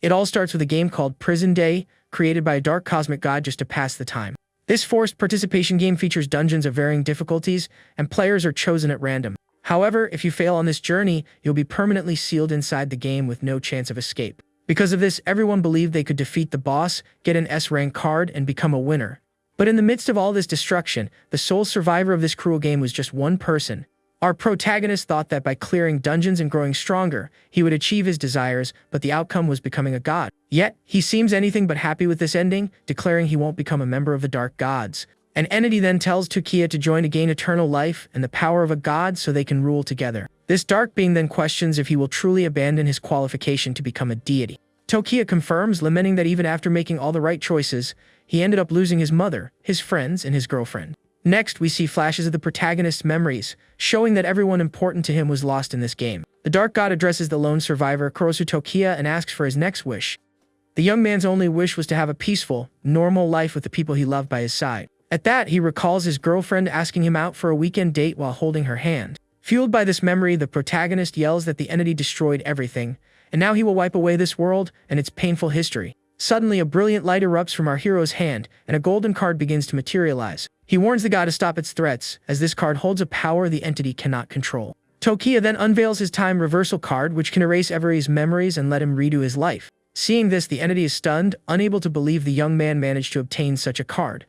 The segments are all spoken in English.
It all starts with a game called Prison Day, created by a dark cosmic god just to pass the time. This forced participation game features dungeons of varying difficulties, and players are chosen at random. However, if you fail on this journey, you'll be permanently sealed inside the game with no chance of escape. Because of this, everyone believed they could defeat the boss, get an S-rank card, and become a winner. But in the midst of all this destruction, the sole survivor of this cruel game was just one person. Our protagonist thought that by clearing dungeons and growing stronger, he would achieve his desires, but the outcome was becoming a god. Yet, he seems anything but happy with this ending, declaring he won't become a member of the Dark Gods. An entity then tells Tokiya to join to gain eternal life and the power of a god so they can rule together. This dark being then questions if he will truly abandon his qualification to become a deity. Tokiya confirms, lamenting that even after making all the right choices, he ended up losing his mother, his friends, and his girlfriend. Next, we see flashes of the protagonist's memories, showing that everyone important to him was lost in this game. The Dark God addresses the lone survivor, Kurosu Tokiya, and asks for his next wish. The young man's only wish was to have a peaceful, normal life with the people he loved by his side. At that, he recalls his girlfriend asking him out for a weekend date while holding her hand. Fueled by this memory, the protagonist yells that the entity destroyed everything, and now he will wipe away this world and its painful history. Suddenly, a brilliant light erupts from our hero's hand, and a golden card begins to materialize. He warns the god to stop its threats, as this card holds a power the entity cannot control. Tokiya then unveils his time reversal card, which can erase everybody's memories and let him redo his life. Seeing this, the entity is stunned, unable to believe the young man managed to obtain such a card.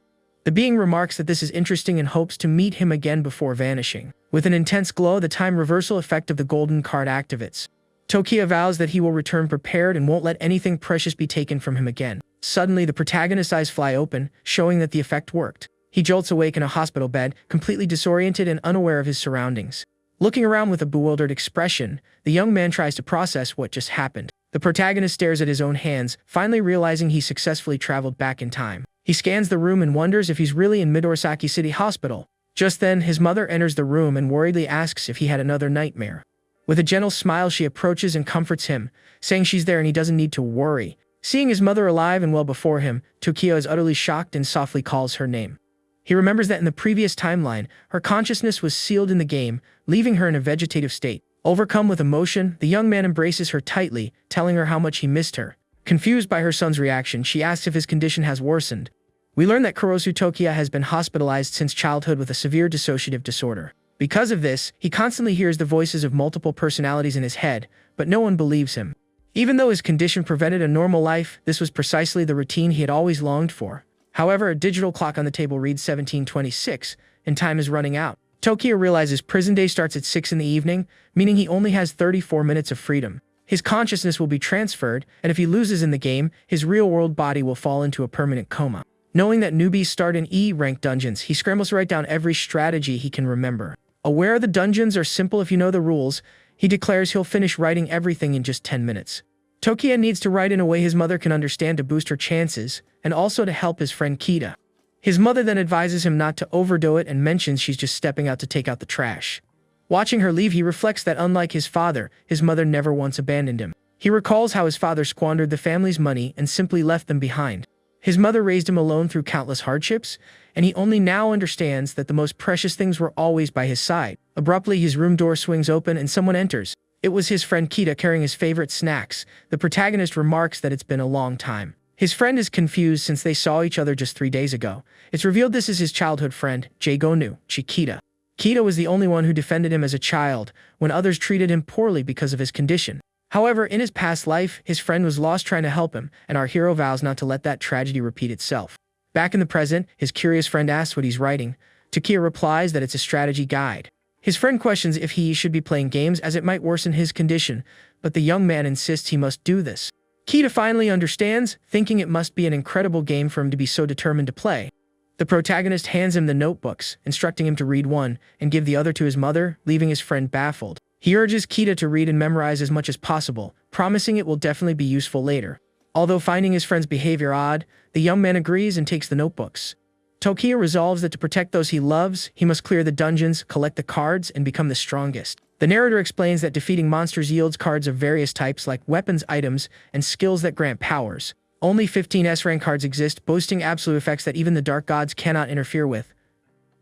The being remarks that this is interesting and hopes to meet him again before vanishing. With an intense glow, the time reversal effect of the golden card activates. Tokiya vows that he will return prepared and won't let anything precious be taken from him again. Suddenly, the protagonist's eyes fly open, showing that the effect worked. He jolts awake in a hospital bed, completely disoriented and unaware of his surroundings. Looking around with a bewildered expression, the young man tries to process what just happened. The protagonist stares at his own hands, finally realizing he successfully traveled back in time. He scans the room and wonders if he's really in Midorasaki City Hospital. Just then, his mother enters the room and worriedly asks if he had another nightmare. With a gentle smile, she approaches and comforts him, saying she's there and he doesn't need to worry. Seeing his mother alive and well before him, Tokiya is utterly shocked and softly calls her name. He remembers that in the previous timeline, her consciousness was sealed in the game, leaving her in a vegetative state. Overcome with emotion, the young man embraces her tightly, telling her how much he missed her. Confused by her son's reaction, she asks if his condition has worsened. We learn that Kurosu Tokiya has been hospitalized since childhood with a severe dissociative disorder. Because of this, he constantly hears the voices of multiple personalities in his head, but no one believes him. Even though his condition prevented a normal life, this was precisely the routine he had always longed for. However, a digital clock on the table reads 17:26, and time is running out. Tokiya realizes prison day starts at 6 in the evening, meaning he only has 34 minutes of freedom. His consciousness will be transferred, and if he loses in the game, his real-world body will fall into a permanent coma. Knowing that newbies start in E-rank dungeons, he scrambles to write down every strategy he can remember. Aware the dungeons are simple if you know the rules, he declares he'll finish writing everything in just 10 minutes. Tokiya needs to write in a way his mother can understand to boost her chances, and also to help his friend Kita. His mother then advises him not to overdo it and mentions she's just stepping out to take out the trash. Watching her leave, he reflects that unlike his father, his mother never once abandoned him. He recalls how his father squandered the family's money and simply left them behind. His mother raised him alone through countless hardships, and he only now understands that the most precious things were always by his side. Abruptly, his room door swings open and someone enters. It was his friend Kita carrying his favorite snacks. The protagonist remarks that it's been a long time. His friend is confused since they saw each other just 3 days ago. It's revealed this is his childhood friend, Jaegonu Chikita. Kita was the only one who defended him as a child, when others treated him poorly because of his condition. However, in his past life, his friend was lost trying to help him, and our hero vows not to let that tragedy repeat itself. Back in the present, his curious friend asks what he's writing. Tokiya replies that it's a strategy guide. His friend questions if he should be playing games as it might worsen his condition, but the young man insists he must do this. Kita finally understands, thinking it must be an incredible game for him to be so determined to play. The protagonist hands him the notebooks, instructing him to read one and give the other to his mother, leaving his friend baffled. He urges Kita to read and memorize as much as possible, promising it will definitely be useful later. Although finding his friend's behavior odd, the young man agrees and takes the notebooks. Tokiya resolves that to protect those he loves, he must clear the dungeons, collect the cards, and become the strongest. The narrator explains that defeating monsters yields cards of various types like weapons, items, and skills that grant powers. Only 15 S-rank cards exist, boasting absolute effects that even the dark gods cannot interfere with,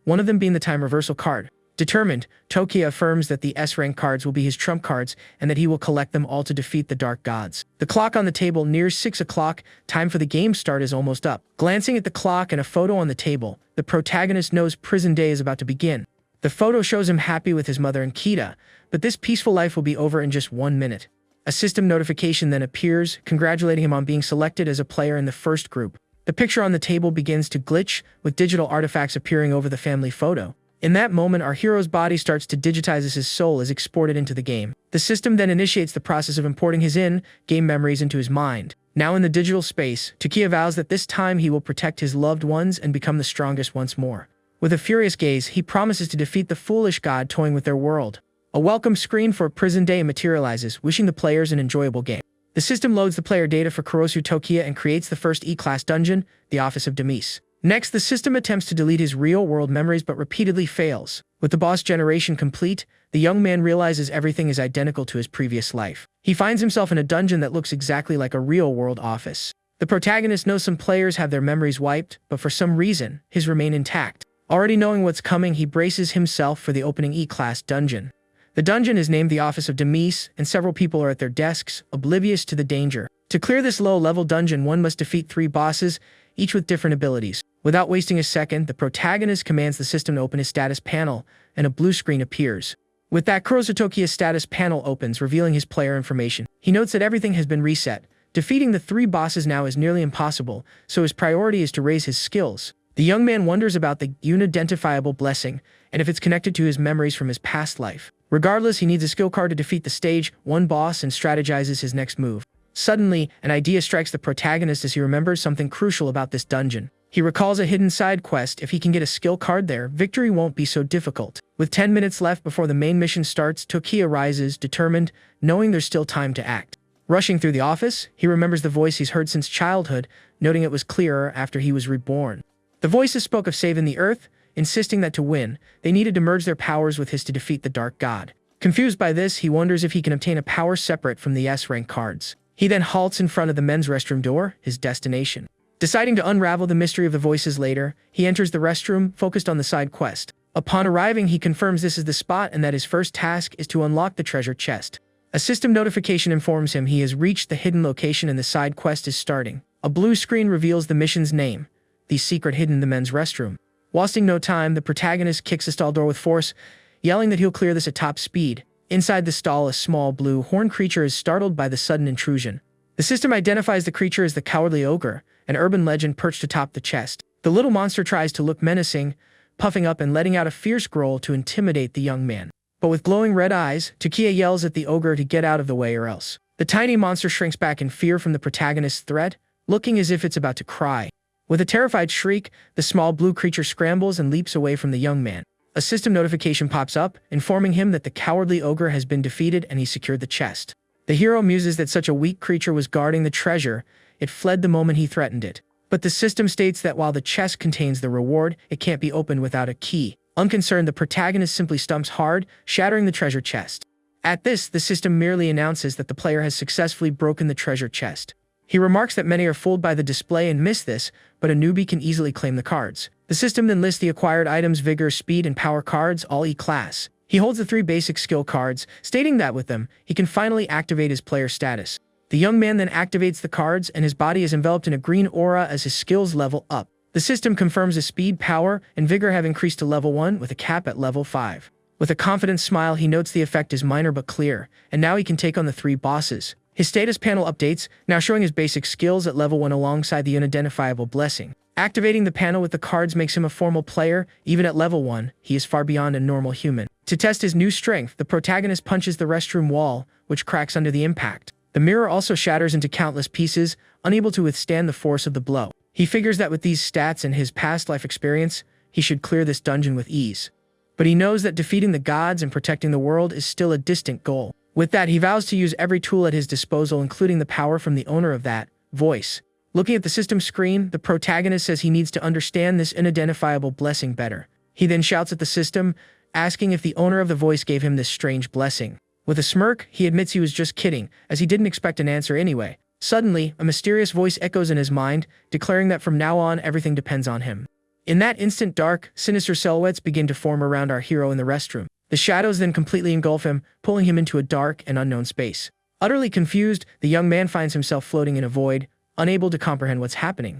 one of them being the time reversal card. Determined, Tokia affirms that the S-rank cards will be his trump cards and that he will collect them all to defeat the dark gods. The clock on the table nears 6 o'clock, time for the game start is almost up. Glancing at the clock and a photo on the table, the protagonist knows prison day is about to begin. The photo shows him happy with his mother and Kita, but this peaceful life will be over in just 1 minute. A system notification then appears, congratulating him on being selected as a player in the first group. The picture on the table begins to glitch, with digital artifacts appearing over the family photo. In that moment, our hero's body starts to digitize as his soul is exported into the game. The system then initiates the process of importing his in-game memories into his mind. Now in the digital space, Tokia vows that this time he will protect his loved ones and become the strongest once more. With a furious gaze, he promises to defeat the foolish god toying with their world. A welcome screen for Prison Day materializes, wishing the players an enjoyable game. The system loads the player data for Kurosu Tokia and creates the first E-class dungeon, the Office of Demise. Next, the system attempts to delete his real-world memories but repeatedly fails. With the boss generation complete, the young man realizes everything is identical to his previous life. He finds himself in a dungeon that looks exactly like a real-world office. The protagonist knows some players have their memories wiped, but for some reason, his remain intact. Already knowing what's coming, he braces himself for the opening E-class dungeon. The dungeon is named the Office of Demise, and several people are at their desks, oblivious to the danger. To clear this low-level dungeon, one must defeat 3 bosses, each with different abilities. Without wasting a second, the protagonist commands the system to open his status panel, and a blue screen appears. With that, Kurosu Tokia's status panel opens, revealing his player information. He notes that everything has been reset. Defeating the 3 bosses now is nearly impossible, so his priority is to raise his skills. The young man wonders about the unidentifiable blessing, and if it's connected to his memories from his past life. Regardless, he needs a skill card to defeat the stage 1 boss and strategizes his next move. Suddenly, an idea strikes the protagonist as he remembers something crucial about this dungeon. He recalls a hidden side quest. If he can get a skill card there, victory won't be so difficult. With 10 minutes left before the main mission starts, Tokia rises, determined, knowing there's still time to act. Rushing through the office, he remembers the voice he's heard since childhood, noting it was clearer after he was reborn. The voices spoke of saving the Earth, insisting that to win, they needed to merge their powers with his to defeat the Dark God. Confused by this, he wonders if he can obtain a power separate from the S-rank cards. He then halts in front of the men's restroom door, his destination. Deciding to unravel the mystery of the voices later, he enters the restroom, focused on the side quest. Upon arriving, he confirms this is the spot and that his first task is to unlock the treasure chest. A system notification informs him he has reached the hidden location and the side quest is starting. A blue screen reveals the mission's name, the secret hidden in the men's restroom. Wasting no time, the protagonist kicks the stall door with force, yelling that he'll clear this at top speed. Inside the stall, a small blue horn creature is startled by the sudden intrusion. The system identifies the creature as the Cowardly Ogre, an urban legend perched atop the chest. The little monster tries to look menacing, puffing up and letting out a fierce growl to intimidate the young man. But with glowing red eyes, Tokia yells at the ogre to get out of the way or else. The tiny monster shrinks back in fear from the protagonist's threat, looking as if it's about to cry. With a terrified shriek, the small blue creature scrambles and leaps away from the young man. A system notification pops up, informing him that the Cowardly Ogre has been defeated and he secured the chest. The hero muses that such a weak creature was guarding the treasure. It fled the moment he threatened it. But the system states that while the chest contains the reward, it can't be opened without a key. Unconcerned, the protagonist simply stumps hard, shattering the treasure chest. At this, the system merely announces that the player has successfully broken the treasure chest. He remarks that many are fooled by the display and miss this, but a newbie can easily claim the cards. The system then lists the acquired items: Vigor, Speed, and Power cards, all E-class. He holds the 3 basic skill cards, stating that with them, he can finally activate his player status. The young man then activates the cards, and his body is enveloped in a green aura as his skills level up. The system confirms his Speed, Power, and Vigor have increased to level 1 with a cap at level 5. With a confident smile, he notes the effect is minor but clear, and now he can take on the 3 bosses. His status panel updates, now showing his basic skills at level 1 alongside the unidentifiable blessing. Activating the panel with the cards makes him a formal player. Even at level 1, he is far beyond a normal human. To test his new strength, the protagonist punches the restroom wall, which cracks under the impact. The mirror also shatters into countless pieces, unable to withstand the force of the blow. He figures that with these stats and his past life experience, he should clear this dungeon with ease. But he knows that defeating the gods and protecting the world is still a distant goal. With that, he vows to use every tool at his disposal, including the power from the owner of that voice. Looking at the system screen, the protagonist says he needs to understand this unidentifiable blessing better. He then shouts at the system, asking if the owner of the voice gave him this strange blessing. With a smirk, he admits he was just kidding, as he didn't expect an answer anyway. Suddenly, a mysterious voice echoes in his mind, declaring that from now on everything depends on him. In that instant, dark, sinister silhouettes begin to form around our hero in the restroom. The shadows then completely engulf him, pulling him into a dark and unknown space. Utterly confused, the young man finds himself floating in a void, unable to comprehend what's happening.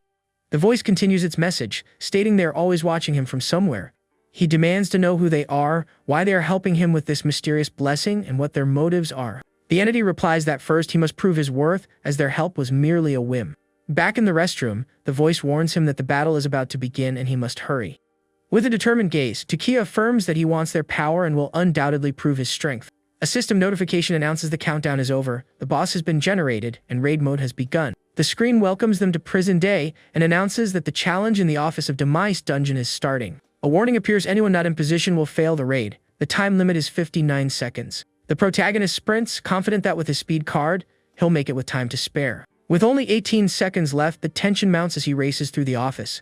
The voice continues its message, stating they are always watching him from somewhere. He demands to know who they are, why they are helping him with this mysterious blessing, and what their motives are. The entity replies that first he must prove his worth, as their help was merely a whim. Back in the restroom, the voice warns him that the battle is about to begin and he must hurry. With a determined gaze, Takia affirms that he wants their power and will undoubtedly prove his strength. A system notification announces the countdown is over, the boss has been generated, and raid mode has begun. The screen welcomes them to Prison Day and announces that the challenge in the Office of Demise dungeon is starting. A warning appears: anyone not in position will fail the raid. The time limit is 59 seconds. The protagonist sprints, confident that with his speed card, he'll make it with time to spare. With only 18 seconds left, the tension mounts as he races through the office.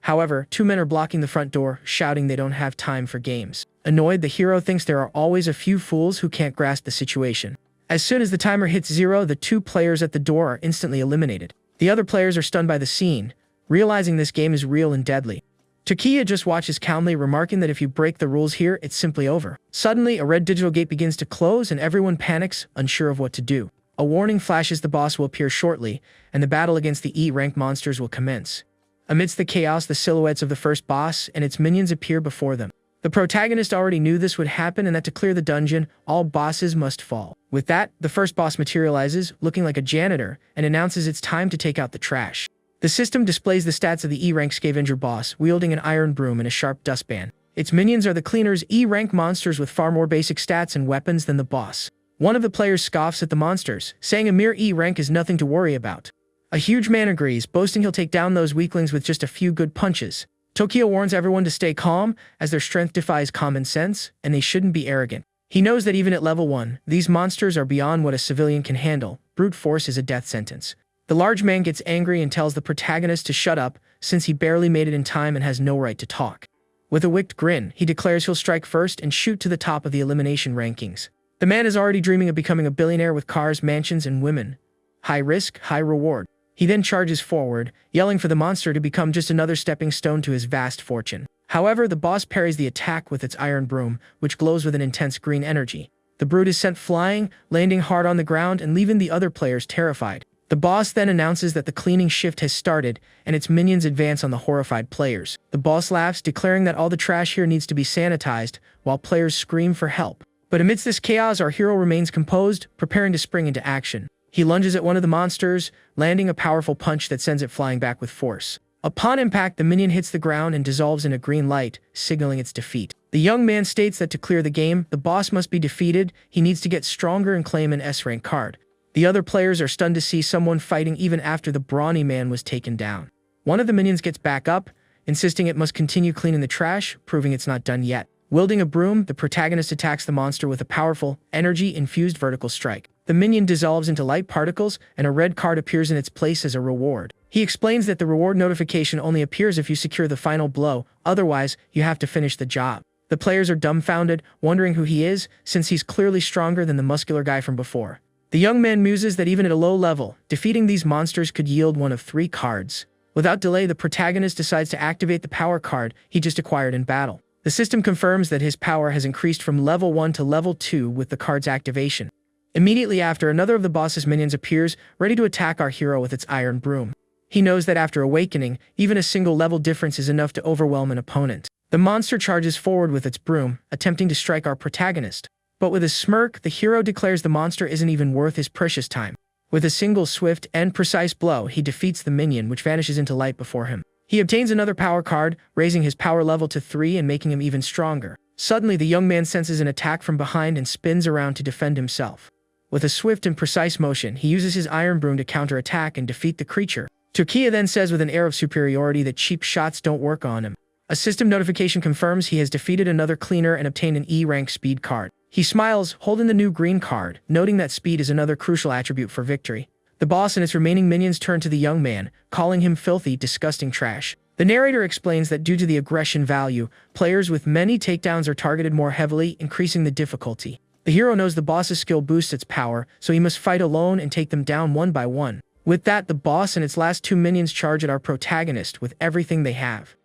However, two men are blocking the front door, shouting they don't have time for games. Annoyed, the hero thinks there are always a few fools who can't grasp the situation. As soon as the timer hits 0, the two players at the door are instantly eliminated. The other players are stunned by the scene, realizing this game is real and deadly. Takia just watches calmly, remarking that if you break the rules here, it's simply over. Suddenly, a red digital gate begins to close and everyone panics, unsure of what to do. A warning flashes: the boss will appear shortly, and the battle against the E-rank monsters will commence. Amidst the chaos, the silhouettes of the first boss and its minions appear before them. The protagonist already knew this would happen and that to clear the dungeon, all bosses must fall. With that, the first boss materializes, looking like a janitor, and announces it's time to take out the trash. The system displays the stats of the E-rank scavenger boss, wielding an iron broom and a sharp dustpan. Its minions are the cleaners, E-rank monsters with far more basic stats and weapons than the boss. One of the players scoffs at the monsters, saying a mere E-rank is nothing to worry about. A huge man agrees, boasting he'll take down those weaklings with just a few good punches. Takia warns everyone to stay calm, as their strength defies common sense, and they shouldn't be arrogant. He knows that even at level 1, these monsters are beyond what a civilian can handle. Brute force is a death sentence. The large man gets angry and tells the protagonist to shut up, since he barely made it in time and has no right to talk. With a wicked grin, he declares he'll strike first and shoot to the top of the elimination rankings. The man is already dreaming of becoming a billionaire with cars, mansions, and women. High risk, high reward. He then charges forward, yelling for the monster to become just another stepping stone to his vast fortune. However, the boss parries the attack with its iron broom, which glows with an intense green energy. The brute is sent flying, landing hard on the ground and leaving the other players terrified. The boss then announces that the cleaning shift has started, and its minions advance on the horrified players. The boss laughs, declaring that all the trash here needs to be sanitized, while players scream for help. But amidst this chaos, our hero remains composed, preparing to spring into action. He lunges at one of the monsters, landing a powerful punch that sends it flying back with force. Upon impact, the minion hits the ground and dissolves in a green light, signaling its defeat. The young man states that to clear the game, the boss must be defeated. He needs to get stronger and claim an S-rank card. The other players are stunned to see someone fighting even after the brawny man was taken down. One of the minions gets back up, insisting it must continue cleaning the trash, proving it's not done yet. Wielding a broom, the protagonist attacks the monster with a powerful, energy-infused vertical strike. The minion dissolves into light particles, and a red card appears in its place as a reward. He explains that the reward notification only appears if you secure the final blow, otherwise, you have to finish the job. The players are dumbfounded, wondering who he is, since he's clearly stronger than the muscular guy from before. The young man muses that even at a low level, defeating these monsters could yield one of 3 cards. Without delay, the protagonist decides to activate the power card he just acquired in battle. The system confirms that his power has increased from level 1 to level 2 with the card's activation. Immediately after, another of the boss's minions appears, ready to attack our hero with its iron broom. He knows that after awakening, even a single level difference is enough to overwhelm an opponent. The monster charges forward with its broom, attempting to strike our protagonist. But with a smirk, the hero declares the monster isn't even worth his precious time. With a single swift and precise blow, he defeats the minion, which vanishes into light before him. He obtains another power card, raising his power level to 3 and making him even stronger. Suddenly, the young man senses an attack from behind and spins around to defend himself. With a swift and precise motion, he uses his iron broom to counterattack and defeat the creature. Takia then says with an air of superiority that cheap shots don't work on him. A system notification confirms he has defeated another cleaner and obtained an E-rank speed card. He smiles, holding the new green card, noting that speed is another crucial attribute for victory. The boss and its remaining minions turn to the young man, calling him filthy, disgusting trash. The narrator explains that due to the aggression value, players with many takedowns are targeted more heavily, increasing the difficulty. The hero knows the boss's skill boosts its power, so he must fight alone and take them down one by one. With that, the boss and its last 2 minions charge at our protagonist with everything they have.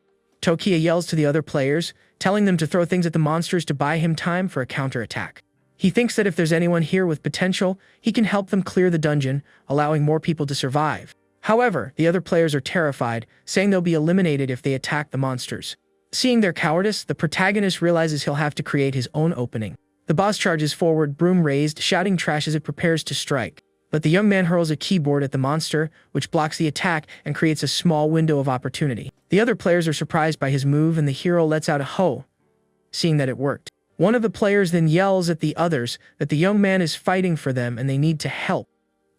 Tokia yells to the other players, telling them to throw things at the monsters to buy him time for a counterattack. He thinks that if there's anyone here with potential, he can help them clear the dungeon, allowing more people to survive. However, the other players are terrified, saying they'll be eliminated if they attack the monsters. Seeing their cowardice, the protagonist realizes he'll have to create his own opening. The boss charges forward, broom raised, shouting trash as it prepares to strike. But the young man hurls a keyboard at the monster, which blocks the attack and creates a small window of opportunity. The other players are surprised by his move and the hero lets out a ho, seeing that it worked. One of the players then yells at the others that the young man is fighting for them and they need to help.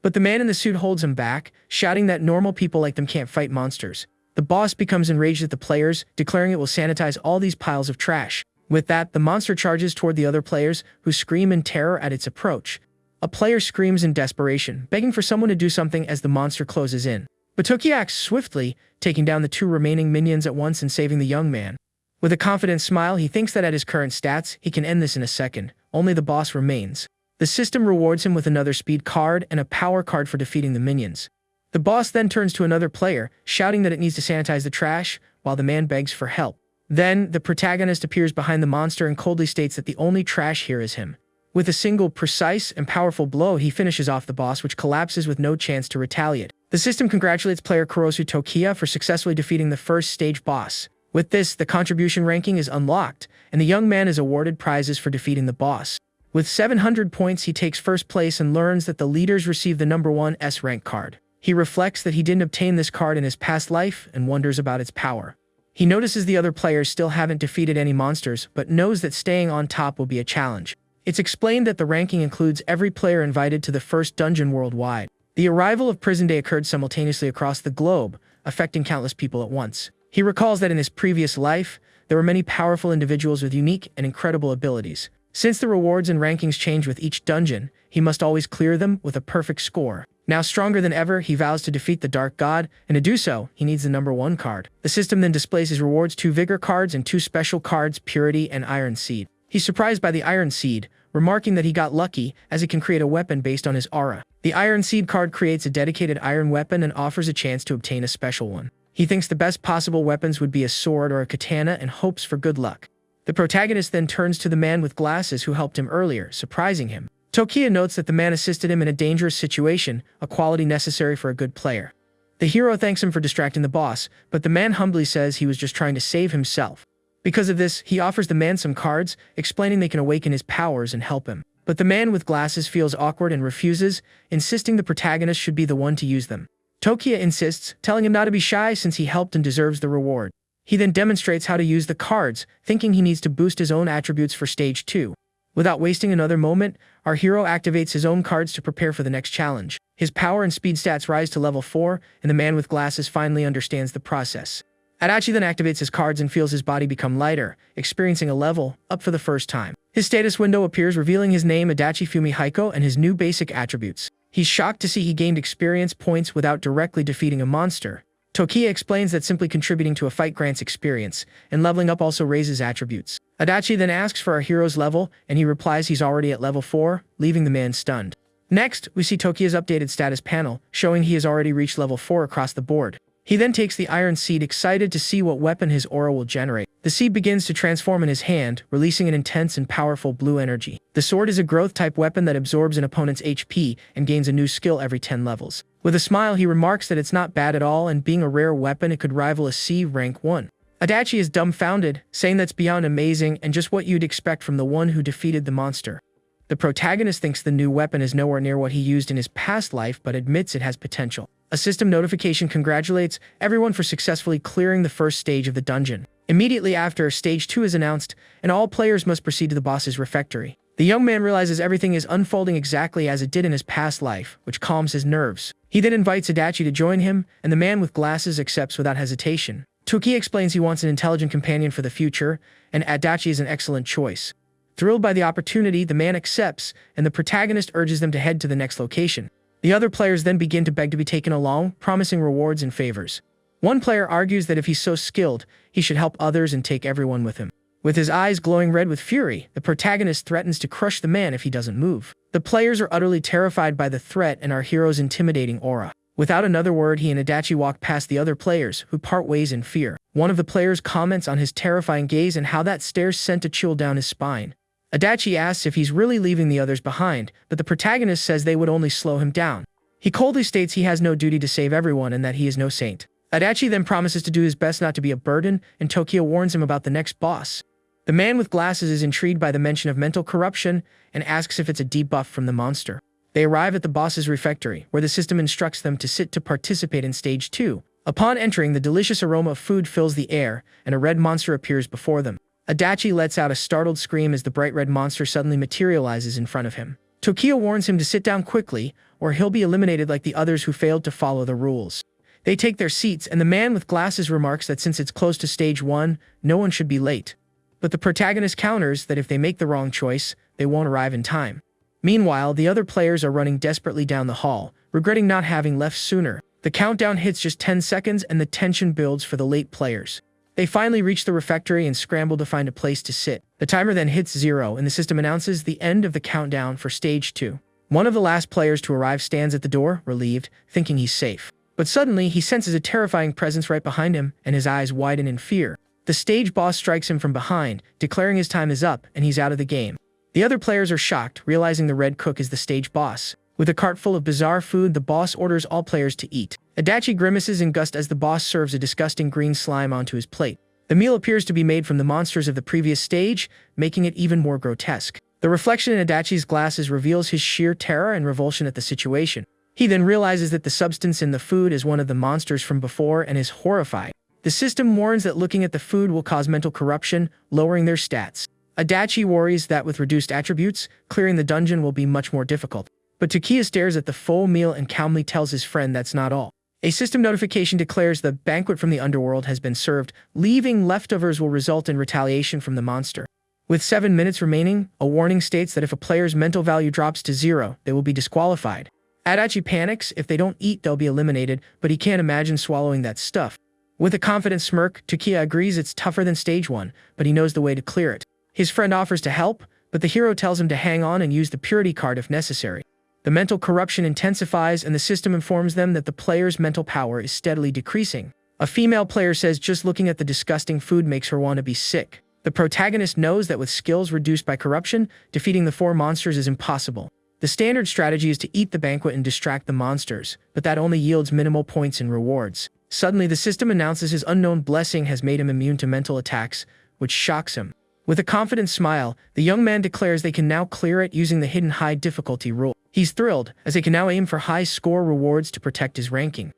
But the man in the suit holds him back, shouting that normal people like them can't fight monsters. The boss becomes enraged at the players, declaring it will sanitize all these piles of trash. With that, the monster charges toward the other players, who scream in terror at its approach. A player screams in desperation, begging for someone to do something as the monster closes in. But Tokia acts swiftly, taking down the 2 remaining minions at once and saving the young man. With a confident smile, he thinks that at his current stats, he can end this in a second. Only the boss remains. The system rewards him with another speed card and a power card for defeating the minions. The boss then turns to another player, shouting that it needs to sanitize the trash, while the man begs for help. Then, the protagonist appears behind the monster and coldly states that the only trash here is him. With a single, precise, and powerful blow, he finishes off the boss, which collapses with no chance to retaliate. The system congratulates player Kurosu Tokia for successfully defeating the first stage boss. With this, the contribution ranking is unlocked, and the young man is awarded prizes for defeating the boss. With 700 points, he takes first place and learns that the leaders receive the number 1 S rank card. He reflects that he didn't obtain this card in his past life and wonders about its power. He notices the other players still haven't defeated any monsters, but knows that staying on top will be a challenge. It's explained that the ranking includes every player invited to the first dungeon worldwide. The arrival of Prison Day occurred simultaneously across the globe, affecting countless people at once. He recalls that in his previous life, there were many powerful individuals with unique and incredible abilities. Since the rewards and rankings change with each dungeon, he must always clear them with a perfect score. Now stronger than ever, he vows to defeat the Dark God, and to do so, he needs the number 1 card. The system then displays his rewards: 2 Vigor cards and 2 special cards, Purity and Iron Seed. He's surprised by the Iron Seed, remarking that he got lucky, as it can create a weapon based on his aura. The Iron Seed card creates a dedicated iron weapon and offers a chance to obtain a special one. He thinks the best possible weapons would be a sword or a katana and hopes for good luck. The protagonist then turns to the man with glasses who helped him earlier, surprising him. Tokia notes that the man assisted him in a dangerous situation, a quality necessary for a good player. The hero thanks him for distracting the boss, but the man humbly says he was just trying to save himself. Because of this, he offers the man some cards, explaining they can awaken his powers and help him. But the man with glasses feels awkward and refuses, insisting the protagonist should be the one to use them. Tokia insists, telling him not to be shy since he helped and deserves the reward. He then demonstrates how to use the cards, thinking he needs to boost his own attributes for stage 2. Without wasting another moment, our hero activates his own cards to prepare for the next challenge. His power and speed stats rise to level 4, and the man with glasses finally understands the process. Adachi then activates his cards and feels his body become lighter, experiencing a level up for the first time. His status window appears, revealing his name Adachi Fumi Haiko and his new basic attributes. He's shocked to see he gained experience points without directly defeating a monster. Tokia explains that simply contributing to a fight grants experience, and leveling up also raises attributes. Adachi then asks for our hero's level, and he replies he's already at level 4, leaving the man stunned. Next, we see Tokia's updated status panel, showing he has already reached level 4 across the board. He then takes the Iron Seed, excited to see what weapon his aura will generate. The seed begins to transform in his hand, releasing an intense and powerful blue energy. The sword is a growth-type weapon that absorbs an opponent's HP and gains a new skill every 10 levels. With a smile, he remarks that it's not bad at all, and being a rare weapon, it could rival a C rank 1. Adachi is dumbfounded, saying that's beyond amazing and just what you'd expect from the one who defeated the monster. The protagonist thinks the new weapon is nowhere near what he used in his past life, but admits it has potential. A system notification congratulates everyone for successfully clearing the first stage of the dungeon. Immediately after, Stage 2 is announced, and all players must proceed to the boss's refectory. The young man realizes everything is unfolding exactly as it did in his past life, which calms his nerves. He then invites Adachi to join him, and the man with glasses accepts without hesitation. Toki explains he wants an intelligent companion for the future, and Adachi is an excellent choice. Thrilled by the opportunity, the man accepts, and the protagonist urges them to head to the next location. The other players then begin to beg to be taken along, promising rewards and favors. One player argues that if he's so skilled, he should help others and take everyone with him. With his eyes glowing red with fury, the protagonist threatens to crush the man if he doesn't move. The players are utterly terrified by the threat and our hero's intimidating aura. Without another word, he and Adachi walk past the other players, who part ways in fear. One of the players comments on his terrifying gaze and how that stare sent a chill down his spine. Adachi asks if he's really leaving the others behind, but the protagonist says they would only slow him down. He coldly states he has no duty to save everyone and that he is no saint. Adachi then promises to do his best not to be a burden, and Tokio warns him about the next boss. The man with glasses is intrigued by the mention of mental corruption and asks if it's a debuff from the monster. They arrive at the boss's refectory, where the system instructs them to sit to participate in Stage 2. Upon entering, the delicious aroma of food fills the air, and a red monster appears before them. Adachi lets out a startled scream as the bright red monster suddenly materializes in front of him. Tokio warns him to sit down quickly, or he'll be eliminated like the others who failed to follow the rules. They take their seats, and the man with glasses remarks that since it's close to Stage 1, no one should be late. But the protagonist counters that if they make the wrong choice, they won't arrive in time. Meanwhile, the other players are running desperately down the hall, regretting not having left sooner. The countdown hits just 10 seconds and the tension builds for the late players. They finally reach the refectory and scramble to find a place to sit. The timer then hits 0 and the system announces the end of the countdown for Stage 2. One of the last players to arrive stands at the door, relieved, thinking he's safe. But suddenly, he senses a terrifying presence right behind him, and his eyes widen in fear. The stage boss strikes him from behind, declaring his time is up and he's out of the game. The other players are shocked, realizing the red cook is the stage boss. With a cart full of bizarre food, the boss orders all players to eat. Adachi grimaces in disgust as the boss serves a disgusting green slime onto his plate. The meal appears to be made from the monsters of the previous stage, making it even more grotesque. The reflection in Adachi's glasses reveals his sheer terror and revulsion at the situation. He then realizes that the substance in the food is one of the monsters from before and is horrified. The system warns that looking at the food will cause mental corruption, lowering their stats. Adachi worries that with reduced attributes, clearing the dungeon will be much more difficult. But Takia stares at the full meal and calmly tells his friend that's not all. A system notification declares the banquet from the underworld has been served, leaving leftovers will result in retaliation from the monster. With 7 minutes remaining, a warning states that if a player's mental value drops to 0, they will be disqualified. Adachi panics. If they don't eat, they'll be eliminated, but he can't imagine swallowing that stuff. With a confident smirk, Takia agrees it's tougher than Stage 1, but he knows the way to clear it. His friend offers to help, but the hero tells him to hang on and use the purity card if necessary. The mental corruption intensifies, and the system informs them that the player's mental power is steadily decreasing. A female player says just looking at the disgusting food makes her want to be sick. The protagonist knows that with skills reduced by corruption, defeating the 4 monsters is impossible. The standard strategy is to eat the banquet and distract the monsters, but that only yields minimal points and rewards. Suddenly, the system announces his unknown blessing has made him immune to mental attacks, which shocks him. With a confident smile, the young man declares they can now clear it using the hidden high difficulty rule. He's thrilled, as they can now aim for high score rewards to protect his ranking.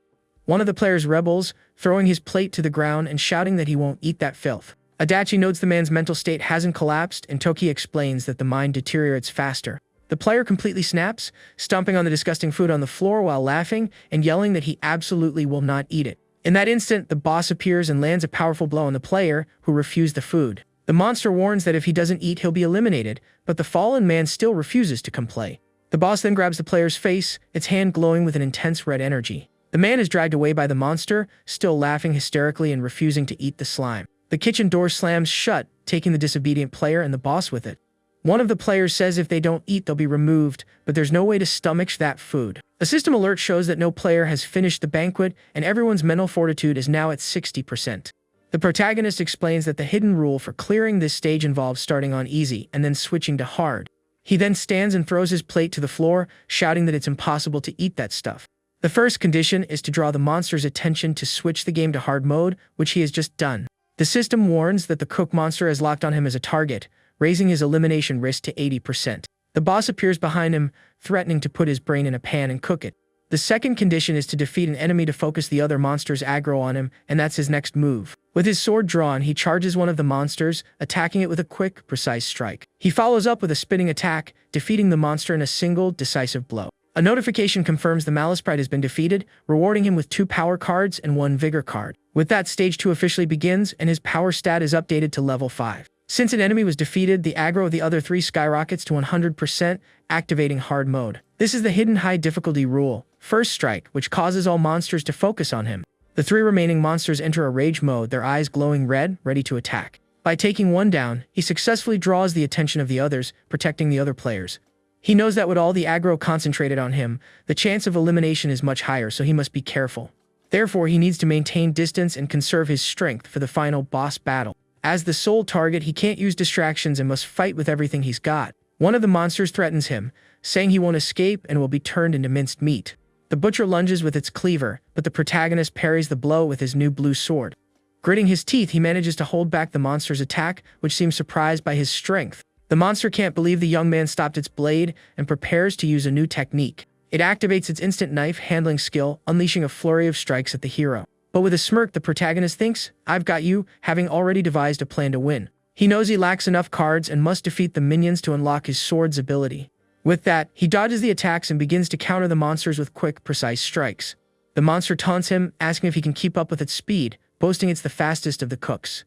One of the players rebels, throwing his plate to the ground and shouting that he won't eat that filth. Adachi notes the man's mental state hasn't collapsed, and Toki explains that the mind deteriorates faster. The player completely snaps, stomping on the disgusting food on the floor while laughing and yelling that he absolutely will not eat it. In that instant, the boss appears and lands a powerful blow on the player, who refused the food. The monster warns that if he doesn't eat, he'll be eliminated, but the fallen man still refuses to comply. The boss then grabs the player's face, its hand glowing with an intense red energy. The man is dragged away by the monster, still laughing hysterically and refusing to eat the slime. The kitchen door slams shut, taking the disobedient player and the boss with it. One of the players says if they don't eat, they'll be removed, but there's no way to stomach that food. A system alert shows that no player has finished the banquet, and everyone's mental fortitude is now at 60%. The protagonist explains that the hidden rule for clearing this stage involves starting on easy and then switching to hard. He then stands and throws his plate to the floor, shouting that it's impossible to eat that stuff. The first condition is to draw the monster's attention to switch the game to hard mode, which he has just done. The system warns that the cook monster has locked on him as a target, raising his elimination risk to 80%. The boss appears behind him, threatening to put his brain in a pan and cook it. The second condition is to defeat an enemy to focus the other monster's aggro on him, and that's his next move. With his sword drawn, he charges one of the monsters, attacking it with a quick, precise strike. He follows up with a spinning attack, defeating the monster in a single, decisive blow. A notification confirms the Malice Sprite has been defeated, rewarding him with 2 power cards and 1 vigor card. With that, Stage 2 officially begins, and his power stat is updated to level 5. Since an enemy was defeated, the aggro of the other 3 skyrockets to 100%, activating hard mode. This is the hidden high difficulty rule, First Strike, which causes all monsters to focus on him. The 3 remaining monsters enter a rage mode, their eyes glowing red, ready to attack. By taking one down, he successfully draws the attention of the others, protecting the other players. He knows that with all the aggro concentrated on him, the chance of elimination is much higher, so he must be careful. Therefore, he needs to maintain distance and conserve his strength for the final boss battle. As the sole target, he can't use distractions and must fight with everything he's got. One of the monsters threatens him, saying he won't escape and will be turned into minced meat. The butcher lunges with its cleaver, but the protagonist parries the blow with his new blue sword. Gritting his teeth, he manages to hold back the monster's attack, which seems surprised by his strength. The monster can't believe the young man stopped its blade and prepares to use a new technique. It activates its instant knife-handling skill, unleashing a flurry of strikes at the hero. But with a smirk, the protagonist thinks, "I've got you," having already devised a plan to win. He knows he lacks enough cards and must defeat the minions to unlock his sword's ability. With that, he dodges the attacks and begins to counter the monsters with quick, precise strikes. The monster taunts him, asking if he can keep up with its speed, boasting it's the fastest of the cooks.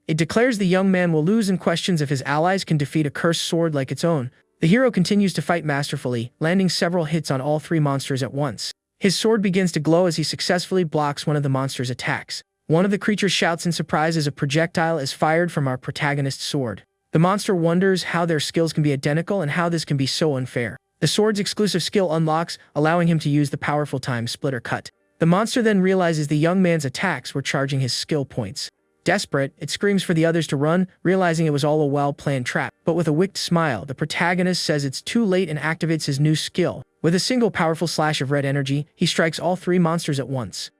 It declares the young man will lose and questions if his allies can defeat a cursed sword like its own. The hero continues to fight masterfully, landing several hits on all three monsters at once. His sword begins to glow as he successfully blocks one of the monster's attacks. One of the creatures shouts in surprise as a projectile is fired from our protagonist's sword. The monster wonders how their skills can be identical and how this can be so unfair. The sword's exclusive skill unlocks, allowing him to use the powerful time splitter cut. The monster then realizes the young man's attacks were charging his skill points. Desperate, it screams for the others to run, realizing it was all a well-planned trap. But with a wicked smile, the protagonist says it's too late and activates his new skill. With a single powerful slash of red energy, he strikes all three monsters at once.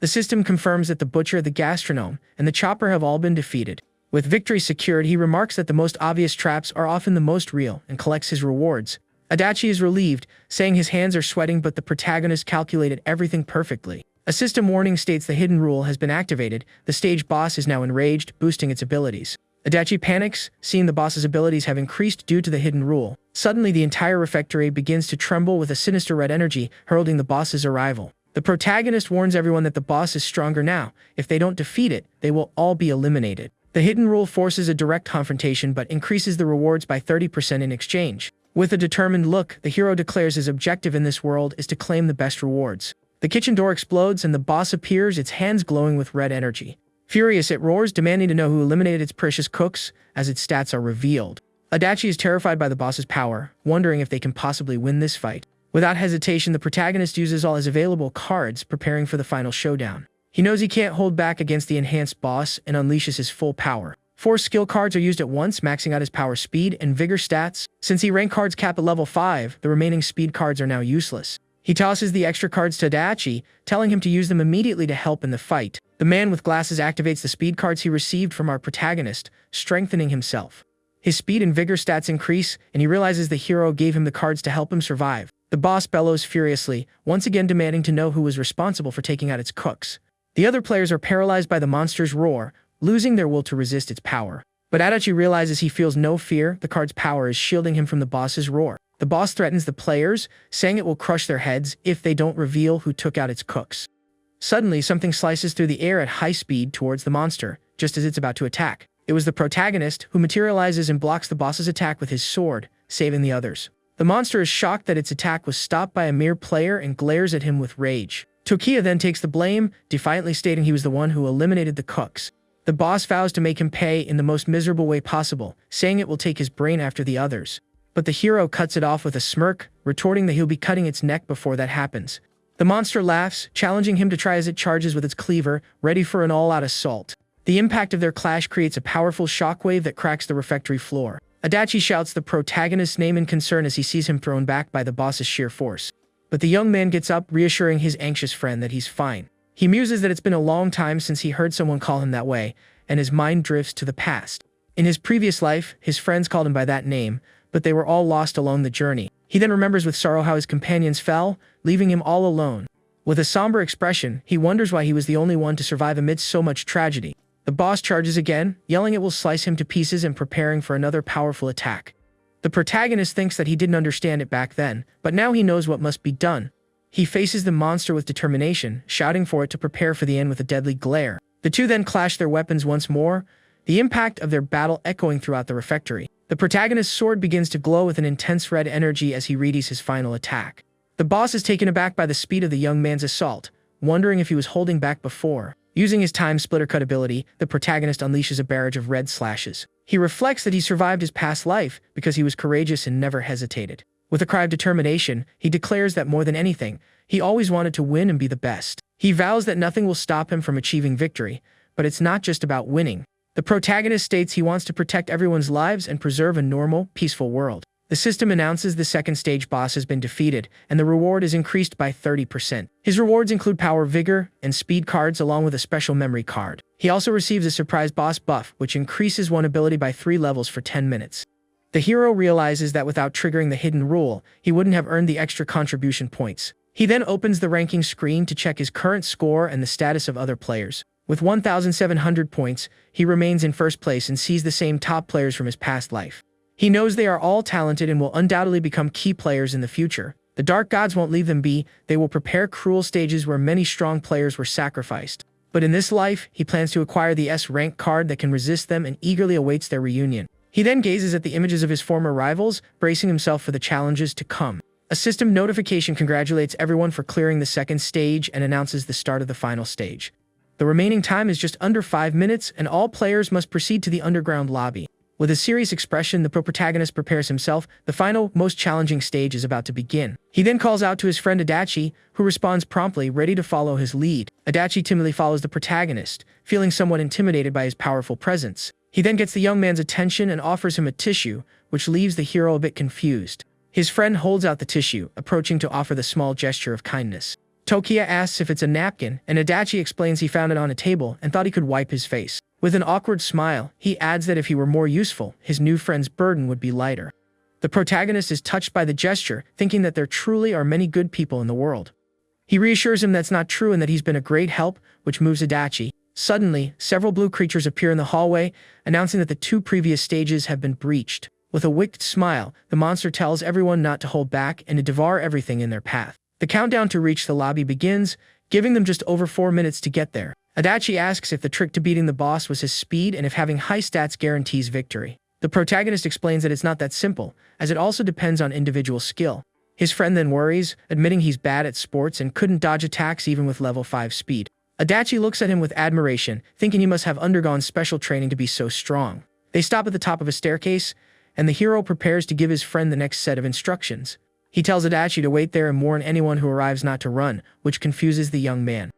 The system confirms that the butcher, the gastronome, and the chopper have all been defeated. With victory secured, he remarks that the most obvious traps are often the most real and collects his rewards. Adachi is relieved, saying his hands are sweating, but the protagonist calculated everything perfectly. A system warning states the hidden rule has been activated. The stage boss is now enraged, boosting its abilities. Adachi panics, seeing the boss's abilities have increased due to the hidden rule. Suddenly, the entire refectory begins to tremble with a sinister red energy, heralding the boss's arrival. The protagonist warns everyone that the boss is stronger now. If they don't defeat it, they will all be eliminated. The hidden rule forces a direct confrontation but increases the rewards by 30% in exchange. With a determined look, the hero declares his objective in this world is to claim the best rewards. The kitchen door explodes and the boss appears, its hands glowing with red energy. Furious, it roars, demanding to know who eliminated its precious cooks, as its stats are revealed. Adachi is terrified by the boss's power, wondering if they can possibly win this fight. Without hesitation, the protagonist uses all his available cards, preparing for the final showdown. He knows he can't hold back against the enhanced boss and unleashes his full power. 4 skill cards are used at once, maxing out his power, speed, and vigor stats. Since he rank cards cap at level 5, the remaining speed cards are now useless. He tosses the extra cards to Adachi, telling him to use them immediately to help in the fight. The man with glasses activates the speed cards he received from our protagonist, strengthening himself. His speed and vigor stats increase, and he realizes the hero gave him the cards to help him survive. The boss bellows furiously, once again demanding to know who was responsible for taking out its cooks. The other players are paralyzed by the monster's roar, losing their will to resist its power. But Adachi realizes he feels no fear. The card's power is shielding him from the boss's roar. The boss threatens the players, saying it will crush their heads if they don't reveal who took out its cooks. Suddenly, something slices through the air at high speed towards the monster, just as it's about to attack. It was the protagonist, who materializes and blocks the boss's attack with his sword, saving the others. The monster is shocked that its attack was stopped by a mere player and glares at him with rage. Tokiya then takes the blame, defiantly stating he was the one who eliminated the cooks. The boss vows to make him pay in the most miserable way possible, saying it will take his brain after the others. But the hero cuts it off with a smirk, retorting that he'll be cutting its neck before that happens. The monster laughs, challenging him to try as it charges with its cleaver, ready for an all-out assault. The impact of their clash creates a powerful shockwave that cracks the refectory floor. Adachi shouts the protagonist's name in concern as he sees him thrown back by the boss's sheer force. But the young man gets up, reassuring his anxious friend that he's fine. He muses that it's been a long time since he heard someone call him that way, and his mind drifts to the past. In his previous life, his friends called him by that name, but they were all lost along the journey. He then remembers with sorrow how his companions fell, leaving him all alone. With a somber expression, he wonders why he was the only one to survive amidst so much tragedy. The boss charges again, yelling it will slice him to pieces and preparing for another powerful attack. The protagonist thinks that he didn't understand it back then, but now he knows what must be done. He faces the monster with determination, shouting for it to prepare for the end with a deadly glare. The two then clash their weapons once more, the impact of their battle echoing throughout the refectory. The protagonist's sword begins to glow with an intense red energy as he readies his final attack. The boss is taken aback by the speed of the young man's assault, wondering if he was holding back before. Using his time splitter cut ability, the protagonist unleashes a barrage of red slashes. He reflects that he survived his past life because he was courageous and never hesitated. With a cry of determination, he declares that more than anything, he always wanted to win and be the best. He vows that nothing will stop him from achieving victory, but it's not just about winning. The protagonist states he wants to protect everyone's lives and preserve a normal, peaceful world. The system announces the second stage boss has been defeated, and the reward is increased by 30%. His rewards include power, vigor, and speed cards along with a special memory card. He also receives a surprise boss buff, which increases one ability by 3 levels for 10 minutes. The hero realizes that without triggering the hidden rule, he wouldn't have earned the extra contribution points. He then opens the ranking screen to check his current score and the status of other players. With 1,700 points, he remains in first place and sees the same top players from his past life. He knows they are all talented and will undoubtedly become key players in the future. The dark gods won't leave them be, they will prepare cruel stages where many strong players were sacrificed. But in this life, he plans to acquire the S-rank card that can resist them and eagerly awaits their reunion. He then gazes at the images of his former rivals, bracing himself for the challenges to come. A system notification congratulates everyone for clearing the second stage and announces the start of the final stage. The remaining time is just under 5 minutes, and all players must proceed to the underground lobby. With a serious expression, the protagonist prepares himself. The final, most challenging stage is about to begin. He then calls out to his friend Adachi, who responds promptly, ready to follow his lead. Adachi timidly follows the protagonist, feeling somewhat intimidated by his powerful presence. He then gets the young man's attention and offers him a tissue, which leaves the hero a bit confused. His friend holds out the tissue, approaching to offer the small gesture of kindness. Tokiya asks if it's a napkin, and Adachi explains he found it on a table and thought he could wipe his face. With an awkward smile, he adds that if he were more useful, his new friend's burden would be lighter. The protagonist is touched by the gesture, thinking that there truly are many good people in the world. He reassures him that's not true and that he's been a great help, which moves Adachi. Suddenly, several blue creatures appear in the hallway, announcing that the 2 previous stages have been breached. With a wicked smile, the monster tells everyone not to hold back and to devour everything in their path. The countdown to reach the lobby begins, giving them just over 4 minutes to get there. Adachi asks if the trick to beating the boss was his speed and if having high stats guarantees victory. The protagonist explains that it's not that simple, as it also depends on individual skill. His friend then worries, admitting he's bad at sports and couldn't dodge attacks even with level 5 speed. Adachi looks at him with admiration, thinking he must have undergone special training to be so strong. They stop at the top of a staircase, and the hero prepares to give his friend the next set of instructions. He tells Adachi to wait there and warn anyone who arrives not to run, which confuses the young man.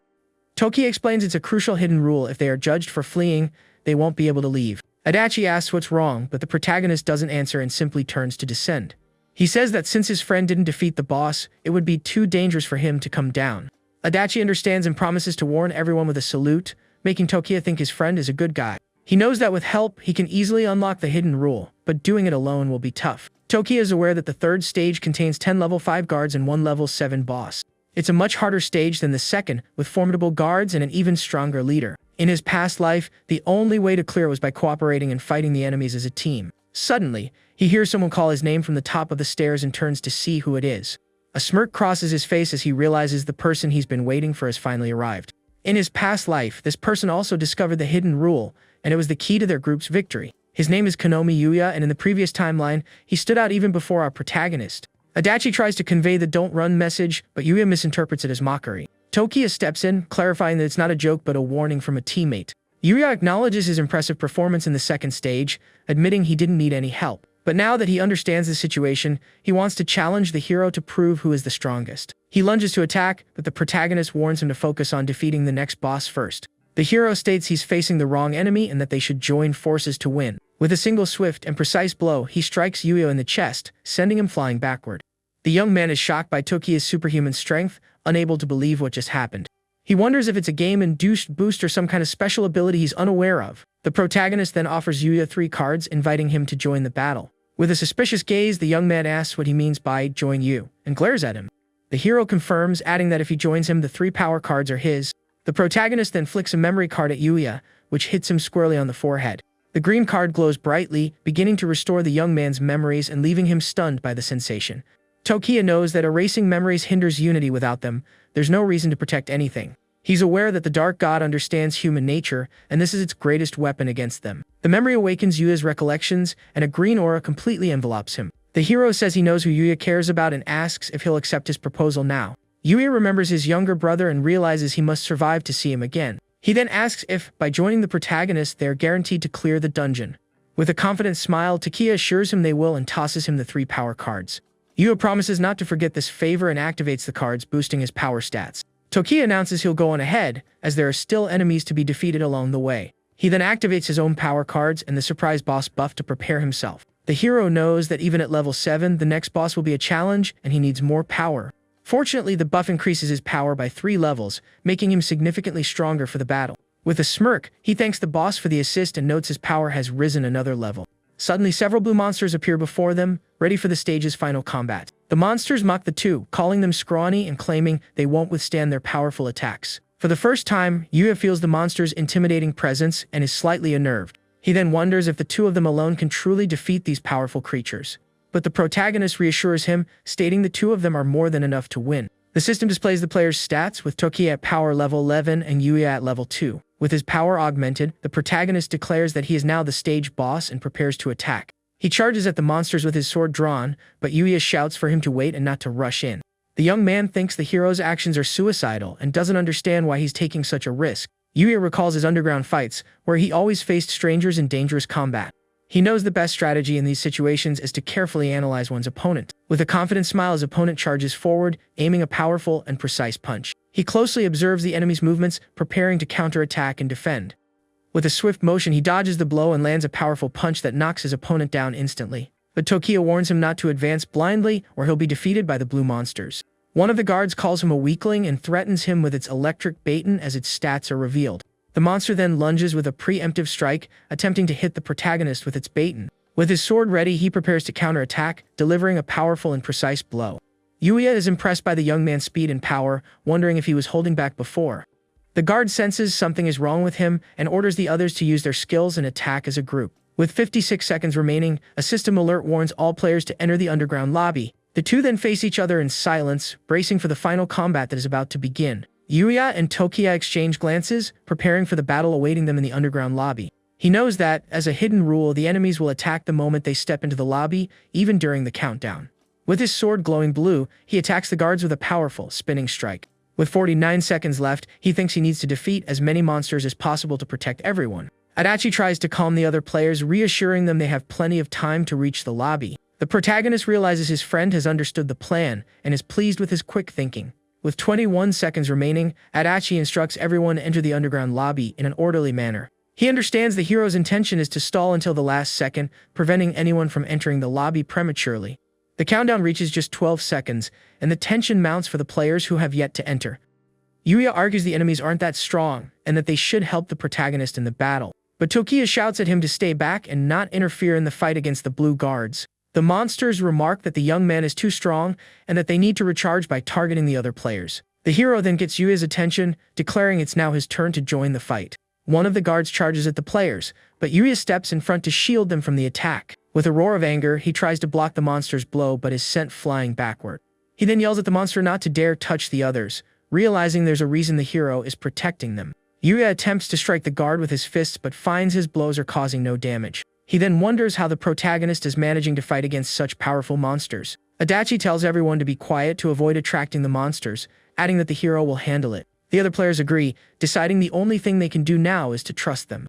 Tokiya explains it's a crucial hidden rule. If they are judged for fleeing, they won't be able to leave. Adachi asks what's wrong, but the protagonist doesn't answer and simply turns to descend. He says that since his friend didn't defeat the boss, it would be too dangerous for him to come down. Adachi understands and promises to warn everyone with a salute, making Tokiya think his friend is a good guy. He knows that with help, he can easily unlock the hidden rule, but doing it alone will be tough. Tokiya is aware that the third stage contains 10 level 5 guards and 1 level 7 boss. It's a much harder stage than the second, with formidable guards and an even stronger leader. In his past life, the only way to clear was by cooperating and fighting the enemies as a team. Suddenly, he hears someone call his name from the top of the stairs and turns to see who it is. A smirk crosses his face as he realizes the person he's been waiting for has finally arrived. In his past life, this person also discovered the hidden rule, and it was the key to their group's victory. His name is Konomi Yuya, and in the previous timeline, he stood out even before our protagonist. Adachi tries to convey the "don't run" message, but Yuya misinterprets it as mockery. Tokiya steps in, clarifying that it's not a joke but a warning from a teammate. Yuya acknowledges his impressive performance in the second stage, admitting he didn't need any help. But now that he understands the situation, he wants to challenge the hero to prove who is the strongest. He lunges to attack, but the protagonist warns him to focus on defeating the next boss first. The hero states he's facing the wrong enemy and that they should join forces to win. With a single swift and precise blow, he strikes Yuya in the chest, sending him flying backward. The young man is shocked by Tokiya's superhuman strength, unable to believe what just happened. He wonders if it's a game-induced boost or some kind of special ability he's unaware of. The protagonist then offers Yuya 3 cards, inviting him to join the battle. With a suspicious gaze, the young man asks what he means by "join you," and glares at him. The hero confirms, adding that if he joins him, the 3 power cards are his. The protagonist then flicks a memory card at Yuya, which hits him squarely on the forehead. The green card glows brightly, beginning to restore the young man's memories and leaving him stunned by the sensation. Tokiya knows that erasing memories hinders unity. Without them, there's no reason to protect anything. He's aware that the Dark God understands human nature, and this is its greatest weapon against them. The memory awakens Yuya's recollections, and a green aura completely envelops him. The hero says he knows who Yuya cares about and asks if he'll accept his proposal now. Yuya remembers his younger brother and realizes he must survive to see him again. He then asks if, by joining the protagonist, they are guaranteed to clear the dungeon. With a confident smile, Tokiya assures him they will and tosses him the 3 power cards. Yuya promises not to forget this favor and activates the cards, boosting his power stats. Tokiya announces he'll go on ahead, as there are still enemies to be defeated along the way. He then activates his own power cards and the surprise boss buff to prepare himself. The hero knows that even at level 7, the next boss will be a challenge and he needs more power. Fortunately, the buff increases his power by 3 levels, making him significantly stronger for the battle. With a smirk, he thanks the boss for the assist and notes his power has risen another level. Suddenly, several blue monsters appear before them, ready for the stage's final combat. The monsters mock the two, calling them scrawny and claiming they won't withstand their powerful attacks. For the first time, Yuya feels the monster's intimidating presence and is slightly unnerved. He then wonders if the two of them alone can truly defeat these powerful creatures. But the protagonist reassures him, stating the two of them are more than enough to win. The system displays the player's stats, with Tokiya at power level 11 and Yuya at level 2. With his power augmented, the protagonist declares that he is now the stage boss and prepares to attack. He charges at the monsters with his sword drawn, but Yuya shouts for him to wait and not to rush in. The young man thinks the hero's actions are suicidal and doesn't understand why he's taking such a risk. Yuya recalls his underground fights, where he always faced strangers in dangerous combat. He knows the best strategy in these situations is to carefully analyze one's opponent. With a confident smile, his opponent charges forward, aiming a powerful and precise punch. He closely observes the enemy's movements, preparing to counterattack and defend. With a swift motion, he dodges the blow and lands a powerful punch that knocks his opponent down instantly. But Tokiya warns him not to advance blindly, or he'll be defeated by the blue monsters. One of the guards calls him a weakling and threatens him with its electric baton as its stats are revealed. The monster then lunges with a preemptive strike, attempting to hit the protagonist with its baton. With his sword ready, he prepares to counterattack, delivering a powerful and precise blow. Yuya is impressed by the young man's speed and power, wondering if he was holding back before. The guard senses something is wrong with him and orders the others to use their skills and attack as a group. With 56 seconds remaining, a system alert warns all players to enter the underground lobby. The two then face each other in silence, bracing for the final combat that is about to begin. Yuya and Tokiya exchange glances, preparing for the battle awaiting them in the underground lobby. He knows that, as a hidden rule, the enemies will attack the moment they step into the lobby, even during the countdown. With his sword glowing blue, he attacks the guards with a powerful, spinning strike. With 49 seconds left, he thinks he needs to defeat as many monsters as possible to protect everyone. Adachi tries to calm the other players, reassuring them they have plenty of time to reach the lobby. The protagonist realizes his friend has understood the plan and is pleased with his quick thinking. With 21 seconds remaining, Adachi instructs everyone to enter the underground lobby in an orderly manner. He understands the hero's intention is to stall until the last second, preventing anyone from entering the lobby prematurely. The countdown reaches just 12 seconds, and the tension mounts for the players who have yet to enter. Yuya argues the enemies aren't that strong, and that they should help the protagonist in the battle. But Tokiya shouts at him to stay back and not interfere in the fight against the blue guards. The monsters remark that the young man is too strong and that they need to recharge by targeting the other players. The hero then gets Yuya's attention, declaring it's now his turn to join the fight. One of the guards charges at the players, but Yuya steps in front to shield them from the attack. With a roar of anger, he tries to block the monster's blow but is sent flying backward. He then yells at the monster not to dare touch the others, realizing there's a reason the hero is protecting them. Yuya attempts to strike the guard with his fists but finds his blows are causing no damage. He then wonders how the protagonist is managing to fight against such powerful monsters. Adachi tells everyone to be quiet to avoid attracting the monsters, adding that the hero will handle it. The other players agree, deciding the only thing they can do now is to trust them.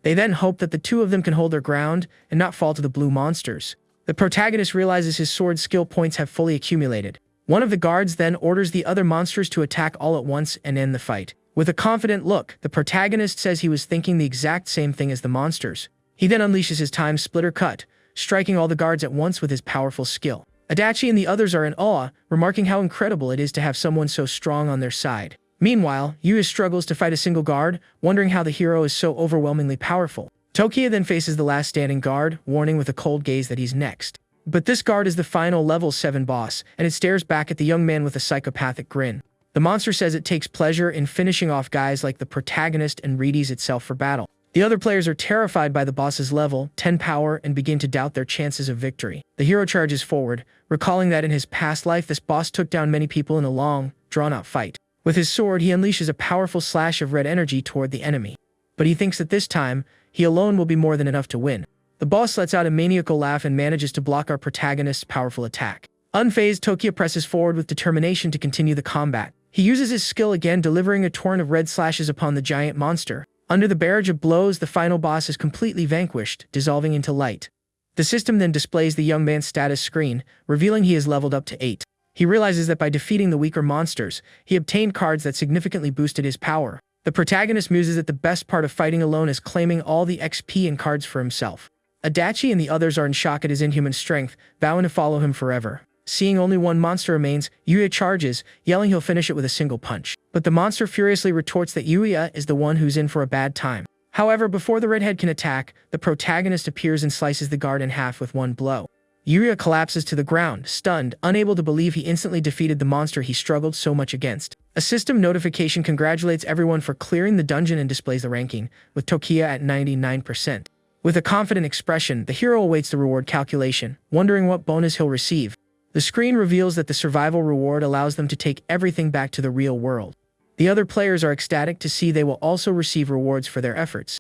They then hope that the two of them can hold their ground and not fall to the blue monsters. The protagonist realizes his sword skill points have fully accumulated. One of the guards then orders the other monsters to attack all at once and end the fight. With a confident look, the protagonist says he was thinking the exact same thing as the monsters. He then unleashes his time splitter cut, striking all the guards at once with his powerful skill. Adachi and the others are in awe, remarking how incredible it is to have someone so strong on their side. Meanwhile, Yuya struggles to fight a single guard, wondering how the hero is so overwhelmingly powerful. Tokiya then faces the last standing guard, warning with a cold gaze that he's next. But this guard is the final level 7 boss, and it stares back at the young man with a psychopathic grin. The monster says it takes pleasure in finishing off guys like the protagonist and readies itself for battle. The other players are terrified by the boss's level 10 power and begin to doubt their chances of victory. The hero charges forward, recalling that in his past life this boss took down many people in a long, drawn-out fight. With his sword, he unleashes a powerful slash of red energy toward the enemy. But he thinks that this time, he alone will be more than enough to win. The boss lets out a maniacal laugh and manages to block our protagonist's powerful attack. Unfazed, Tokiya presses forward with determination to continue the combat. He uses his skill again, delivering a torrent of red slashes upon the giant monster. Under the barrage of blows, the final boss is completely vanquished, dissolving into light. The system then displays the young man's status screen, revealing he is leveled up to 8. He realizes that by defeating the weaker monsters, he obtained cards that significantly boosted his power. The protagonist muses that the best part of fighting alone is claiming all the XP and cards for himself. Adachi and the others are in shock at his inhuman strength, vowing to follow him forever. Seeing only one monster remains, Yuya charges, yelling he'll finish it with a single punch. But the monster furiously retorts that Yuya is the one who's in for a bad time. However, before the redhead can attack, the protagonist appears and slices the guard in half with one blow. Yuya collapses to the ground, stunned, unable to believe he instantly defeated the monster he struggled so much against. A system notification congratulates everyone for clearing the dungeon and displays the ranking, with Tokiya at 99%. With a confident expression, the hero awaits the reward calculation, wondering what bonus he'll receive. The screen reveals that the survival reward allows them to take everything back to the real world. The other players are ecstatic to see they will also receive rewards for their efforts.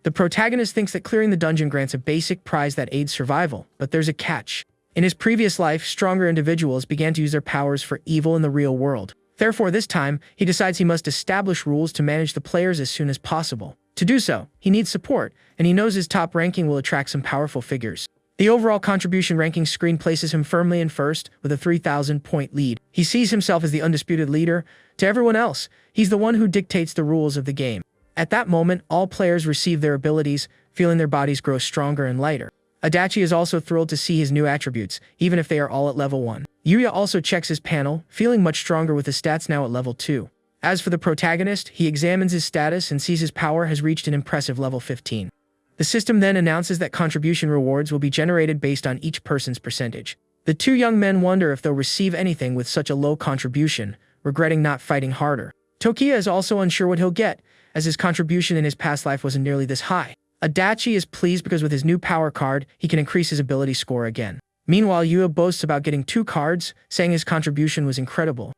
The protagonist thinks that clearing the dungeon grants a basic prize that aids survival, but there's a catch. In his previous life, stronger individuals began to use their powers for evil in the real world. Therefore, this time, he decides he must establish rules to manage the players as soon as possible. To do so, he needs support, and he knows his top ranking will attract some powerful figures. The overall contribution ranking screen places him firmly in first, with a 3,000-point lead. He sees himself as the undisputed leader. To everyone else, he's the one who dictates the rules of the game. At that moment, all players receive their abilities, feeling their bodies grow stronger and lighter. Adachi is also thrilled to see his new attributes, even if they are all at level 1. Yuya also checks his panel, feeling much stronger with his stats now at level 2. As for the protagonist, he examines his status and sees his power has reached an impressive level 15. The system then announces that contribution rewards will be generated based on each person's percentage. The two young men wonder if they'll receive anything with such a low contribution, regretting not fighting harder. Tokiya is also unsure what he'll get, as his contribution in his past life wasn't nearly this high. Adachi is pleased because with his new power card, he can increase his ability score again. Meanwhile, Yuya boasts about getting 2 cards, saying his contribution was incredible.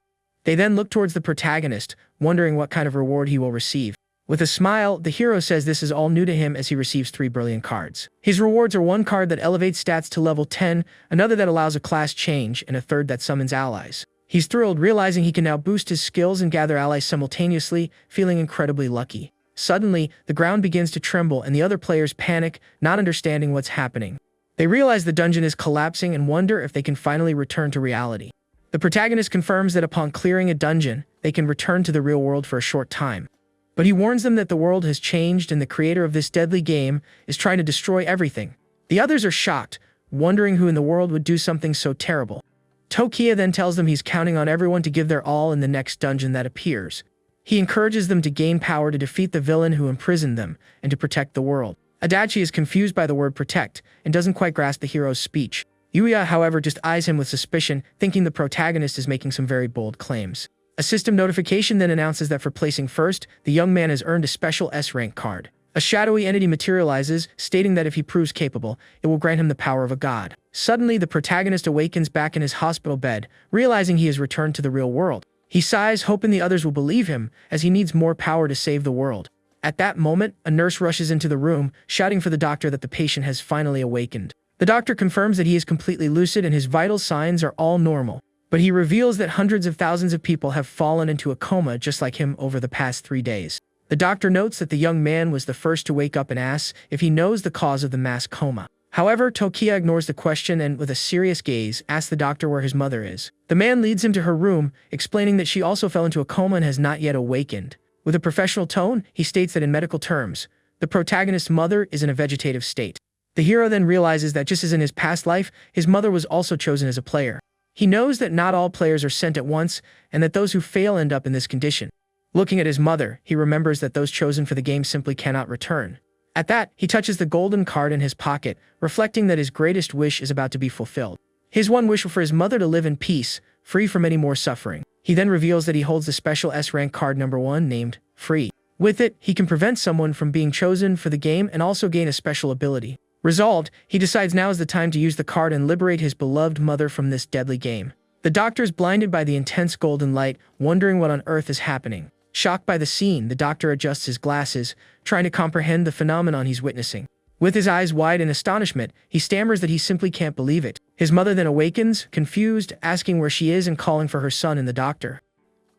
They then look towards the protagonist, wondering what kind of reward he will receive. With a smile, the hero says this is all new to him as he receives 3 brilliant cards. His rewards are 1 card that elevates stats to level 10, another that allows a class change, and a third that summons allies. He's thrilled, realizing he can now boost his skills and gather allies simultaneously, feeling incredibly lucky. Suddenly, the ground begins to tremble and the other players panic, not understanding what's happening. They realize the dungeon is collapsing and wonder if they can finally return to reality. The protagonist confirms that upon clearing a dungeon, they can return to the real world for a short time. But he warns them that the world has changed and the creator of this deadly game is trying to destroy everything. The others are shocked, wondering who in the world would do something so terrible. Tokiya then tells them he's counting on everyone to give their all in the next dungeon that appears. He encourages them to gain power to defeat the villain who imprisoned them and to protect the world. Adachi is confused by the word protect and doesn't quite grasp the hero's speech. Yuya, however, just eyes him with suspicion, thinking the protagonist is making some very bold claims. A system notification then announces that for placing first, the young man has earned a special S-rank card. A shadowy entity materializes, stating that if he proves capable, it will grant him the power of a god. Suddenly, the protagonist awakens back in his hospital bed, realizing he has returned to the real world. He sighs, hoping the others will believe him, as he needs more power to save the world. At that moment, a nurse rushes into the room, shouting for the doctor that the patient has finally awakened. The doctor confirms that he is completely lucid and his vital signs are all normal. But he reveals that hundreds of thousands of people have fallen into a coma just like him over the past 3 days. The doctor notes that the young man was the first to wake up and asks if he knows the cause of the mass coma. However, Tokiya ignores the question and, with a serious gaze, asks the doctor where his mother is. The man leads him to her room, explaining that she also fell into a coma and has not yet awakened. With a professional tone, he states that in medical terms, the protagonist's mother is in a vegetative state. The hero then realizes that just as in his past life, his mother was also chosen as a player. He knows that not all players are sent at once, and that those who fail end up in this condition. Looking at his mother, he remembers that those chosen for the game simply cannot return. At that, he touches the golden card in his pocket, reflecting that his greatest wish is about to be fulfilled. His one wish was for his mother to live in peace, free from any more suffering. He then reveals that he holds the special S-rank card number 1 named Free. With it, he can prevent someone from being chosen for the game and also gain a special ability. Resolved, he decides now is the time to use the card and liberate his beloved mother from this deadly game. The doctor is blinded by the intense golden light, wondering what on earth is happening. Shocked by the scene, the doctor adjusts his glasses, trying to comprehend the phenomenon he's witnessing. With his eyes wide in astonishment, he stammers that he simply can't believe it. His mother then awakens, confused, asking where she is and calling for her son and the doctor.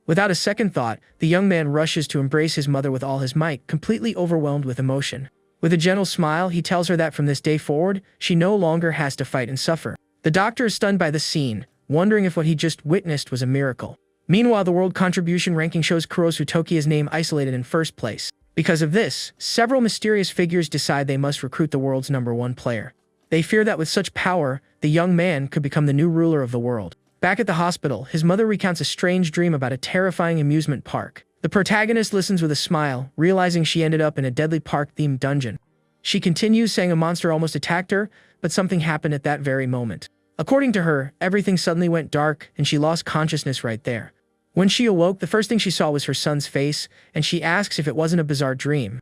Without a second thought, the young man rushes to embrace his mother with all his might, completely overwhelmed with emotion. With a gentle smile, he tells her that from this day forward, she no longer has to fight and suffer. The doctor is stunned by the scene, wondering if what he just witnessed was a miracle. Meanwhile, the world contribution ranking shows Kurosu Tokiya's name isolated in first place. Because of this, several mysterious figures decide they must recruit the world's #1 player. They fear that with such power, the young man could become the new ruler of the world. Back at the hospital, his mother recounts a strange dream about a terrifying amusement park. The protagonist listens with a smile, realizing she ended up in a deadly park-themed dungeon. She continues, saying a monster almost attacked her, but something happened at that very moment. According to her, everything suddenly went dark and she lost consciousness right there. When she awoke, the first thing she saw was her son's face, and she asks if it wasn't a bizarre dream.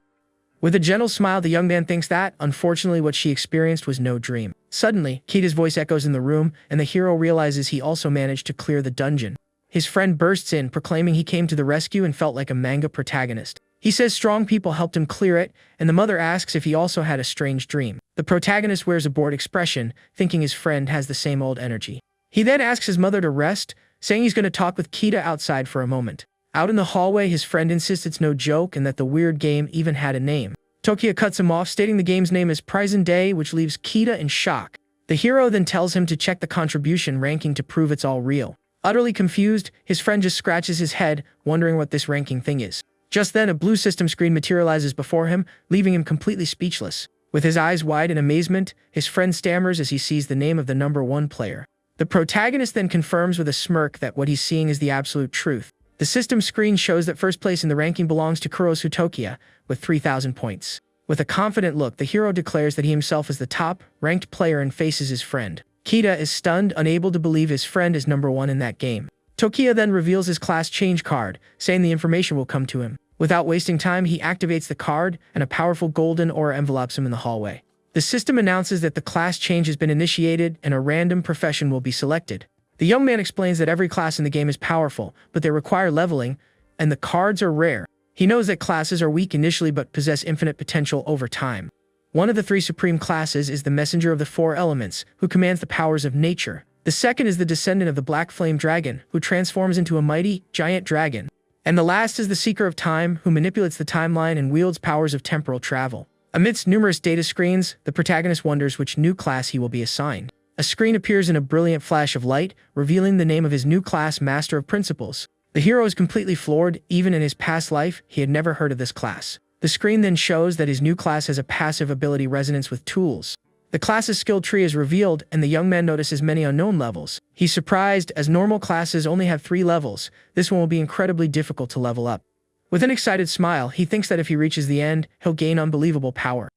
With a gentle smile, the young man thinks that, unfortunately, what she experienced was no dream. Suddenly, Kita's voice echoes in the room, and the hero realizes he also managed to clear the dungeon. His friend bursts in, proclaiming he came to the rescue and felt like a manga protagonist. He says strong people helped him clear it, and the mother asks if he also had a strange dream. The protagonist wears a bored expression, thinking his friend has the same old energy. He then asks his mother to rest, saying he's going to talk with Kita outside for a moment. Out in the hallway, his friend insists it's no joke and that the weird game even had a name. Tokiya cuts him off, stating the game's name is Prison Day, which leaves Kita in shock. The hero then tells him to check the contribution ranking to prove it's all real. Utterly confused, his friend just scratches his head, wondering what this ranking thing is. Just then, a blue system screen materializes before him, leaving him completely speechless. With his eyes wide in amazement, his friend stammers as he sees the name of the #1 player. The protagonist then confirms with a smirk that what he's seeing is the absolute truth. The system screen shows that first place in the ranking belongs to Kurosu Tokiya, with 3,000 points. With a confident look, the hero declares that he himself is the top-ranked player and faces his friend. Kita is stunned, unable to believe his friend is #1 in that game. Tokiya then reveals his class change card, saying the information will come to him. Without wasting time, he activates the card, and a powerful golden aura envelopes him in the hallway. The system announces that the class change has been initiated and a random profession will be selected. The young man explains that every class in the game is powerful, but they require leveling, and the cards are rare. He knows that classes are weak initially but possess infinite potential over time. One of the 3 supreme classes is the Messenger of the 4 Elements, who commands the powers of nature. The second is the Descendant of the Black Flame Dragon, who transforms into a mighty, giant dragon. And the last is the Seeker of Time, who manipulates the timeline and wields powers of temporal travel. Amidst numerous data screens, the protagonist wonders which new class he will be assigned. A screen appears in a brilliant flash of light, revealing the name of his new class, Master of Principles. The hero is completely floored. Even in his past life, he had never heard of this class. The screen then shows that his new class has a passive ability resonance with tools. The class's skill tree is revealed, and the young man notices many unknown levels. He's surprised, as normal classes only have 3 levels. This one will be incredibly difficult to level up. With an excited smile, he thinks that if he reaches the end, he'll gain unbelievable power.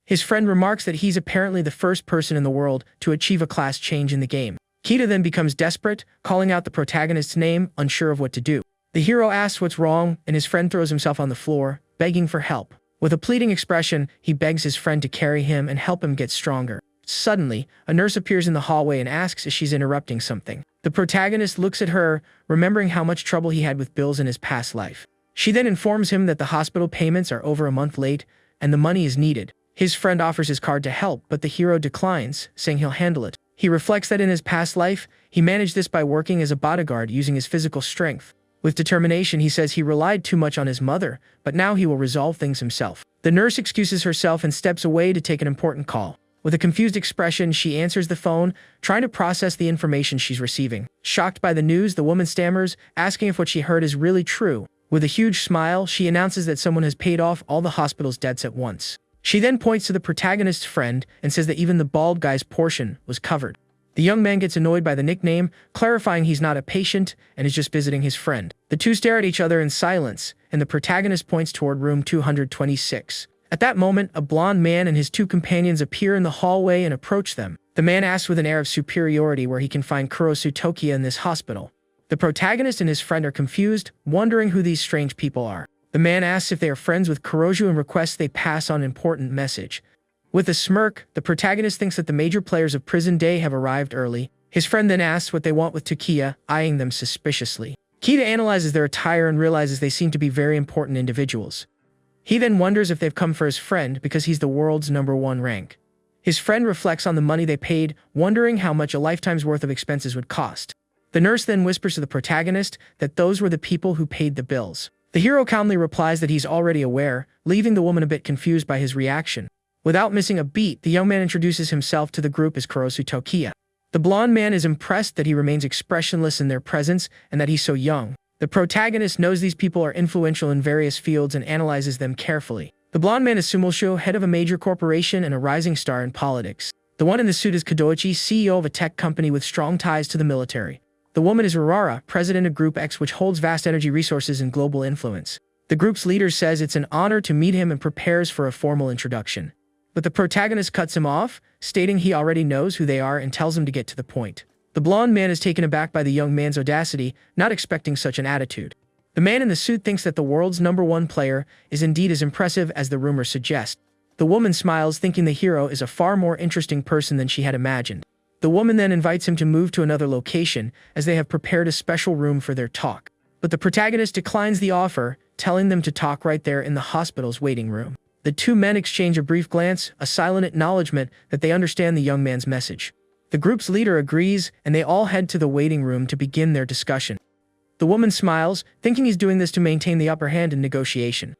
His friend remarks that he's apparently the first person in the world to achieve a class change in the game. Kita then becomes desperate, calling out the protagonist's name, unsure of what to do. The hero asks what's wrong, and his friend throws himself on the floor, begging for help. With a pleading expression, he begs his friend to carry him and help him get stronger. Suddenly, a nurse appears in the hallway and asks if she's interrupting something. The protagonist looks at her, remembering how much trouble he had with bills in his past life. She then informs him that the hospital payments are over a month late, and the money is needed. His friend offers his card to help, but the hero declines, saying he'll handle it. He reflects that in his past life, he managed this by working as a bodyguard using his physical strength. With determination, he says he relied too much on his mother, but now he will resolve things himself. The nurse excuses herself and steps away to take an important call. With a confused expression, she answers the phone, trying to process the information she's receiving. Shocked by the news, the woman stammers, asking if what she heard is really true. With a huge smile, she announces that someone has paid off all the hospital's debts at once. She then points to the protagonist's friend and says that even the bald guy's portion was covered. The young man gets annoyed by the nickname, clarifying he's not a patient and is just visiting his friend. The two stare at each other in silence, and the protagonist points toward room 226. At that moment, a blond man and his 2 companions appear in the hallway and approach them. The man asks with an air of superiority where he can find Kurosu Tokiya in this hospital. The protagonist and his friend are confused, wondering who these strange people are. The man asks if they are friends with Kuroju and requests they pass on an important message. With a smirk, the protagonist thinks that the major players of Prison Day have arrived early. His friend then asks what they want with Tokiya, eyeing them suspiciously. Kita analyzes their attire and realizes they seem to be very important individuals. He then wonders if they've come for his friend because he's the world's #1 rank. His friend reflects on the money they paid, wondering how much a lifetime's worth of expenses would cost. The nurse then whispers to the protagonist that those were the people who paid the bills. The hero calmly replies that he's already aware, leaving the woman a bit confused by his reaction. Without missing a beat, the young man introduces himself to the group as Kurosu Tokiya. The blonde man is impressed that he remains expressionless in their presence and that he's so young. The protagonist knows these people are influential in various fields and analyzes them carefully. The blonde man is Sumulsho, head of a major corporation and a rising star in politics. The one in the suit is Kadoichi, CEO of a tech company with strong ties to the military. The woman is Urara, president of Group X, which holds vast energy resources and global influence. The group's leader says it's an honor to meet him and prepares for a formal introduction. But the protagonist cuts him off, stating he already knows who they are and tells him to get to the point. The blonde man is taken aback by the young man's audacity, not expecting such an attitude. The man in the suit thinks that the world's #1 player is indeed as impressive as the rumors suggest. The woman smiles, thinking the hero is a far more interesting person than she had imagined. The woman then invites him to move to another location, as they have prepared a special room for their talk. But the protagonist declines the offer, telling them to talk right there in the hospital's waiting room. The two men exchange a brief glance, a silent acknowledgement that they understand the young man's message. The group's leader agrees, and they all head to the waiting room to begin their discussion. The woman smiles, thinking he's doing this to maintain the upper hand in negotiation.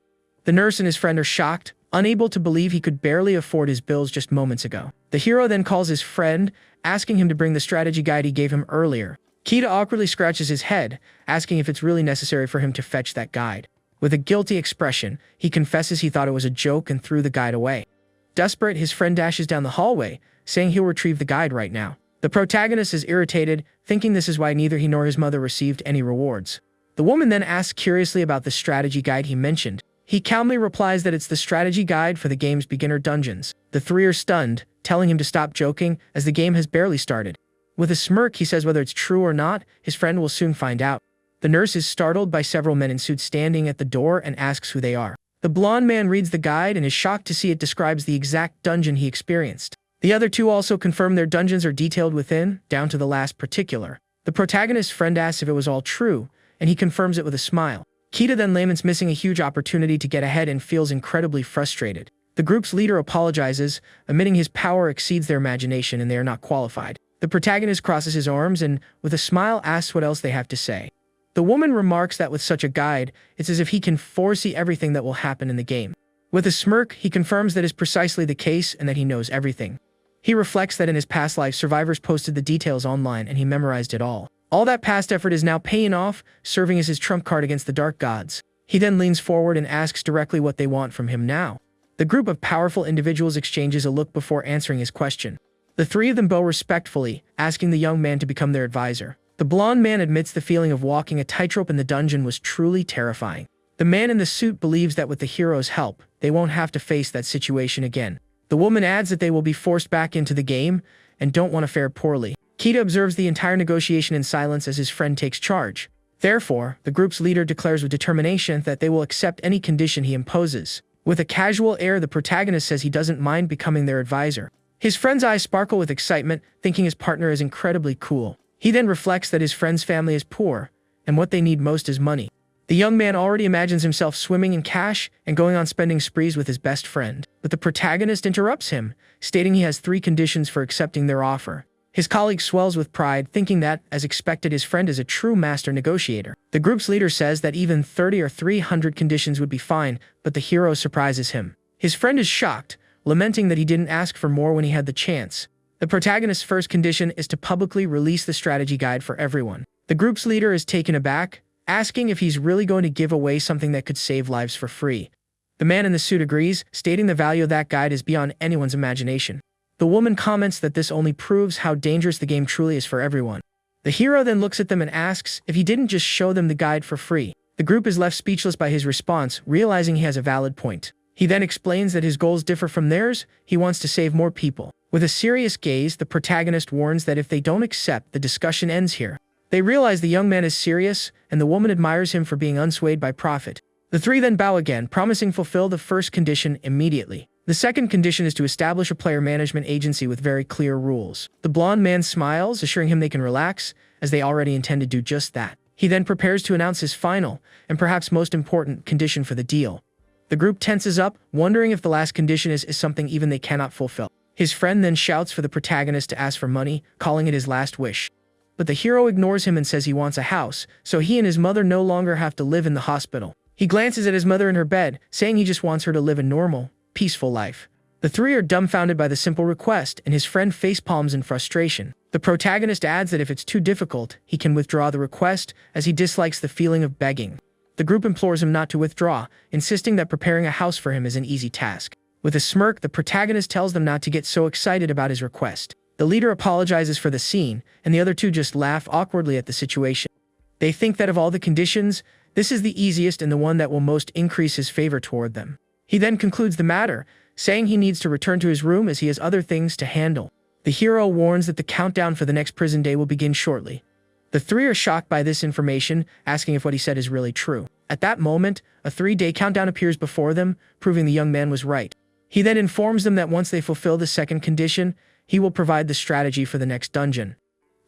The nurse and his friend are shocked, unable to believe he could barely afford his bills just moments ago. The hero then calls his friend, asking him to bring the strategy guide he gave him earlier. Kita awkwardly scratches his head, asking if it's really necessary for him to fetch that guide. With a guilty expression, he confesses he thought it was a joke and threw the guide away. Desperate, his friend dashes down the hallway, saying he'll retrieve the guide right now. The protagonist is irritated, thinking this is why neither he nor his mother received any rewards. The woman then asks curiously about the strategy guide he mentioned. He calmly replies that it's the strategy guide for the game's beginner dungeons. The three are stunned, telling him to stop joking, as the game has barely started. With a smirk, he says whether it's true or not, his friend will soon find out. The nurse is startled by several men in suits standing at the door and asks who they are. The blonde man reads the guide and is shocked to see it describes the exact dungeon he experienced. The other two also confirm their dungeons are detailed within, down to the last particular. The protagonist's friend asks if it was all true, and he confirms it with a smile. Kita then laments missing a huge opportunity to get ahead and feels incredibly frustrated. The group's leader apologizes, admitting his power exceeds their imagination and they are not qualified. The protagonist crosses his arms and, with a smile, asks what else they have to say. The woman remarks that with such a guide, it's as if he can foresee everything that will happen in the game. With a smirk, he confirms that is precisely the case and that he knows everything. He reflects that in his past life, survivors posted the details online and he memorized it all. All that past effort is now paying off, serving as his trump card against the dark gods. He then leans forward and asks directly what they want from him now. The group of powerful individuals exchanges a look before answering his question. The three of them bow respectfully, asking the young man to become their advisor. The blonde man admits the feeling of walking a tightrope in the dungeon was truly terrifying. The man in the suit believes that with the hero's help, they won't have to face that situation again. The woman adds that they will be forced back into the game and don't want to fare poorly. Kita observes the entire negotiation in silence as his friend takes charge. Therefore, the group's leader declares with determination that they will accept any condition he imposes. With a casual air, the protagonist says he doesn't mind becoming their advisor. His friend's eyes sparkle with excitement, thinking his partner is incredibly cool. He then reflects that his friend's family is poor, and what they need most is money. The young man already imagines himself swimming in cash and going on spending sprees with his best friend. But the protagonist interrupts him, stating he has 3 conditions for accepting their offer. His colleague swells with pride, thinking that, as expected, his friend is a true master negotiator. The group's leader says that even 30 or 300 conditions would be fine, but the hero surprises him. His friend is shocked, lamenting that he didn't ask for more when he had the chance. The protagonist's first condition is to publicly release the strategy guide for everyone. The group's leader is taken aback, asking if he's really going to give away something that could save lives for free. The man in the suit agrees, stating the value of that guide is beyond anyone's imagination. The woman comments that this only proves how dangerous the game truly is for everyone. The hero then looks at them and asks if he didn't just show them the guide for free. The group is left speechless by his response, realizing he has a valid point. He then explains that his goals differ from theirs. He wants to save more people. With a serious gaze, the protagonist warns that if they don't accept, the discussion ends here. They realize the young man is serious, and the woman admires him for being unswayed by profit. The three then bow again, promising to fulfill the first condition immediately. The second condition is to establish a player management agency with very clear rules. The blonde man smiles, assuring him they can relax, as they already intend to do just that. He then prepares to announce his final, and perhaps most important, condition for the deal. The group tenses up, wondering if the last condition is something even they cannot fulfill. His friend then shouts for the protagonist to ask for money, calling it his last wish. But the hero ignores him and says he wants a house, so he and his mother no longer have to live in the hospital. He glances at his mother in her bed, saying he just wants her to live a normal, peaceful life. The three are dumbfounded by the simple request, and his friend facepalms in frustration. The protagonist adds that if it's too difficult, he can withdraw the request, as he dislikes the feeling of begging. The group implores him not to withdraw, insisting that preparing a house for him is an easy task. With a smirk, the protagonist tells them not to get so excited about his request. The leader apologizes for the scene, and the other two just laugh awkwardly at the situation. They think that of all the conditions, this is the easiest and the one that will most increase his favor toward them. He then concludes the matter, saying he needs to return to his room as he has other things to handle. The hero warns that the countdown for the next prison day will begin shortly. The three are shocked by this information, asking if what he said is really true. At that moment, a 3-day countdown appears before them, proving the young man was right. He then informs them that once they fulfill the second condition, he will provide the strategy for the next dungeon.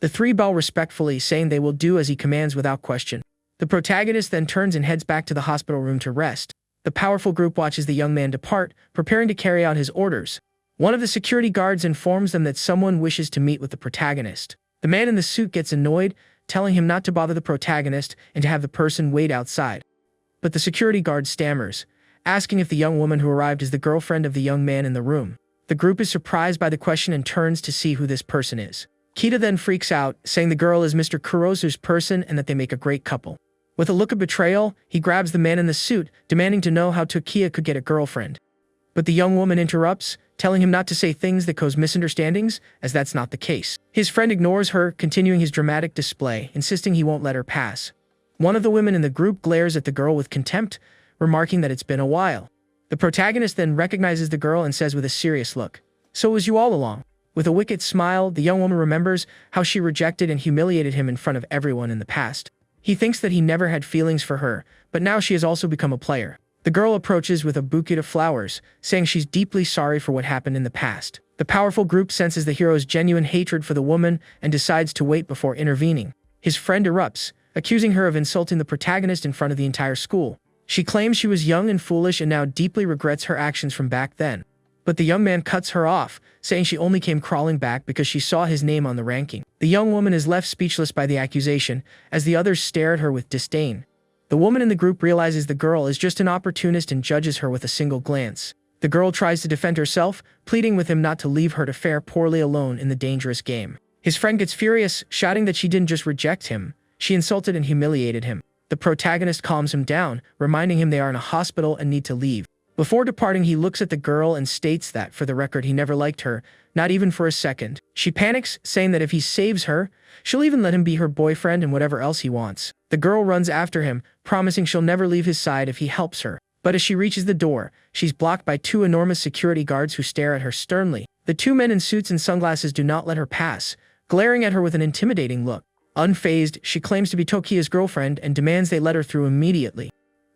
The three bow respectfully, saying they will do as he commands without question. The protagonist then turns and heads back to the hospital room to rest. The powerful group watches the young man depart, preparing to carry out his orders. One of the security guards informs them that someone wishes to meet with the protagonist. The man in the suit gets annoyed, telling him not to bother the protagonist and to have the person wait outside. But the security guard stammers, asking if the young woman who arrived is the girlfriend of the young man in the room. The group is surprised by the question and turns to see who this person is. Kita then freaks out, saying the girl is Mr. Kurosu's person and that they make a great couple. With a look of betrayal, he grabs the man in the suit, demanding to know how Tokiya could get a girlfriend. But the young woman interrupts, telling him not to say things that cause misunderstandings, as that's not the case. His friend ignores her, continuing his dramatic display, insisting he won't let her pass. One of the women in the group glares at the girl with contempt, remarking that it's been a while. The protagonist then recognizes the girl and says with a serious look, "So it was you all along." With a wicked smile, the young woman remembers how she rejected and humiliated him in front of everyone in the past. He thinks that he never had feelings for her, but now she has also become a player. The girl approaches with a bouquet of flowers, saying she's deeply sorry for what happened in the past. The powerful group senses the hero's genuine hatred for the woman and decides to wait before intervening. His friend erupts, accusing her of insulting the protagonist in front of the entire school. She claims she was young and foolish and now deeply regrets her actions from back then. But the young man cuts her off, saying she only came crawling back because she saw his name on the ranking. The young woman is left speechless by the accusation, as the others stare at her with disdain. The woman in the group realizes the girl is just an opportunist and judges her with a single glance. The girl tries to defend herself, pleading with him not to leave her to fare poorly alone in the dangerous game. His friend gets furious, shouting that she didn't just reject him, she insulted and humiliated him. The protagonist calms him down, reminding him they are in a hospital and need to leave. Before departing, he looks at the girl and states that, for the record, he never liked her, not even for a second. She panics, saying that if he saves her, she'll even let him be her boyfriend and whatever else he wants. The girl runs after him, promising she'll never leave his side if he helps her. But as she reaches the door, she's blocked by 2 enormous security guards who stare at her sternly. The 2 men in suits and sunglasses do not let her pass, glaring at her with an intimidating look. Unfazed, she claims to be Tokiya's girlfriend and demands they let her through immediately.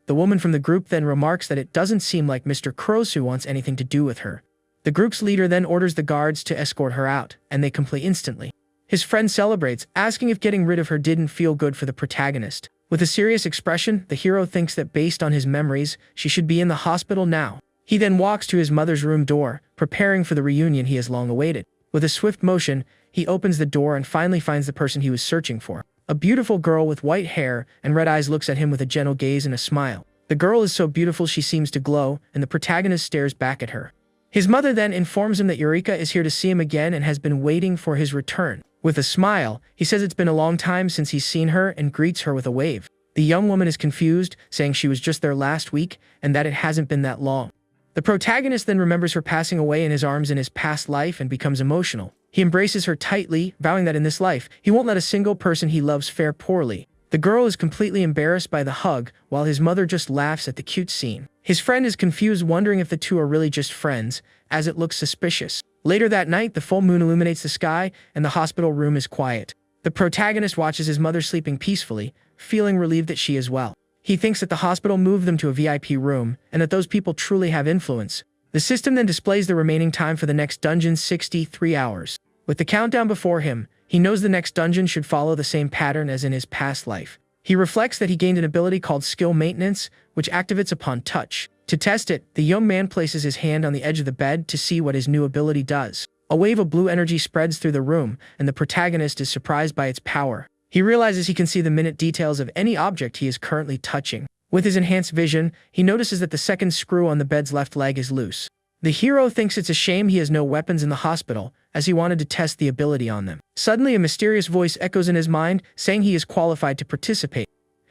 The woman from the group then remarks that it doesn't seem like Mr. Kurosu wants anything to do with her. The group's leader then orders the guards to escort her out, and they complete instantly. His friend celebrates, asking if getting rid of her didn't feel good for the protagonist. With a serious expression, the hero thinks that based on his memories, she should be in the hospital now. He then walks to his mother's room door, preparing for the reunion he has long awaited. With a swift motion, he opens the door and finally finds the person he was searching for. A beautiful girl with white hair and red eyes looks at him with a gentle gaze and a smile. The girl is so beautiful she seems to glow, and the protagonist stares back at her. His mother then informs him that Eureka is here to see him again and has been waiting for his return. With a smile, he says it's been a long time since he's seen her and greets her with a wave. The young woman is confused, saying she was just there last week and that it hasn't been that long. The protagonist then remembers her passing away in his arms in his past life and becomes emotional. He embraces her tightly, vowing that in this life, he won't let a single person he loves fare poorly. The girl is completely embarrassed by the hug, while his mother just laughs at the cute scene. His friend is confused, wondering if the two are really just friends, as it looks suspicious. Later that night, the full moon illuminates the sky, and the hospital room is quiet. The protagonist watches his mother sleeping peacefully, feeling relieved that she is well. He thinks that the hospital moved them to a VIP room, and that those people truly have influence. The system then displays the remaining time for the next dungeon, 63 hours. With the countdown before him, he knows the next dungeon should follow the same pattern as in his past life. He reflects that he gained an ability called Skill Maintenance, which activates upon touch. To test it, the young man places his hand on the edge of the bed to see what his new ability does. A wave of blue energy spreads through the room, and the protagonist is surprised by its power. He realizes he can see the minute details of any object he is currently touching. With his enhanced vision, he notices that the second screw on the bed's left leg is loose. The hero thinks it's a shame he has no weapons in the hospital, as he wanted to test the ability on them. Suddenly, a mysterious voice echoes in his mind, saying he is qualified to participate.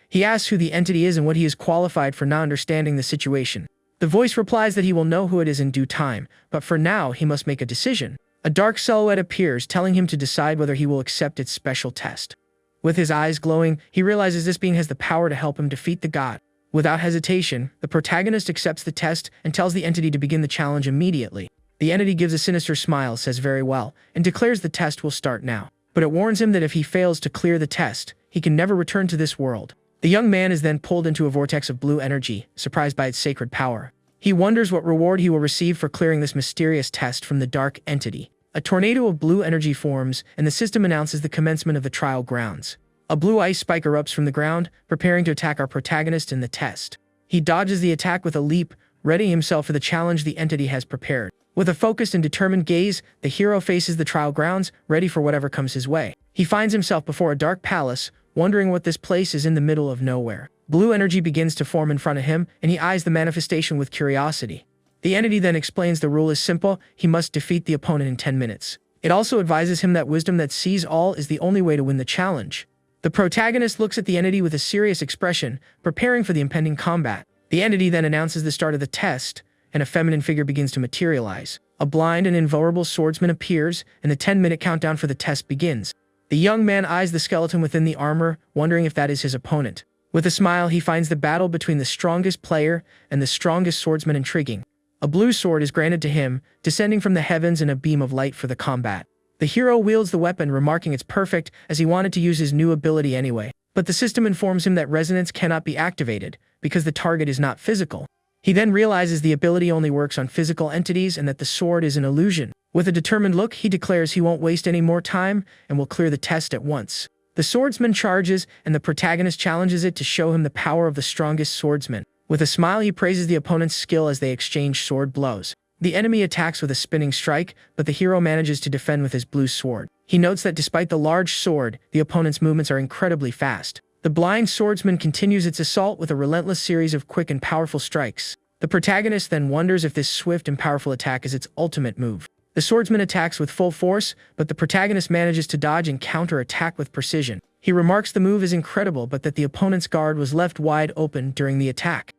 He asks who the entity is and what he is qualified for, not understanding the situation. The voice replies that he will know who it is in due time, but for now, he must make a decision. A dark silhouette appears, telling him to decide whether he will accept its special test. With his eyes glowing, he realizes this being has the power to help him defeat the god. Without hesitation, the protagonist accepts the test and tells the entity to begin the challenge immediately. The entity gives a sinister smile, says very well, and declares the test will start now. But it warns him that if he fails to clear the test, he can never return to this world. The young man is then pulled into a vortex of blue energy, surprised by its sacred power. He wonders what reward he will receive for clearing this mysterious test from the dark entity. A tornado of blue energy forms, and the system announces the commencement of the trial grounds. A blue ice spike erupts from the ground, preparing to attack our protagonist in the test. He dodges the attack with a leap, readying himself for the challenge the entity has prepared. With a focused and determined gaze, the hero faces the trial grounds, ready for whatever comes his way. He finds himself before a dark palace, wondering what this place is in the middle of nowhere. Blue energy begins to form in front of him, and he eyes the manifestation with curiosity. The entity then explains the rule is simple: he must defeat the opponent in 10 minutes. It also advises him that wisdom that sees all is the only way to win the challenge. The protagonist looks at the entity with a serious expression, preparing for the impending combat. The entity then announces the start of the test, and a feminine figure begins to materialize. A blind and invulnerable swordsman appears, and the 10-minute countdown for the test begins. The young man eyes the skeleton within the armor, wondering if that is his opponent. With a smile, he finds the battle between the strongest player and the strongest swordsman intriguing. A blue sword is granted to him, descending from the heavens in a beam of light for the combat. The hero wields the weapon, remarking it's perfect, as he wanted to use his new ability anyway. But the system informs him that resonance cannot be activated, because the target is not physical. He then realizes the ability only works on physical entities and that the sword is an illusion. With a determined look, he declares he won't waste any more time and will clear the test at once. The swordsman charges, and the protagonist challenges it to show him the power of the strongest swordsman. With a smile, he praises the opponent's skill as they exchange sword blows. The enemy attacks with a spinning strike, but the hero manages to defend with his blue sword. He notes that despite the large sword, the opponent's movements are incredibly fast. The blind swordsman continues its assault with a relentless series of quick and powerful strikes. The protagonist then wonders if this swift and powerful attack is its ultimate move. The swordsman attacks with full force, but the protagonist manages to dodge and counter-attack with precision. He remarks the move is incredible, but that the opponent's guard was left wide open during the attack.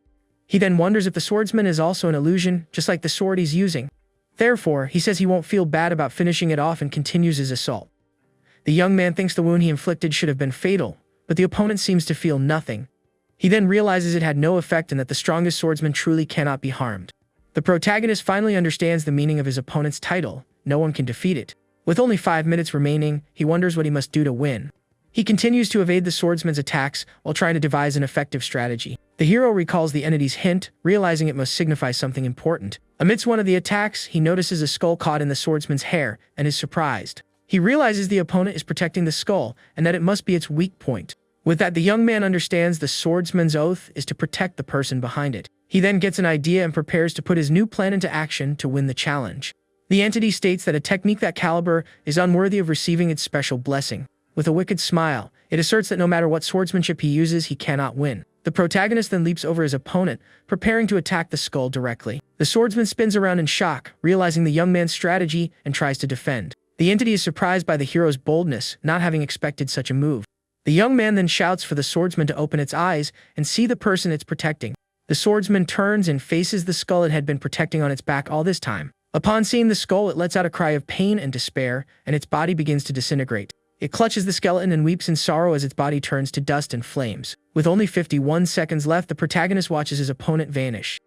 He then wonders if the swordsman is also an illusion, just like the sword he's using. Therefore, he says he won't feel bad about finishing it off and continues his assault. The young man thinks the wound he inflicted should have been fatal, but the opponent seems to feel nothing. He then realizes it had no effect and that the strongest swordsman truly cannot be harmed. The protagonist finally understands the meaning of his opponent's title: no one can defeat it. With only 5 minutes remaining, he wonders what he must do to win. He continues to evade the swordsman's attacks while trying to devise an effective strategy. The hero recalls the entity's hint, realizing it must signify something important. Amidst one of the attacks, he notices a skull caught in the swordsman's hair and is surprised. He realizes the opponent is protecting the skull and that it must be its weak point. With that, the young man understands the swordsman's oath is to protect the person behind it. He then gets an idea and prepares to put his new plan into action to win the challenge. The entity states that a technique that caliber is unworthy of receiving its special blessing. With a wicked smile, it asserts that no matter what swordsmanship he uses, he cannot win. The protagonist then leaps over his opponent, preparing to attack the skull directly. The swordsman spins around in shock, realizing the young man's strategy, and tries to defend. The entity is surprised by the hero's boldness, not having expected such a move. The young man then shouts for the swordsman to open its eyes and see the person it's protecting. The swordsman turns and faces the skull it had been protecting on its back all this time. Upon seeing the skull, it lets out a cry of pain and despair, and its body begins to disintegrate. It clutches the skeleton and weeps in sorrow as its body turns to dust and flames. With only 51 seconds left, the protagonist watches his opponent vanish.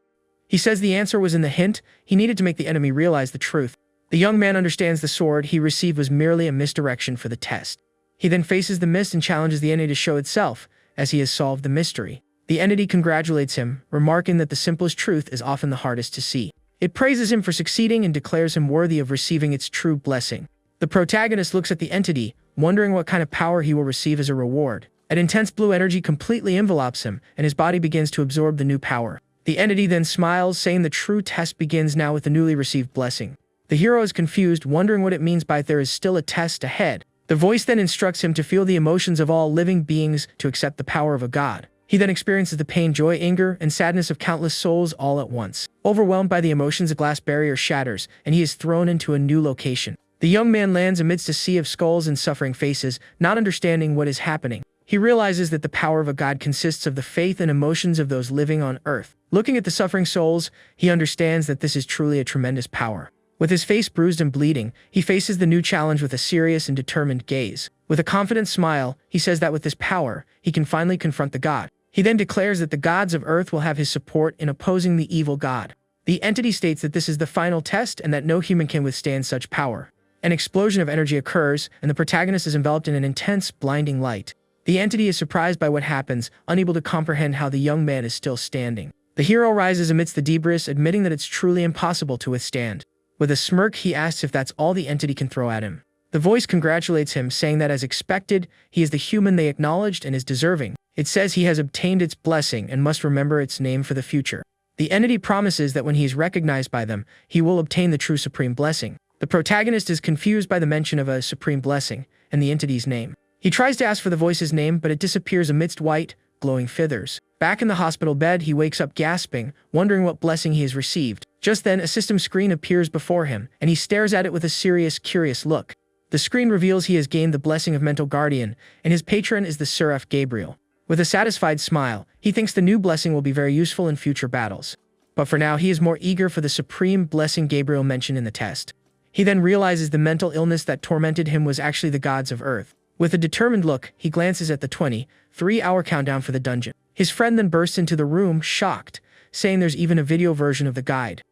He says the answer was in the hint. He needed to make the enemy realize the truth. The young man understands the sword he received was merely a misdirection for the test. He then faces the mist and challenges the entity to show itself, as he has solved the mystery. The entity congratulates him, remarking that the simplest truth is often the hardest to see. It praises him for succeeding and declares him worthy of receiving its true blessing. The protagonist looks at the entity, wondering what kind of power he will receive as a reward. An intense blue energy completely envelops him, and his body begins to absorb the new power. The entity then smiles, saying the true test begins now with the newly received blessing. The hero is confused, wondering what it means by there is still a test ahead. The voice then instructs him to feel the emotions of all living beings to accept the power of a god. He then experiences the pain, joy, anger, and sadness of countless souls all at once. Overwhelmed by the emotions, a glass barrier shatters, and he is thrown into a new location. The young man lands amidst a sea of skulls and suffering faces, not understanding what is happening. He realizes that the power of a god consists of the faith and emotions of those living on earth. Looking at the suffering souls, he understands that this is truly a tremendous power. With his face bruised and bleeding, he faces the new challenge with a serious and determined gaze. With a confident smile, he says that with this power, he can finally confront the god. He then declares that the gods of earth will have his support in opposing the evil god. The entity states that this is the final test and that no human can withstand such power. An explosion of energy occurs, and the protagonist is enveloped in an intense, blinding light. The entity is surprised by what happens, unable to comprehend how the young man is still standing. The hero rises amidst the debris, admitting that it's truly impossible to withstand. With a smirk, he asks if that's all the entity can throw at him. The voice congratulates him, saying that as expected, he is the human they acknowledged and is deserving. It says he has obtained its blessing and must remember its name for the future. The entity promises that when he is recognized by them, he will obtain the true supreme blessing. The protagonist is confused by the mention of a supreme blessing and the entity's name. He tries to ask for the voice's name, but it disappears amidst white, glowing feathers. Back in the hospital bed, he wakes up gasping, wondering what blessing he has received. Just then, a system screen appears before him, and he stares at it with a serious, curious look. The screen reveals he has gained the blessing of Mental Guardian, and his patron is the Seraph Gabriel. With a satisfied smile, he thinks the new blessing will be very useful in future battles. But for now, he is more eager for the supreme blessing Gabriel mentioned in the test. He then realizes the mental illness that tormented him was actually the gods of Earth. With a determined look, he glances at the 23-hour countdown for the dungeon. His friend then bursts into the room, shocked, saying there's even a video version of the guide.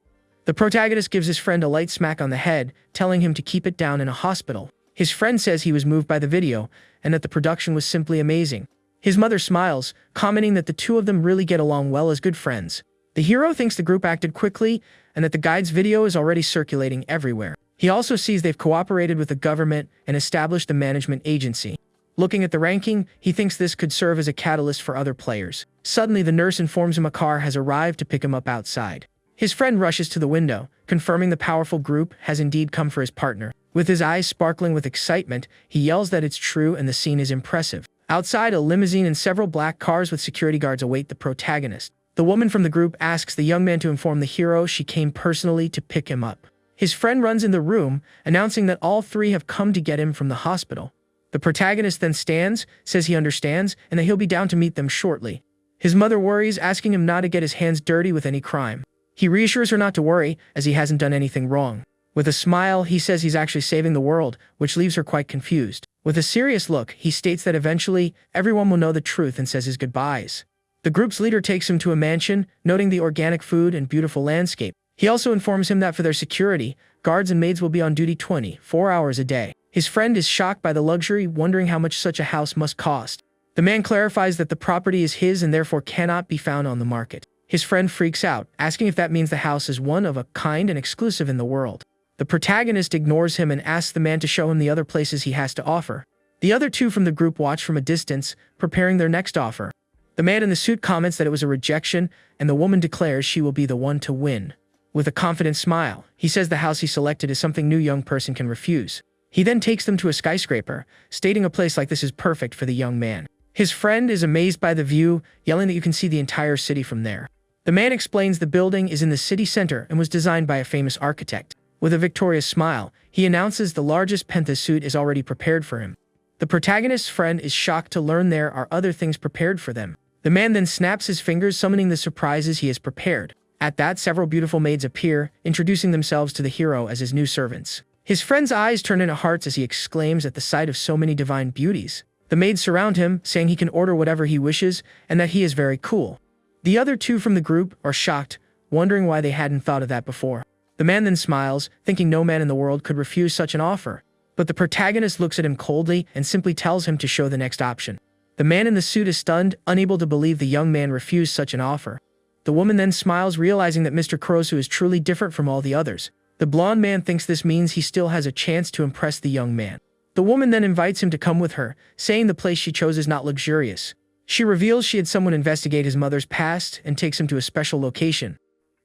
The protagonist gives his friend a light smack on the head, telling him to keep it down in a hospital. His friend says he was moved by the video, and that the production was simply amazing. His mother smiles, commenting that the two of them really get along well as good friends. The hero thinks the group acted quickly, and that the guide's video is already circulating everywhere. He also sees they've cooperated with the government and established a management agency. Looking at the ranking, he thinks this could serve as a catalyst for other players. Suddenly, the nurse informs him a car has arrived to pick him up outside. His friend rushes to the window, confirming the powerful group has indeed come for his partner. With his eyes sparkling with excitement, he yells that it's true and the scene is impressive. Outside, a limousine and several black cars with security guards await the protagonist. The woman from the group asks the young man to inform the hero she came personally to pick him up. His friend runs in the room, announcing that all three have come to get him from the hospital. The protagonist then stands, says he understands, and that he'll be down to meet them shortly. His mother worries, asking him not to get his hands dirty with any crime. He reassures her not to worry, as he hasn't done anything wrong. With a smile, he says he's actually saving the world, which leaves her quite confused. With a serious look, he states that eventually, everyone will know the truth and says his goodbyes. The group's leader takes him to a mansion, noting the organic food and beautiful landscape. He also informs him that for their security, guards and maids will be on duty 24 hours a day. His friend is shocked by the luxury, wondering how much such a house must cost. The man clarifies that the property is his and therefore cannot be found on the market. His friend freaks out, asking if that means the house is one of a kind and exclusive in the world. The protagonist ignores him and asks the man to show him the other places he has to offer. The other two from the group watch from a distance, preparing their next offer. The man in the suit comments that it was a rejection, and the woman declares she will be the one to win. With a confident smile, he says the house he selected is something no young person can refuse. He then takes them to a skyscraper, stating a place like this is perfect for the young man. His friend is amazed by the view, yelling that you can see the entire city from there. The man explains the building is in the city center and was designed by a famous architect. With a victorious smile, he announces the largest penthouse suite is already prepared for him. The protagonist's friend is shocked to learn there are other things prepared for them. The man then snaps his fingers, summoning the surprises he has prepared. At that, several beautiful maids appear, introducing themselves to the hero as his new servants. His friend's eyes turn into hearts as he exclaims at the sight of so many divine beauties. The maids surround him, saying he can order whatever he wishes and that he is very cool. The other two from the group are shocked, wondering why they hadn't thought of that before. The man then smiles, thinking no man in the world could refuse such an offer. But the protagonist looks at him coldly and simply tells him to show the next option. The man in the suit is stunned, unable to believe the young man refused such an offer. The woman then smiles, realizing that Mr. Kurosu is truly different from all the others. The blonde man thinks this means he still has a chance to impress the young man. The woman then invites him to come with her, saying the place she chose is not luxurious. She reveals she had someone investigate his mother's past and takes him to a special location.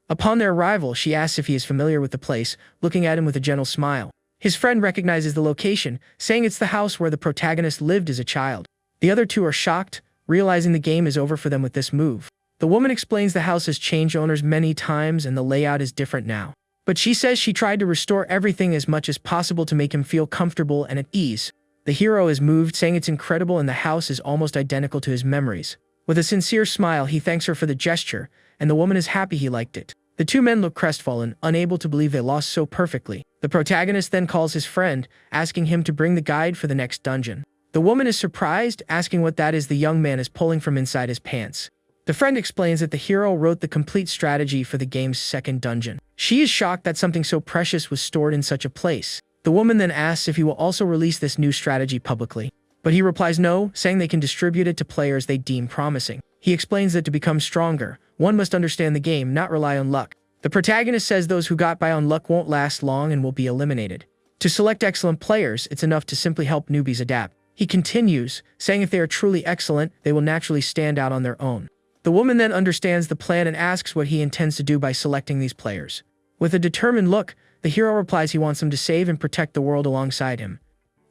Upon their arrival, she asks if he is familiar with the place, looking at him with a gentle smile. His friend recognizes the location, saying it's the house where the protagonist lived as a child. The other two are shocked, realizing the game is over for them with this move. The woman explains the house has changed owners many times and the layout is different now. But she says she tried to restore everything as much as possible to make him feel comfortable and at ease. The hero is moved, saying it's incredible and the house is almost identical to his memories. With a sincere smile, he thanks her for the gesture, and the woman is happy he liked it. The two men look crestfallen, unable to believe they lost so perfectly. The protagonist then calls his friend, asking him to bring the guide for the next dungeon. The woman is surprised, asking what that is the young man is pulling from inside his pants. The friend explains that the hero wrote the complete strategy for the game's second dungeon. She is shocked that something so precious was stored in such a place. The woman then asks if he will also release this new strategy publicly. But he replies no, saying they can distribute it to players they deem promising. He explains that to become stronger, one must understand the game, not rely on luck. The protagonist says those who got by on luck won't last long and will be eliminated. To select excellent players, it's enough to simply help newbies adapt. He continues, saying if they are truly excellent, they will naturally stand out on their own. The woman then understands the plan and asks what he intends to do by selecting these players. With a determined look, the hero replies he wants them to save and protect the world alongside him.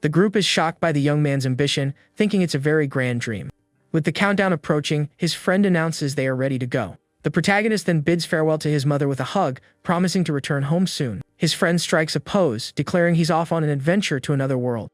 The group is shocked by the young man's ambition, thinking it's a very grand dream. With the countdown approaching, his friend announces they are ready to go. The protagonist then bids farewell to his mother with a hug, promising to return home soon. His friend strikes a pose, declaring he's off on an adventure to another world.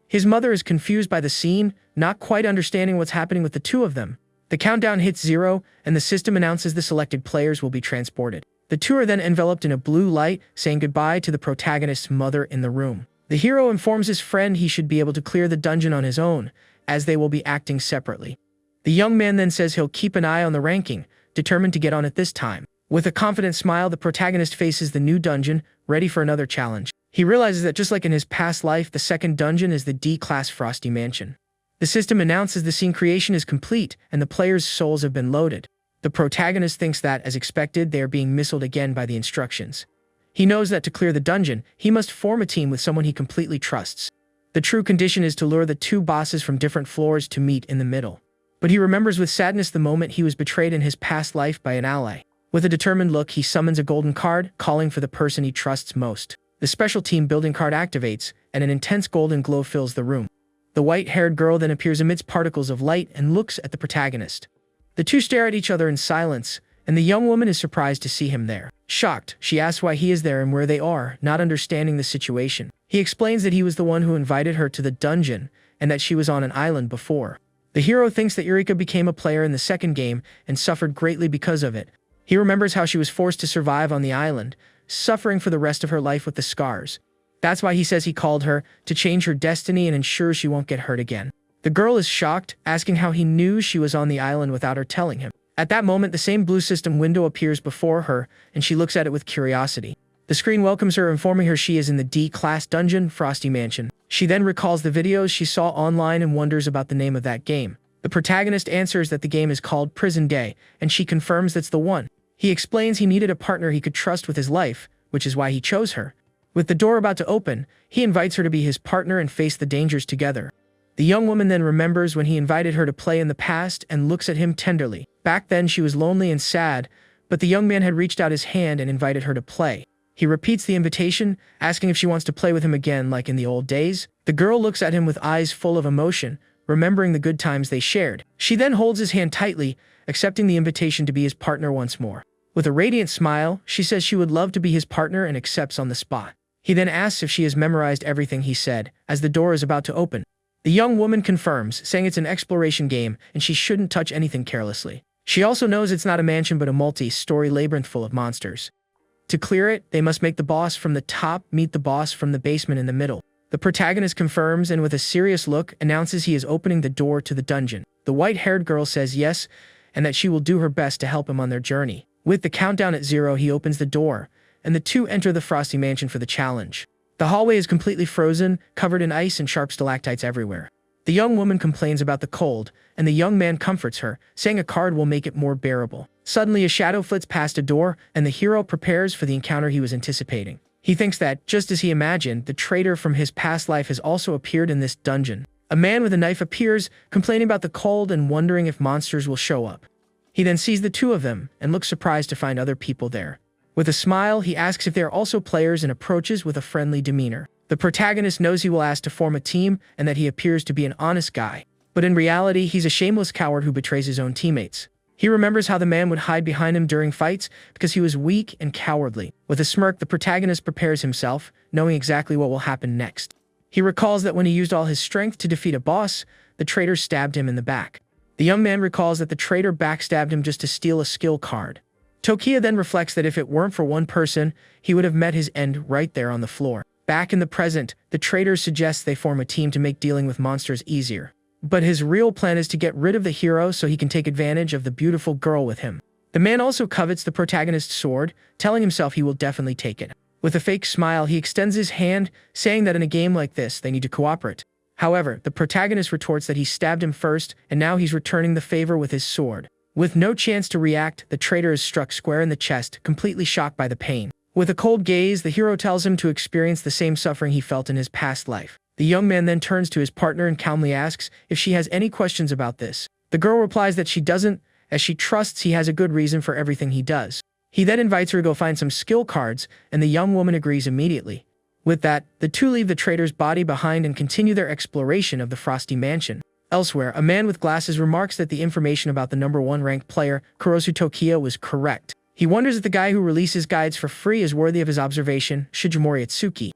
His mother is confused by the scene, not quite understanding what's happening with the two of them. The countdown hits 0, and the system announces the selected players will be transported. The two are then enveloped in a blue light, saying goodbye to the protagonist's mother in the room. The hero informs his friend he should be able to clear the dungeon on his own, as they will be acting separately. The young man then says he'll keep an eye on the ranking, determined to get on it this time. With a confident smile, the protagonist faces the new dungeon, ready for another challenge. He realizes that just like in his past life, the second dungeon is the D-class Frosty Mansion. The system announces the scene creation is complete, and the players' souls have been loaded. The protagonist thinks that, as expected, they are being missiled again by the instructions. He knows that to clear the dungeon, he must form a team with someone he completely trusts. The true condition is to lure the two bosses from different floors to meet in the middle. But he remembers with sadness the moment he was betrayed in his past life by an ally. With a determined look, he summons a golden card, calling for the person he trusts most. The special team building card activates, and an intense golden glow fills the room. The white-haired girl then appears amidst particles of light and looks at the protagonist. The two stare at each other in silence, and the young woman is surprised to see him there. Shocked, she asks why he is there and where they are, not understanding the situation. He explains that he was the one who invited her to the dungeon, and that she was on an island before. The hero thinks that Eureka became a player in the second game and suffered greatly because of it. He remembers how she was forced to survive on the island, suffering for the rest of her life with the scars. That's why he says he called her, to change her destiny and ensure she won't get hurt again. The girl is shocked, asking how he knew she was on the island without her telling him. At that moment, the same blue system window appears before her, and she looks at it with curiosity. The screen welcomes her, informing her she is in the D-class dungeon, Frosty Mansion. She then recalls the videos she saw online and wonders about the name of that game. The protagonist answers that the game is called Prison Day, and she confirms that's the one. He explains he needed a partner he could trust with his life, which is why he chose her. With the door about to open, he invites her to be his partner and face the dangers together. The young woman then remembers when he invited her to play in the past and looks at him tenderly. Back then she was lonely and sad, but the young man had reached out his hand and invited her to play. He repeats the invitation, asking if she wants to play with him again like in the old days. The girl looks at him with eyes full of emotion, remembering the good times they shared. She then holds his hand tightly, accepting the invitation to be his partner once more. With a radiant smile, she says she would love to be his partner and accepts on the spot. He then asks if she has memorized everything he said, as the door is about to open. The young woman confirms, saying it's an exploration game and she shouldn't touch anything carelessly. She also knows it's not a mansion but a multi-story labyrinth full of monsters. To clear it, they must make the boss from the top meet the boss from the basement in the middle. The protagonist confirms and with a serious look announces he is opening the door to the dungeon. The white-haired girl says yes, and that she will do her best to help him on their journey. With the countdown at 0, he opens the door, and the two enter the Frosty Mansion for the challenge. The hallway is completely frozen, covered in ice and sharp stalactites everywhere. The young woman complains about the cold, and the young man comforts her, saying a card will make it more bearable. Suddenly, a shadow flits past a door, and the hero prepares for the encounter he was anticipating. He thinks that, just as he imagined, the traitor from his past life has also appeared in this dungeon. A man with a knife appears, complaining about the cold and wondering if monsters will show up. He then sees the two of them, and looks surprised to find other people there. With a smile, he asks if they are also players and approaches with a friendly demeanor. The protagonist knows he will ask to form a team and that he appears to be an honest guy. But in reality, he's a shameless coward who betrays his own teammates. He remembers how the man would hide behind him during fights because he was weak and cowardly. With a smirk, the protagonist prepares himself, knowing exactly what will happen next. He recalls that when he used all his strength to defeat a boss, the traitor stabbed him in the back. The young man recalls that the traitor backstabbed him just to steal a skill card. Tokiya then reflects that if it weren't for one person, he would have met his end right there on the floor. Back in the present, the traitor suggests they form a team to make dealing with monsters easier. But his real plan is to get rid of the hero so he can take advantage of the beautiful girl with him. The man also covets the protagonist's sword, telling himself he will definitely take it. With a fake smile, he extends his hand, saying that in a game like this, they need to cooperate. However, the protagonist retorts that he stabbed him first, and now he's returning the favor with his sword. With no chance to react, the traitor is struck square in the chest, completely shocked by the pain. With a cold gaze, the hero tells him to experience the same suffering he felt in his past life. The young man then turns to his partner and calmly asks if she has any questions about this. The girl replies that she doesn't, as she trusts he has a good reason for everything he does. He then invites her to go find some skill cards, and the young woman agrees immediately. With that, the two leave the traitor's body behind and continue their exploration of the Frosty Mansion. Elsewhere, a man with glasses remarks that the information about the #1 ranked player, Kurosu Tokiya, was correct. He wonders if the guy who releases guides for free is worthy of his observation, Shijimori Itsuki.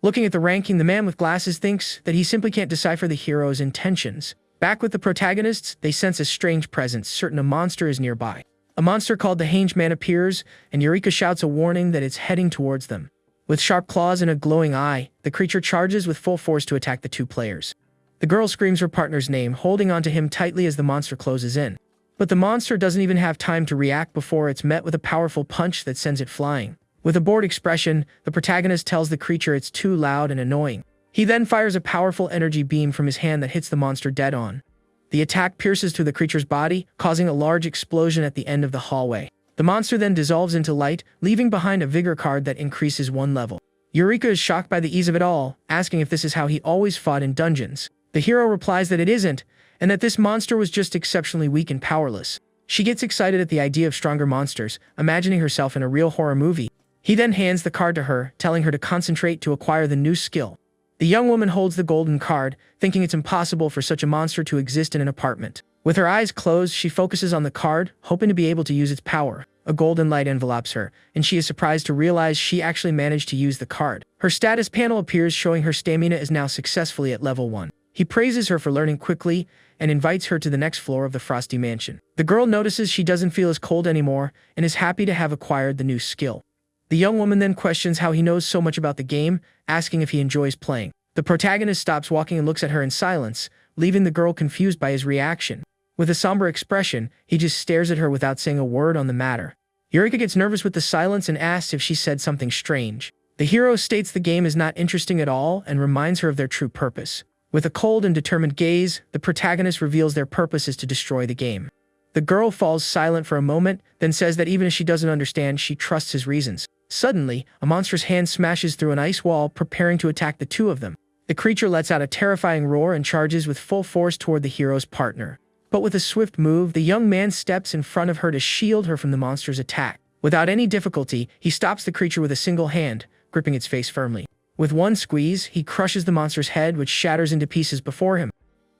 Looking at the ranking, the man with glasses thinks that he simply can't decipher the hero's intentions. Back with the protagonists, they sense a strange presence, certain a monster is nearby. A monster called the Hanged Man appears, and Eureka shouts a warning that it's heading towards them. With sharp claws and a glowing eye, the creature charges with full force to attack the two players. The girl screams her partner's name, holding onto him tightly as the monster closes in. But the monster doesn't even have time to react before it's met with a powerful punch that sends it flying. With a bored expression, the protagonist tells the creature it's too loud and annoying. He then fires a powerful energy beam from his hand that hits the monster dead on. The attack pierces through the creature's body, causing a large explosion at the end of the hallway. The monster then dissolves into light, leaving behind a vigor card that increases 1 level. Eureka is shocked by the ease of it all, asking if this is how he always fought in dungeons. The hero replies that it isn't, and that this monster was just exceptionally weak and powerless. She gets excited at the idea of stronger monsters, imagining herself in a real horror movie. He then hands the card to her, telling her to concentrate to acquire the new skill. The young woman holds the golden card, thinking it's impossible for such a monster to exist in an apartment. With her eyes closed, she focuses on the card, hoping to be able to use its power. A golden light envelopes her, and she is surprised to realize she actually managed to use the card. Her status panel appears, showing her stamina is now successfully at level 1. He praises her for learning quickly and invites her to the next floor of the Frosty Mansion. The girl notices she doesn't feel as cold anymore and is happy to have acquired the new skill. The young woman then questions how he knows so much about the game, asking if he enjoys playing. The protagonist stops walking and looks at her in silence, leaving the girl confused by his reaction. With a somber expression, he just stares at her without saying a word on the matter. Eureka gets nervous with the silence and asks if she said something strange. The hero states the game is not interesting at all and reminds her of their true purpose. With a cold and determined gaze, the protagonist reveals their purpose is to destroy the game. The girl falls silent for a moment, then says that even if she doesn't understand, she trusts his reasons. Suddenly, a monstrous hand smashes through an ice wall, preparing to attack the two of them. The creature lets out a terrifying roar and charges with full force toward the hero's partner. But with a swift move, the young man steps in front of her to shield her from the monster's attack. Without any difficulty, he stops the creature with a single hand, gripping its face firmly. With one squeeze, he crushes the monster's head, which shatters into pieces before him.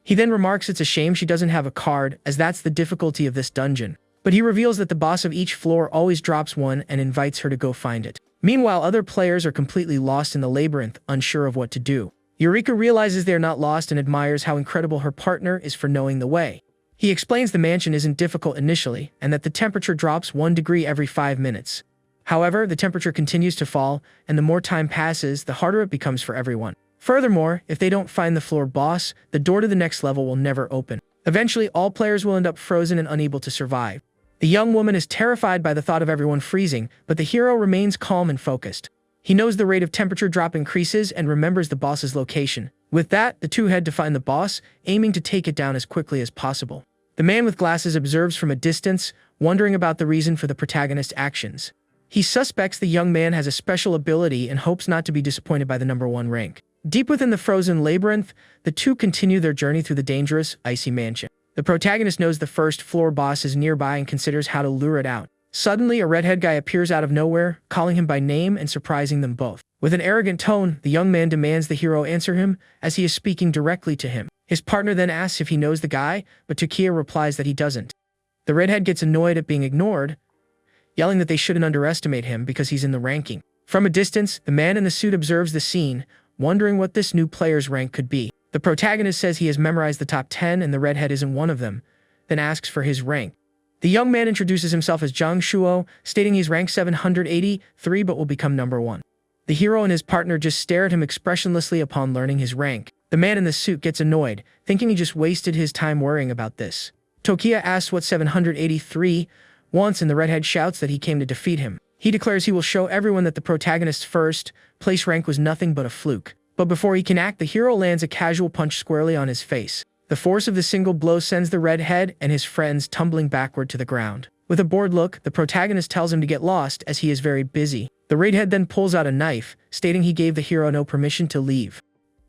He then remarks it's a shame she doesn't have a card, as that's the difficulty of this dungeon. But he reveals that the boss of each floor always drops one and invites her to go find it. Meanwhile, other players are completely lost in the labyrinth, unsure of what to do. Eureka realizes they are not lost and admires how incredible her partner is for knowing the way. He explains the mansion isn't difficult initially, and that the temperature drops 1 degree every 5 minutes. However, the temperature continues to fall, and the more time passes, the harder it becomes for everyone. Furthermore, if they don't find the floor boss, the door to the next level will never open. Eventually, all players will end up frozen and unable to survive. The young woman is terrified by the thought of everyone freezing, but the hero remains calm and focused. He knows the rate of temperature drop increases and remembers the boss's location. With that, the two head to find the boss, aiming to take it down as quickly as possible. The man with glasses observes from a distance, wondering about the reason for the protagonist's actions. He suspects the young man has a special ability and hopes not to be disappointed by the #1 rank. Deep within the frozen labyrinth, the two continue their journey through the dangerous, icy mansion. The protagonist knows the first floor boss is nearby and considers how to lure it out. Suddenly, a redhead guy appears out of nowhere, calling him by name and surprising them both. With an arrogant tone, the young man demands the hero answer him, as he is speaking directly to him. His partner then asks if he knows the guy, but Tokiya replies that he doesn't. The redhead gets annoyed at being ignored, yelling that they shouldn't underestimate him because he's in the ranking. From a distance, the man in the suit observes the scene, wondering what this new player's rank could be. The protagonist says he has memorized the top 10 and the redhead isn't one of them, then asks for his rank. The young man introduces himself as Zhang Shuo, stating he's ranked 783 but will become number 1. The hero and his partner just stare at him expressionlessly upon learning his rank. The man in the suit gets annoyed, thinking he just wasted his time worrying about this. Tokiya asks what 783 wants and the redhead shouts that he came to defeat him. He declares he will show everyone that the protagonist's first place rank was nothing but a fluke. But before he can act, the hero lands a casual punch squarely on his face. The force of the single blow sends the redhead and his friends tumbling backward to the ground. With a bored look, the protagonist tells him to get lost as he is very busy. The redhead then pulls out a knife, stating he gave the hero no permission to leave.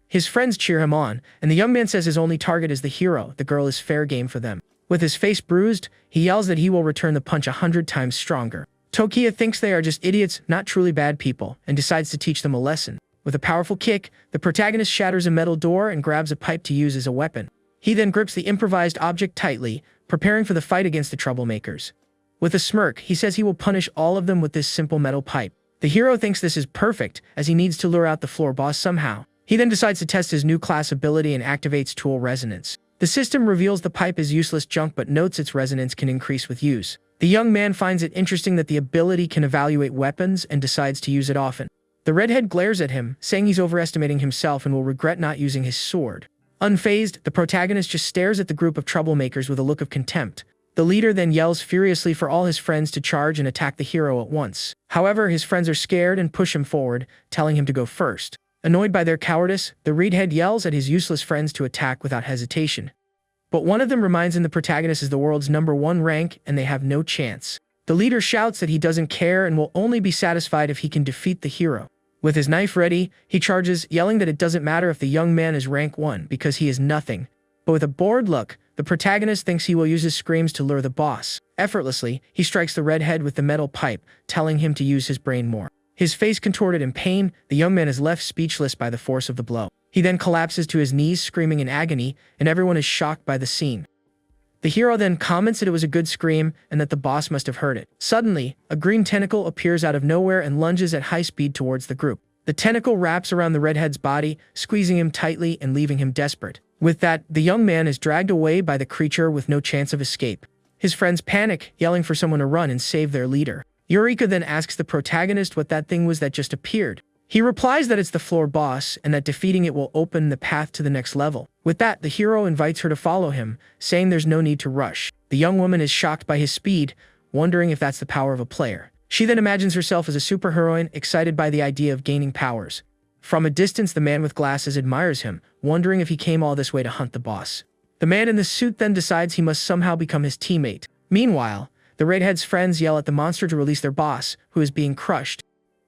His friends cheer him on, and the young man says his only target is the hero, the girl is fair game for them. With his face bruised, he yells that he will return the punch 100 times stronger. Tokiya thinks they are just idiots, not truly bad people, and decides to teach them a lesson. With a powerful kick, the protagonist shatters a metal door and grabs a pipe to use as a weapon. He then grips the improvised object tightly, preparing for the fight against the troublemakers. With a smirk, he says he will punish all of them with this simple metal pipe. The hero thinks this is perfect, as he needs to lure out the floor boss somehow. He then decides to test his new class ability and activates Tool Resonance. The system reveals the pipe is useless junk but notes its resonance can increase with use. The young man finds it interesting that the ability can evaluate weapons and decides to use it often. The redhead glares at him, saying he's overestimating himself and will regret not using his sword. Unfazed, the protagonist just stares at the group of troublemakers with a look of contempt. The leader then yells furiously for all his friends to charge and attack the hero at once. However, his friends are scared and push him forward, telling him to go first. Annoyed by their cowardice, the redhead yells at his useless friends to attack without hesitation. But one of them reminds him the protagonist is the world's #1 rank and they have no chance. The leader shouts that he doesn't care and will only be satisfied if he can defeat the hero. With his knife ready, he charges, yelling that it doesn't matter if the young man is rank 1 because he is nothing. But with a bored look, the protagonist thinks he will use his screams to lure the boss. Effortlessly, he strikes the redhead with the metal pipe, telling him to use his brain more. His face contorted in pain, the young man is left speechless by the force of the blow. He then collapses to his knees screaming in agony, and everyone is shocked by the scene. The hero then comments that it was a good scream and that the boss must have heard it. Suddenly, a green tentacle appears out of nowhere and lunges at high speed towards the group. The tentacle wraps around the redhead's body, squeezing him tightly and leaving him desperate. With that, the young man is dragged away by the creature with no chance of escape. His friends panic, yelling for someone to run and save their leader. Eureka then asks the protagonist what that thing was that just appeared. He replies that it's the floor boss and that defeating it will open the path to the next level. With that, the hero invites her to follow him, saying there's no need to rush. The young woman is shocked by his speed, wondering if that's the power of a player. She then imagines herself as a superheroine, excited by the idea of gaining powers. From a distance, the man with glasses admires him, wondering if he came all this way to hunt the boss. The man in the suit then decides he must somehow become his teammate. Meanwhile, the redhead's friends yell at the monster to release their boss, who is being crushed.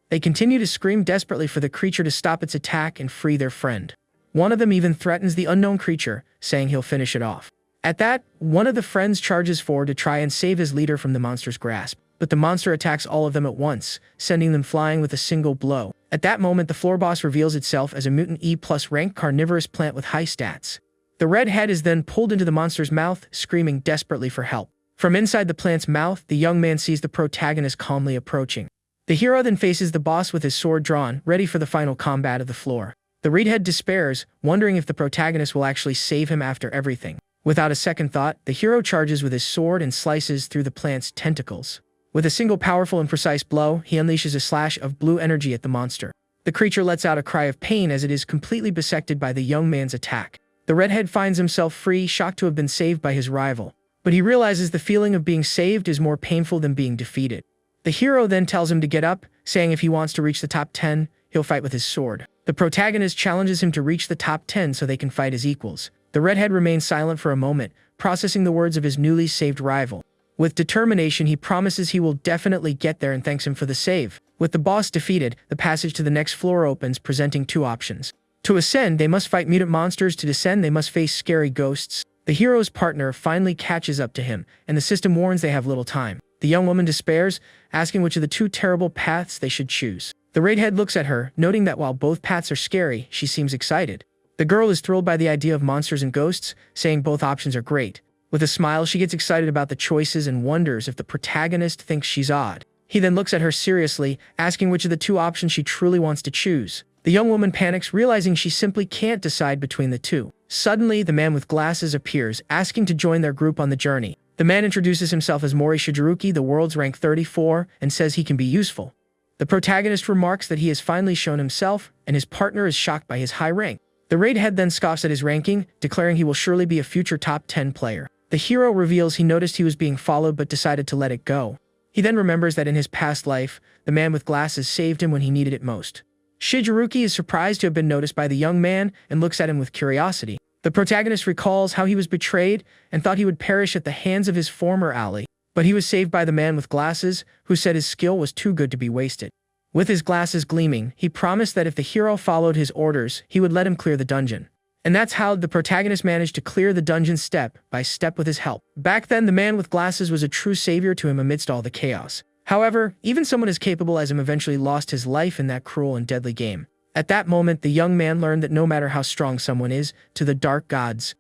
They continue to scream desperately for the creature to stop its attack and free their friend. One of them even threatens the unknown creature, saying he'll finish it off. At that, one of the friends charges forward to try and save his leader from the monster's grasp, but the monster attacks all of them at once, sending them flying with a single blow. At that moment, the floor boss reveals itself as a mutant E+ rank carnivorous plant with high stats. The redhead is then pulled into the monster's mouth, screaming desperately for help. From inside the plant's mouth, the young man sees the protagonist calmly approaching. The hero then faces the boss with his sword drawn, ready for the final combat of the floor. The redhead despairs, wondering if the protagonist will actually save him after everything. Without a second thought, the hero charges with his sword and slices through the plant's tentacles. With a single powerful and precise blow, he unleashes a slash of blue energy at the monster. The creature lets out a cry of pain as it is completely bisected by the young man's attack. The redhead finds himself free, shocked to have been saved by his rival. But he realizes the feeling of being saved is more painful than being defeated. The hero then tells him to get up, saying if he wants to reach the top 10, he'll fight with his sword. The protagonist challenges him to reach the top 10 so they can fight as equals. The redhead remains silent for a moment, processing the words of his newly saved rival. With determination, he promises he will definitely get there and thanks him for the save. With the boss defeated, the passage to the next floor opens, presenting two options. To ascend, they must fight mutant monsters. To descend, they must face scary ghosts. The hero's partner finally catches up to him, and the system warns they have little time. The young woman despairs, asking which of the two terrible paths they should choose. The redhead looks at her, noting that while both paths are scary, she seems excited. The girl is thrilled by the idea of monsters and ghosts, saying both options are great. With a smile, she gets excited about the choices and wonders if the protagonist thinks she's odd. He then looks at her seriously, asking which of the two options she truly wants to choose. The young woman panics, realizing she simply can't decide between the two. Suddenly, the man with glasses appears, asking to join their group on the journey. The man introduces himself as Mori Shigeruki, the world's rank 34, and says he can be useful. The protagonist remarks that he has finally shown himself, and his partner is shocked by his high rank. The raid head then scoffs at his ranking, declaring he will surely be a future top 10 player. The hero reveals he noticed he was being followed but decided to let it go. He then remembers that in his past life, the man with glasses saved him when he needed it most. Shigeruki is surprised to have been noticed by the young man and looks at him with curiosity. The protagonist recalls how he was betrayed and thought he would perish at the hands of his former ally, but he was saved by the man with glasses, who said his skill was too good to be wasted. With his glasses gleaming, he promised that if the hero followed his orders, he would let him clear the dungeon. And that's how the protagonist managed to clear the dungeon step by step with his help. Back then, the man with glasses was a true savior to him amidst all the chaos. However, even someone as capable as him eventually lost his life in that cruel and deadly game. At that moment, the young man learned that no matter how strong someone is, to the dark gods,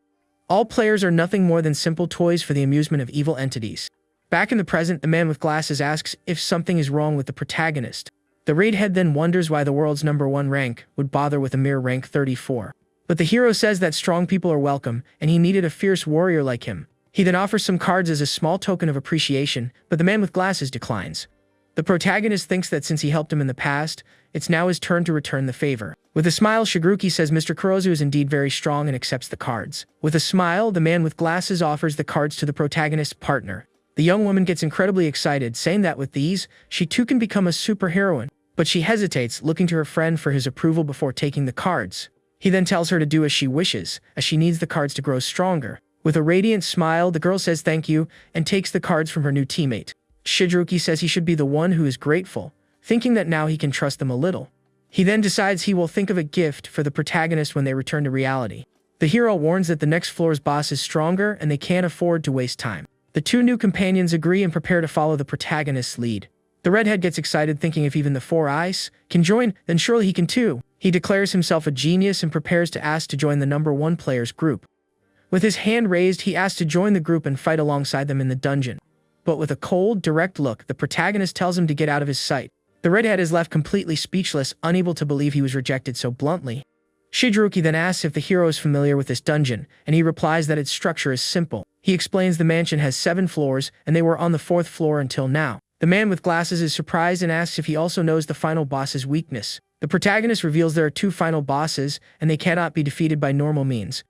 all players are nothing more than simple toys for the amusement of evil entities. Back in the present, the man with glasses asks if something is wrong with the protagonist. The raid head then wonders why the world's #1 rank would bother with a mere rank 34. But the hero says that strong people are welcome, and he needed a fierce warrior like him. He then offers some cards as a small token of appreciation, but the man with glasses declines. The protagonist thinks that since he helped him in the past, it's now his turn to return the favor. With a smile, Shigeruki says Mr. Kurozu is indeed very strong and accepts the cards. With a smile, the man with glasses offers the cards to the protagonist's partner. The young woman gets incredibly excited, saying that with these, she too can become a superheroine. But she hesitates, looking to her friend for his approval before taking the cards. He then tells her to do as she wishes, as she needs the cards to grow stronger. With a radiant smile, the girl says thank you and takes the cards from her new teammate. Shigeruki says he should be the one who is grateful, thinking that now he can trust them a little. He then decides he will think of a gift for the protagonist when they return to reality. The hero warns that the next floor's boss is stronger and they can't afford to waste time. The two new companions agree and prepare to follow the protagonist's lead. The redhead gets excited, thinking if even the Four Eyes can join, then surely he can too. He declares himself a genius and prepares to ask to join the #1 player's group. With his hand raised, he asks to join the group and fight alongside them in the dungeon. But with a cold, direct look, the protagonist tells him to get out of his sight. The redhead is left completely speechless, unable to believe he was rejected so bluntly. Shigeruki then asks if the hero is familiar with this dungeon, and he replies that its structure is simple. He explains the mansion has 7 floors, and they were on the 4th floor until now. The man with glasses is surprised and asks if he also knows the final boss's weakness. The protagonist reveals there are 2 final bosses, and they cannot be defeated by normal means.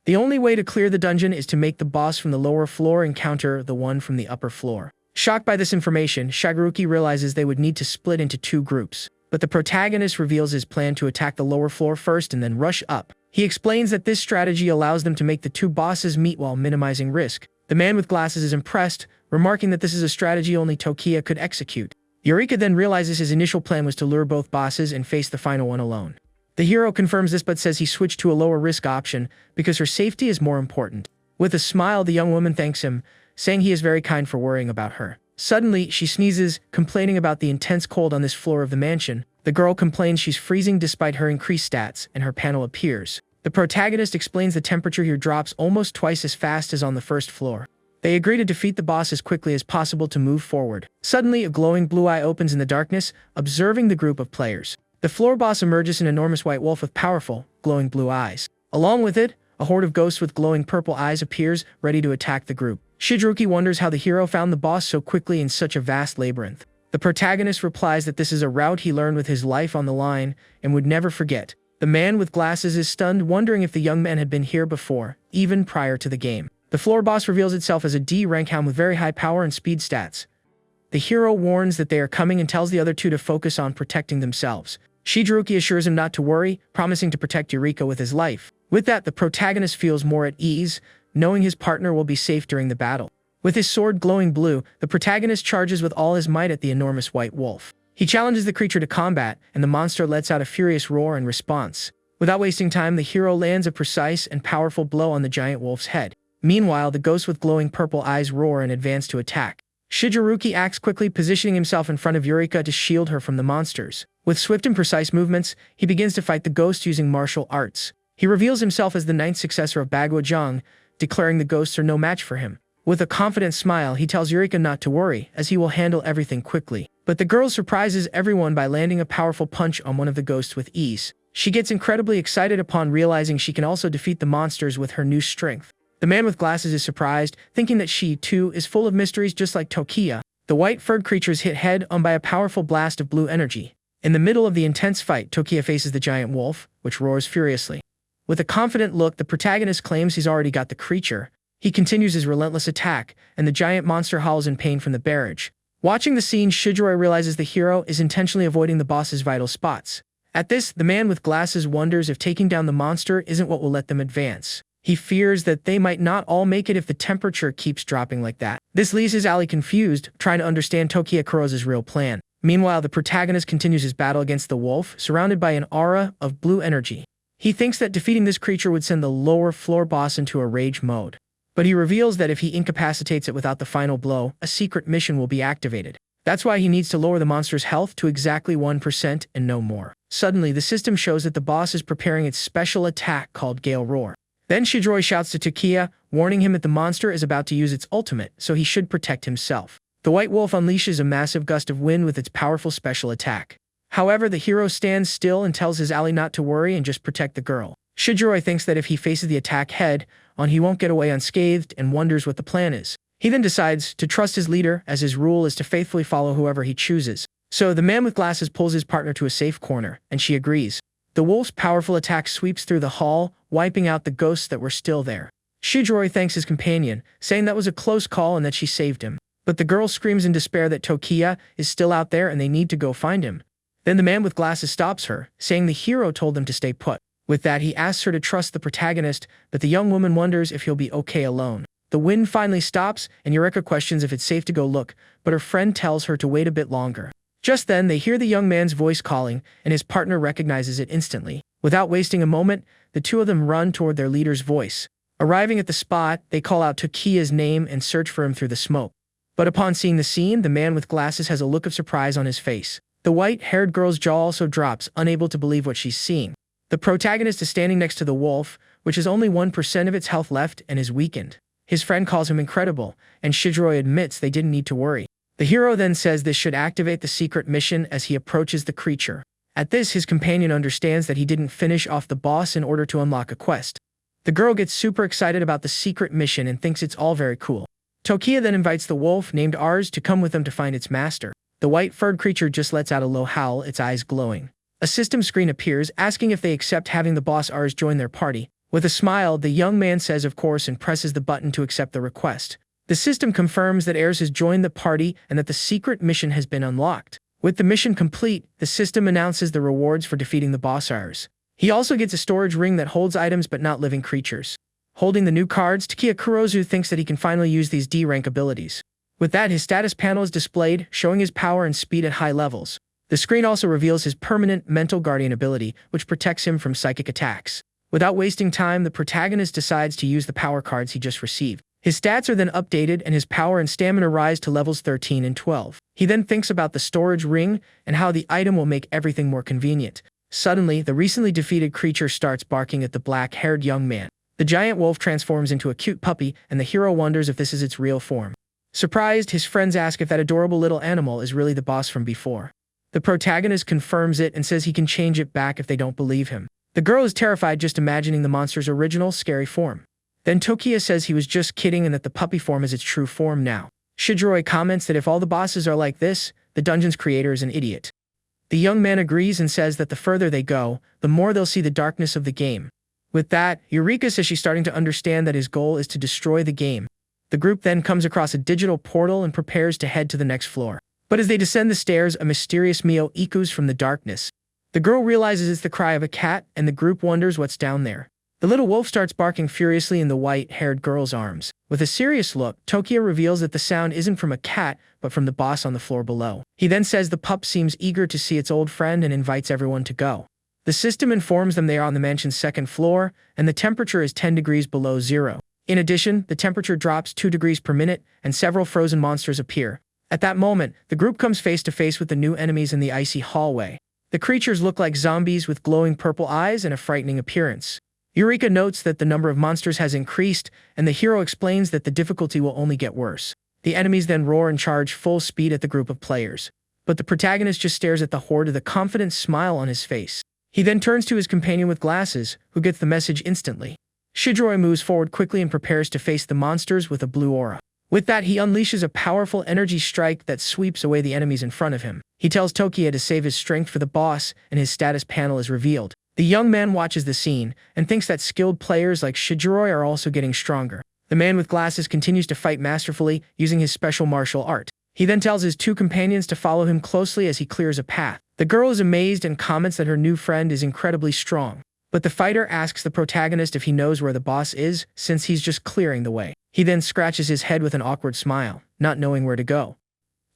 The only way to clear the dungeon is to make the boss from the lower floor encounter the one from the upper floor. Shocked by this information, Shigeruki realizes they would need to split into 2 groups. But the protagonist reveals his plan to attack the lower floor first and then rush up. He explains that this strategy allows them to make the 2 bosses meet while minimizing risk. The man with glasses is impressed, remarking that this is a strategy only Tokiya could execute. Eureka then realizes his initial plan was to lure both bosses and face the final one alone. The hero confirms this but says he switched to a lower risk option because her safety is more important. With a smile, the young woman thanks him, saying he is very kind for worrying about her. Suddenly, she sneezes, complaining about the intense cold on this floor of the mansion. The girl complains she's freezing despite her increased stats, and her panel appears. The protagonist explains the temperature here drops almost twice as fast as on the 1st floor. They agree to defeat the boss as quickly as possible to move forward. Suddenly, a glowing blue eye opens in the darkness, observing the group of players. The floor boss emerges an enormous white wolf with powerful, glowing blue eyes. Along with it, a horde of ghosts with glowing purple eyes appears, ready to attack the group. Shigeruki wonders how the hero found the boss so quickly in such a vast labyrinth. The protagonist replies that this is a route he learned with his life on the line and would never forget. The man with glasses is stunned, wondering if the young man had been here before, even prior to the game. The floor boss reveals itself as a D rank hound with very high power and speed stats. The hero warns that they are coming and tells the other 2 to focus on protecting themselves. Shigeruki assures him not to worry, promising to protect Eureka with his life. With that, the protagonist feels more at ease, knowing his partner will be safe during the battle. With his sword glowing blue, the protagonist charges with all his might at the enormous white wolf. He challenges the creature to combat, and the monster lets out a furious roar in response. Without wasting time, the hero lands a precise and powerful blow on the giant wolf's head. Meanwhile, the ghosts with glowing purple eyes roar and advance to attack. Shigeruki acts quickly, positioning himself in front of Eureka to shield her from the monsters. With swift and precise movements, he begins to fight the ghosts using martial arts. He reveals himself as the ninth successor of Bagua, declaring the ghosts are no match for him. With a confident smile, he tells Eureka not to worry, as he will handle everything quickly. But the girl surprises everyone by landing a powerful punch on one of the ghosts with ease. She gets incredibly excited upon realizing she can also defeat the monsters with her new strength. The man with glasses is surprised, thinking that she, too, is full of mysteries just like Tokia. The white-furred creature is hit head-on by a powerful blast of blue energy. In the middle of the intense fight, Tokia faces the giant wolf, which roars furiously. With a confident look, the protagonist claims he's already got the creature. He continues his relentless attack, and the giant monster howls in pain from the barrage. Watching the scene, Shijiro realizes the hero is intentionally avoiding the boss's vital spots. At this, the man with glasses wonders if taking down the monster isn't what will let them advance. He fears that they might not all make it if the temperature keeps dropping like that. This leaves his ally confused, trying to understand Tokia Kurosa's real plan. Meanwhile, the protagonist continues his battle against the wolf, surrounded by an aura of blue energy. He thinks that defeating this creature would send the lower floor boss into a rage mode. But he reveals that if he incapacitates it without the final blow, a secret mission will be activated. That's why he needs to lower the monster's health to exactly 1% and no more. Suddenly, the system shows that the boss is preparing its special attack called Gale Roar. Then Shijiro shouts to Tokia, warning him that the monster is about to use its ultimate, so he should protect himself. The white wolf unleashes a massive gust of wind with its powerful special attack. However, the hero stands still and tells his ally not to worry and just protect the girl. Shijiro thinks that if he faces the attack head-on, he won't get away unscathed and wonders what the plan is. He then decides to trust his leader, as his rule is to faithfully follow whoever he chooses. So the man with glasses pulls his partner to a safe corner, and she agrees. The wolf's powerful attack sweeps through the hall, wiping out the ghosts that were still there. Shijiro thanks his companion, saying that was a close call and that she saved him. But the girl screams in despair that Tokia is still out there and they need to go find him. Then the man with glasses stops her, saying the hero told them to stay put. With that, he asks her to trust the protagonist, but the young woman wonders if he'll be okay alone. The wind finally stops, and Eureka questions if it's safe to go look, but her friend tells her to wait a bit longer. Just then, they hear the young man's voice calling, and his partner recognizes it instantly. Without wasting a moment, the two of them run toward their leader's voice. Arriving at the spot, they call out Tokia's name and search for him through the smoke. But upon seeing the scene, the man with glasses has a look of surprise on his face. The white-haired girl's jaw also drops, unable to believe what she's seeing. The protagonist is standing next to the wolf, which has only 1% of its health left and is weakened. His friend calls him incredible, and Shijiro admits they didn't need to worry. The hero then says this should activate the secret mission as he approaches the creature. At this, his companion understands that he didn't finish off the boss in order to unlock a quest. The girl gets super excited about the secret mission and thinks it's all very cool. Tokia then invites the wolf, named Ars, to come with them to find its master. The white-furred creature just lets out a low howl, its eyes glowing. A system screen appears, asking if they accept having the boss Ars join their party. With a smile, the young man says of course and presses the button to accept the request. The system confirms that Ars has joined the party and that the secret mission has been unlocked. With the mission complete, the system announces the rewards for defeating the boss Ars. He also gets a storage ring that holds items but not living creatures. Holding the new cards, Tokia Kurosu thinks that he can finally use these D-rank abilities. With that, his status panel is displayed, showing his power and speed at high levels. The screen also reveals his permanent Mental Guardian ability, which protects him from psychic attacks. Without wasting time, the protagonist decides to use the power cards he just received. His stats are then updated and his power and stamina rise to levels 13 and 12. He then thinks about the storage ring and how the item will make everything more convenient. Suddenly, the recently defeated creature starts barking at the black-haired young man. The giant wolf transforms into a cute puppy, and the hero wonders if this is its real form. Surprised, his friends ask if that adorable little animal is really the boss from before. The protagonist confirms it and says he can change it back if they don't believe him. The girl is terrified just imagining the monster's original, scary form. Then Tokia says he was just kidding and that the puppy form is its true form now. Shijiro comments that if all the bosses are like this, the dungeon's creator is an idiot. The young man agrees and says that the further they go, the more they'll see the darkness of the game. With that, Eureka says she's starting to understand that his goal is to destroy the game. The group then comes across a digital portal and prepares to head to the next floor. But as they descend the stairs, a mysterious meow echoes from the darkness. The girl realizes it's the cry of a cat, and the group wonders what's down there. The little wolf starts barking furiously in the white-haired girl's arms. With a serious look, Tokia reveals that the sound isn't from a cat, but from the boss on the floor below. He then says the pup seems eager to see its old friend and invites everyone to go. The system informs them they are on the mansion's second floor, and the temperature is 10 degrees below zero. In addition, the temperature drops 2 degrees per minute, and several frozen monsters appear. At that moment, the group comes face to face with the new enemies in the icy hallway. The creatures look like zombies with glowing purple eyes and a frightening appearance. Eureka notes that the number of monsters has increased, and the hero explains that the difficulty will only get worse. The enemies then roar and charge full speed at the group of players. But the protagonist just stares at the horde with a confident smile on his face. He then turns to his companion with glasses, who gets the message instantly. Shidroi moves forward quickly and prepares to face the monsters with a blue aura. With that, he unleashes a powerful energy strike that sweeps away the enemies in front of him. He tells Tokia to save his strength for the boss, and his status panel is revealed. The young man watches the scene and thinks that skilled players like Shidroi are also getting stronger. The man with glasses continues to fight masterfully, using his special martial art. He then tells his two companions to follow him closely as he clears a path. The girl is amazed and comments that her new friend is incredibly strong. But the fighter asks the protagonist if he knows where the boss is, since he's just clearing the way. He then scratches his head with an awkward smile, not knowing where to go.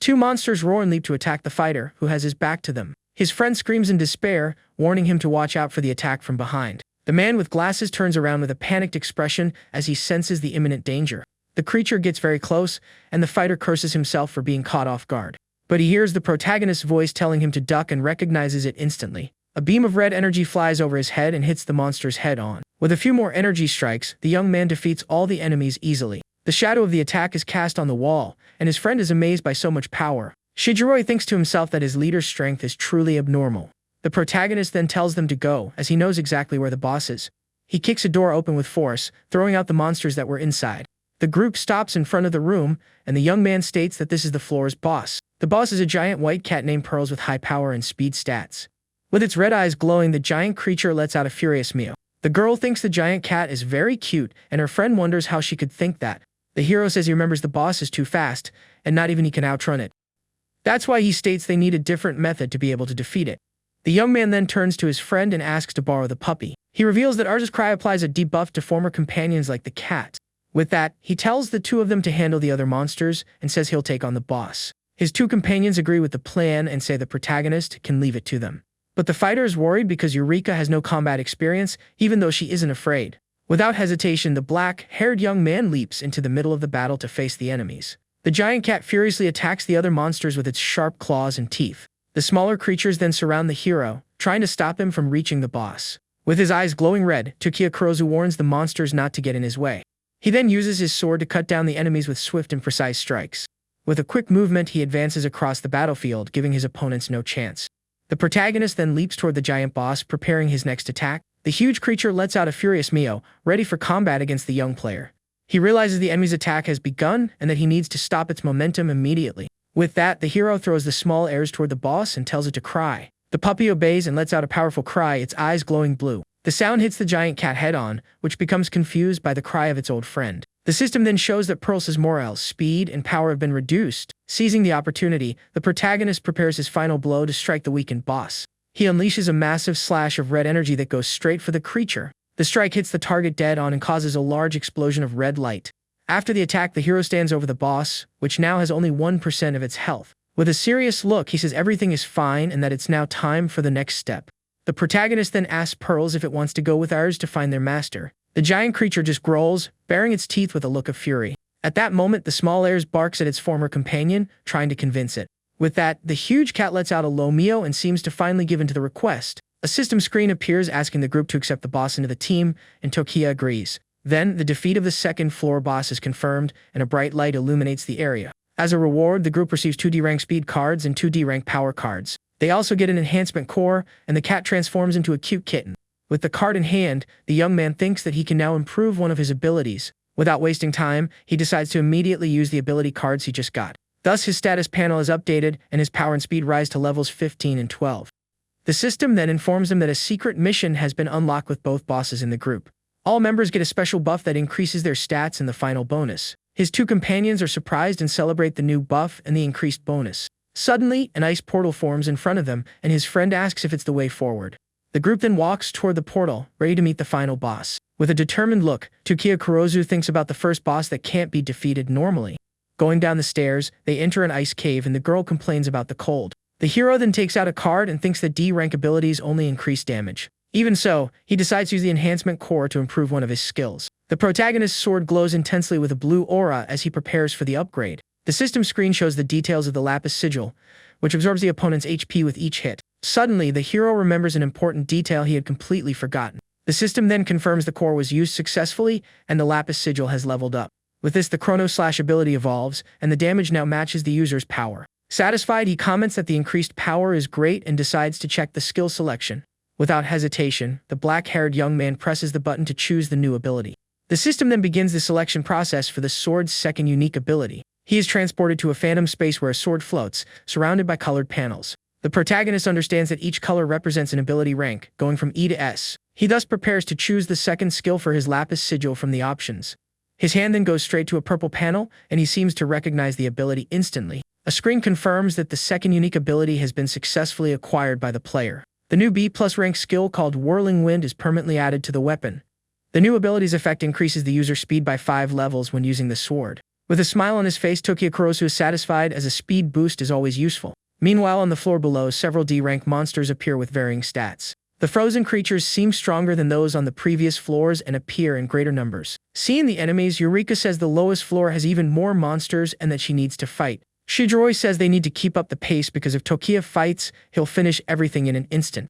Two monsters roar and leap to attack the fighter, who has his back to them. His friend screams in despair, warning him to watch out for the attack from behind. The man with glasses turns around with a panicked expression as he senses the imminent danger. The creature gets very close, and the fighter curses himself for being caught off guard. But he hears the protagonist's voice telling him to duck and recognizes it instantly. A beam of red energy flies over his head and hits the monster's head on. With a few more energy strikes, the young man defeats all the enemies easily. The shadow of the attack is cast on the wall, and his friend is amazed by so much power. Shidroi thinks to himself that his leader's strength is truly abnormal. The protagonist then tells them to go, as he knows exactly where the boss is. He kicks a door open with force, throwing out the monsters that were inside. The group stops in front of the room, and the young man states that this is the floor's boss. The boss is a giant white cat named Pearls with high power and speed stats. With its red eyes glowing, the giant creature lets out a furious meow. The girl thinks the giant cat is very cute, and her friend wonders how she could think that. The hero says he remembers the boss is too fast, and not even he can outrun it. That's why he states they need a different method to be able to defeat it. The young man then turns to his friend and asks to borrow the puppy. He reveals that Arta's cry applies a debuff to former companions like the cat. With that, he tells the two of them to handle the other monsters and says he'll take on the boss. His two companions agree with the plan and say the protagonist can leave it to them. But the fighter is worried because Eureka has no combat experience, even though she isn't afraid. Without hesitation, the black-haired young man leaps into the middle of the battle to face the enemies. The giant cat furiously attacks the other monsters with its sharp claws and teeth. The smaller creatures then surround the hero, trying to stop him from reaching the boss. With his eyes glowing red, Tokia Kurozu warns the monsters not to get in his way. He then uses his sword to cut down the enemies with swift and precise strikes. With a quick movement, he advances across the battlefield, giving his opponents no chance. The protagonist then leaps toward the giant boss, preparing his next attack. The huge creature lets out a furious meow, ready for combat against the young player. He realizes the enemy's attack has begun and that he needs to stop its momentum immediately. With that, the hero throws the small airs toward the boss and tells it to cry. The puppy obeys and lets out a powerful cry, its eyes glowing blue. The sound hits the giant cat head-on, which becomes confused by the cry of its old friend. The system then shows that Pearls' morale, speed, and power have been reduced. Seizing the opportunity, the protagonist prepares his final blow to strike the weakened boss. He unleashes a massive slash of red energy that goes straight for the creature. The strike hits the target dead-on and causes a large explosion of red light. After the attack, the hero stands over the boss, which now has only 1% of its health. With a serious look, he says everything is fine and that it's now time for the next step. The protagonist then asks Pearls if it wants to go with ours to find their master. The giant creature just growls, baring its teeth with a look of fury. At that moment, the small airs barks at its former companion, trying to convince it. With that, the huge cat lets out a low meow and seems to finally give in to the request. A system screen appears asking the group to accept the boss into the team, and Tokia agrees. Then, the defeat of the second floor boss is confirmed, and a bright light illuminates the area. As a reward, the group receives 2D rank speed cards and 2D rank power cards. They also get an enhancement core, and the cat transforms into a cute kitten. With the card in hand, the young man thinks that he can now improve one of his abilities. Without wasting time, he decides to immediately use the ability cards he just got. Thus, his status panel is updated, and his power and speed rise to levels 15 and 12. The system then informs him that a secret mission has been unlocked with both bosses in the group. All members get a special buff that increases their stats in the final bonus. His two companions are surprised and celebrate the new buff and the increased bonus. Suddenly, an ice portal forms in front of them, and his friend asks if it's the way forward. The group then walks toward the portal, ready to meet the final boss. With a determined look, Tokia Kurozu thinks about the first boss that can't be defeated normally. Going down the stairs, they enter an ice cave and the girl complains about the cold. The hero then takes out a card and thinks that D-rank abilities only increase damage. Even so, he decides to use the enhancement core to improve one of his skills. The protagonist's sword glows intensely with a blue aura as he prepares for the upgrade. The system screen shows the details of the lapis sigil, which absorbs the opponent's HP with each hit. Suddenly, the hero remembers an important detail he had completely forgotten. The system then confirms the core was used successfully and the lapis sigil has leveled up. With this, the chrono/slash ability evolves, and the damage now matches the user's power. Satisfied, he comments that the increased power is great and decides to check the skill selection. Without hesitation, the black-haired young man presses the button to choose the new ability. The system then begins the selection process for the sword's second unique ability. He is transported to a phantom space where a sword floats, surrounded by colored panels. The protagonist understands that each color represents an ability rank, going from E to S. He thus prepares to choose the second skill for his lapis sigil from the options. His hand then goes straight to a purple panel, and he seems to recognize the ability instantly. A screen confirms that the second unique ability has been successfully acquired by the player. The new B+ rank skill called Whirling Wind is permanently added to the weapon. The new ability's effect increases the user's speed by 5 levels when using the sword. With a smile on his face, Tokyo Kurosu is satisfied, as a speed boost is always useful. Meanwhile, on the floor below, several D-rank monsters appear with varying stats. The frozen creatures seem stronger than those on the previous floors and appear in greater numbers. Seeing the enemies, Eureka says the lowest floor has even more monsters and that she needs to fight. Shijiroi says they need to keep up the pace because if Tokiya fights, he'll finish everything in an instant.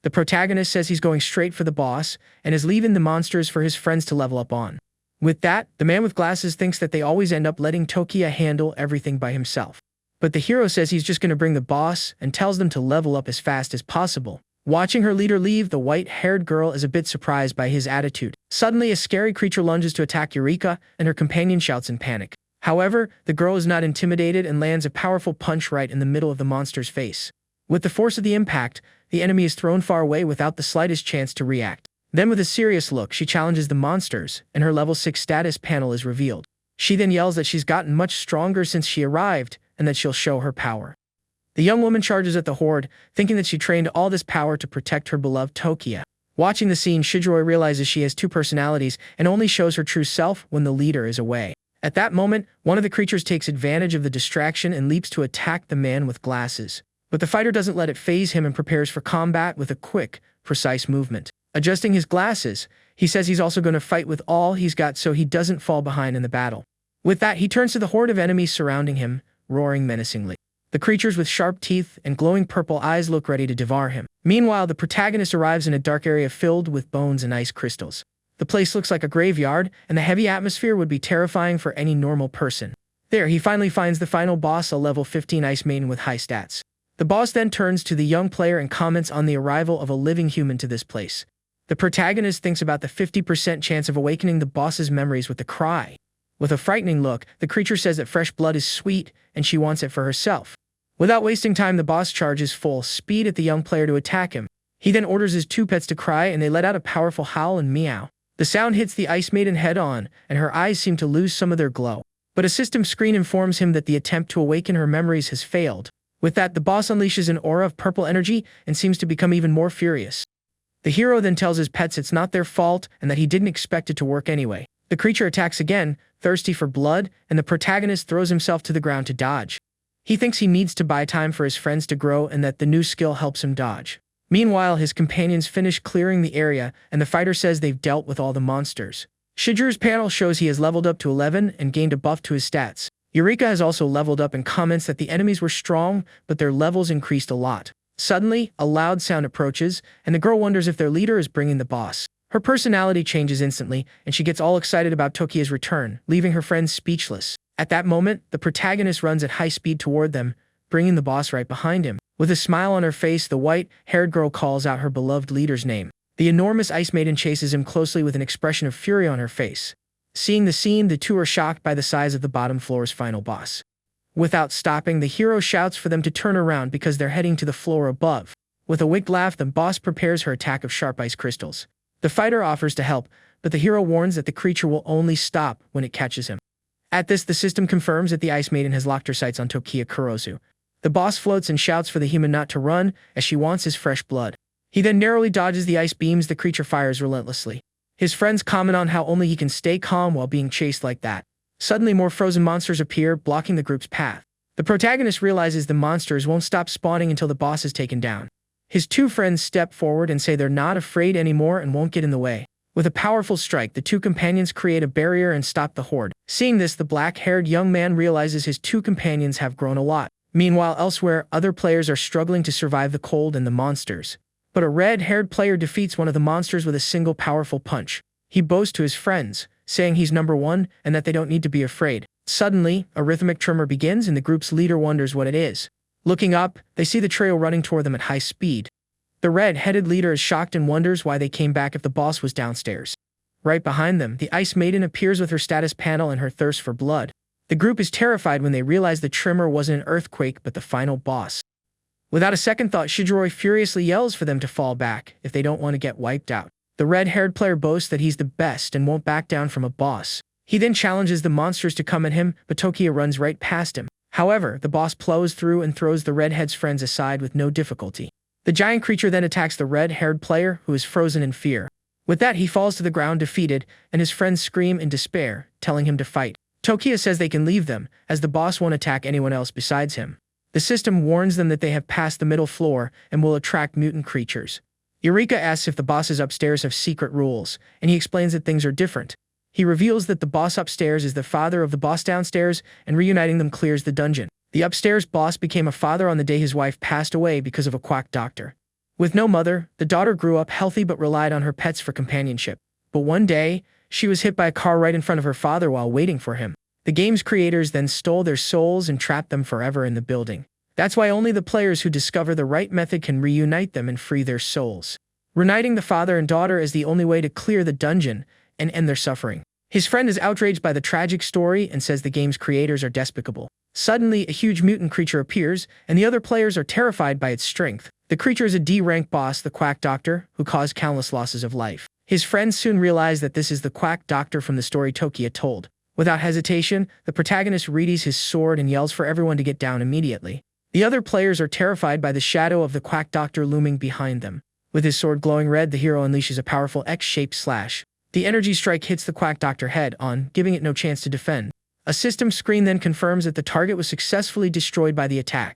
The protagonist says he's going straight for the boss and is leaving the monsters for his friends to level up on. With that, the man with glasses thinks that they always end up letting Tokiya handle everything by himself. But the hero says he's just going to bring the boss and tells them to level up as fast as possible. Watching her leader leave, the white-haired girl is a bit surprised by his attitude. Suddenly, a scary creature lunges to attack Eureka, and her companion shouts in panic. However, the girl is not intimidated and lands a powerful punch right in the middle of the monster's face. With the force of the impact, the enemy is thrown far away without the slightest chance to react. Then with a serious look, she challenges the monsters, and her level 6 status panel is revealed. She then yells that she's gotten much stronger since she arrived, and that she'll show her power. The young woman charges at the horde, thinking that she trained all this power to protect her beloved Tokiya. Watching the scene, Shijiroi realizes she has 2 personalities and only shows her true self when the leader is away. At that moment, one of the creatures takes advantage of the distraction and leaps to attack the man with glasses. But the fighter doesn't let it faze him and prepares for combat with a quick, precise movement. Adjusting his glasses, he says he's also going to fight with all he's got so he doesn't fall behind in the battle. With that, he turns to the horde of enemies surrounding him, roaring menacingly. The creatures with sharp teeth and glowing purple eyes look ready to devour him. Meanwhile, the protagonist arrives in a dark area filled with bones and ice crystals. The place looks like a graveyard, and the heavy atmosphere would be terrifying for any normal person. There, he finally finds the final boss, a level 15 ice maiden with high stats. The boss then turns to the young player and comments on the arrival of a living human to this place. The protagonist thinks about the 50% chance of awakening the boss's memories with a cry. With a frightening look, the creature says that fresh blood is sweet, and she wants it for herself. Without wasting time, the boss charges full speed at the young player to attack him. He then orders his 2 pets to cry, and they let out a powerful howl and meow. The sound hits the Ice Maiden head-on, and her eyes seem to lose some of their glow. But a system screen informs him that the attempt to awaken her memories has failed. With that, the boss unleashes an aura of purple energy and seems to become even more furious. The hero then tells his pets it's not their fault and that he didn't expect it to work anyway. The creature attacks again, thirsty for blood, and the protagonist throws himself to the ground to dodge. He thinks he needs to buy time for his friends to grow and that the new skill helps him dodge. Meanwhile, his companions finish clearing the area, and the fighter says they've dealt with all the monsters. Shijiro's panel shows he has leveled up to 11 and gained a buff to his stats. Eureka has also leveled up and comments that the enemies were strong, but their levels increased a lot. Suddenly, a loud sound approaches, and the girl wonders if their leader is bringing the boss. Her personality changes instantly, and she gets all excited about Tokiya's return, leaving her friends speechless. At that moment, the protagonist runs at high speed toward them, bringing the boss right behind him. With a smile on her face, the white-haired girl calls out her beloved leader's name. The enormous Ice Maiden chases him closely with an expression of fury on her face. Seeing the scene, the two are shocked by the size of the bottom floor's final boss. Without stopping, the hero shouts for them to turn around because they're heading to the floor above. With a wicked laugh, the boss prepares her attack of sharp ice crystals. The fighter offers to help, but the hero warns that the creature will only stop when it catches him. At this, the system confirms that the Ice Maiden has locked her sights on Tokyo Kurosu. The boss floats and shouts for the human not to run, as she wants his fresh blood. He then narrowly dodges the ice beams the creature fires relentlessly. His friends comment on how only he can stay calm while being chased like that. Suddenly, more frozen monsters appear, blocking the group's path. The protagonist realizes the monsters won't stop spawning until the boss is taken down. His two friends step forward and say they're not afraid anymore and won't get in the way. With a powerful strike, the two companions create a barrier and stop the horde. Seeing this, the black-haired young man realizes his two companions have grown a lot. Meanwhile, elsewhere, other players are struggling to survive the cold and the monsters. But a red-haired player defeats one of the monsters with a single powerful punch. He boasts to his friends, saying he's number one and that they don't need to be afraid. Suddenly, a rhythmic tremor begins and the group's leader wonders what it is. Looking up, they see the trio running toward them at high speed. The red-headed leader is shocked and wonders why they came back if the boss was downstairs. Right behind them, the Ice Maiden appears with her status panel and her thirst for blood. The group is terrified when they realize the tremor wasn't an earthquake but the final boss. Without a second thought, Shijiroi furiously yells for them to fall back if they don't want to get wiped out. The red-haired player boasts that he's the best and won't back down from a boss. He then challenges the monsters to come at him, but Tokia runs right past him. However, the boss plows through and throws the redhead's friends aside with no difficulty. The giant creature then attacks the red-haired player, who is frozen in fear. With that, he falls to the ground defeated, and his friends scream in despair, telling him to fight. Tokia says they can leave them, as the boss won't attack anyone else besides him. The system warns them that they have passed the middle floor and will attract mutant creatures. Eureka asks if the bosses upstairs have secret rules, and he explains that things are different. He reveals that the boss upstairs is the father of the boss downstairs, and reuniting them clears the dungeon. The upstairs boss became a father on the day his wife passed away because of a quack doctor. With no mother, the daughter grew up healthy but relied on her pets for companionship. But one day, she was hit by a car right in front of her father while waiting for him. The game's creators then stole their souls and trapped them forever in the building. That's why only the players who discover the right method can reunite them and free their souls. Reuniting the father and daughter is the only way to clear the dungeon and end their suffering. His friend is outraged by the tragic story and says the game's creators are despicable. Suddenly, a huge mutant creature appears, and the other players are terrified by its strength. The creature is a D-rank boss, the Quack Doctor, who caused countless losses of life. His friends soon realize that this is the Quack Doctor from the story Tokia told. Without hesitation, the protagonist readies his sword and yells for everyone to get down immediately. The other players are terrified by the shadow of the Quack Doctor looming behind them. With his sword glowing red, the hero unleashes a powerful X-shaped slash. The energy strike hits the Quack Doctor head-on, giving it no chance to defend. A system screen then confirms that the target was successfully destroyed by the attack.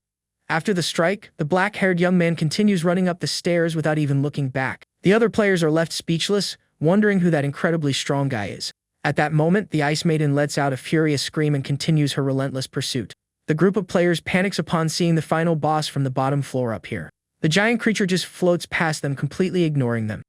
After the strike, the black-haired young man continues running up the stairs without even looking back. The other players are left speechless, wondering who that incredibly strong guy is. At that moment, the Ice Maiden lets out a furious scream and continues her relentless pursuit. The group of players panics upon seeing the final boss from the bottom floor up here. The giant creature just floats past them, completely ignoring them.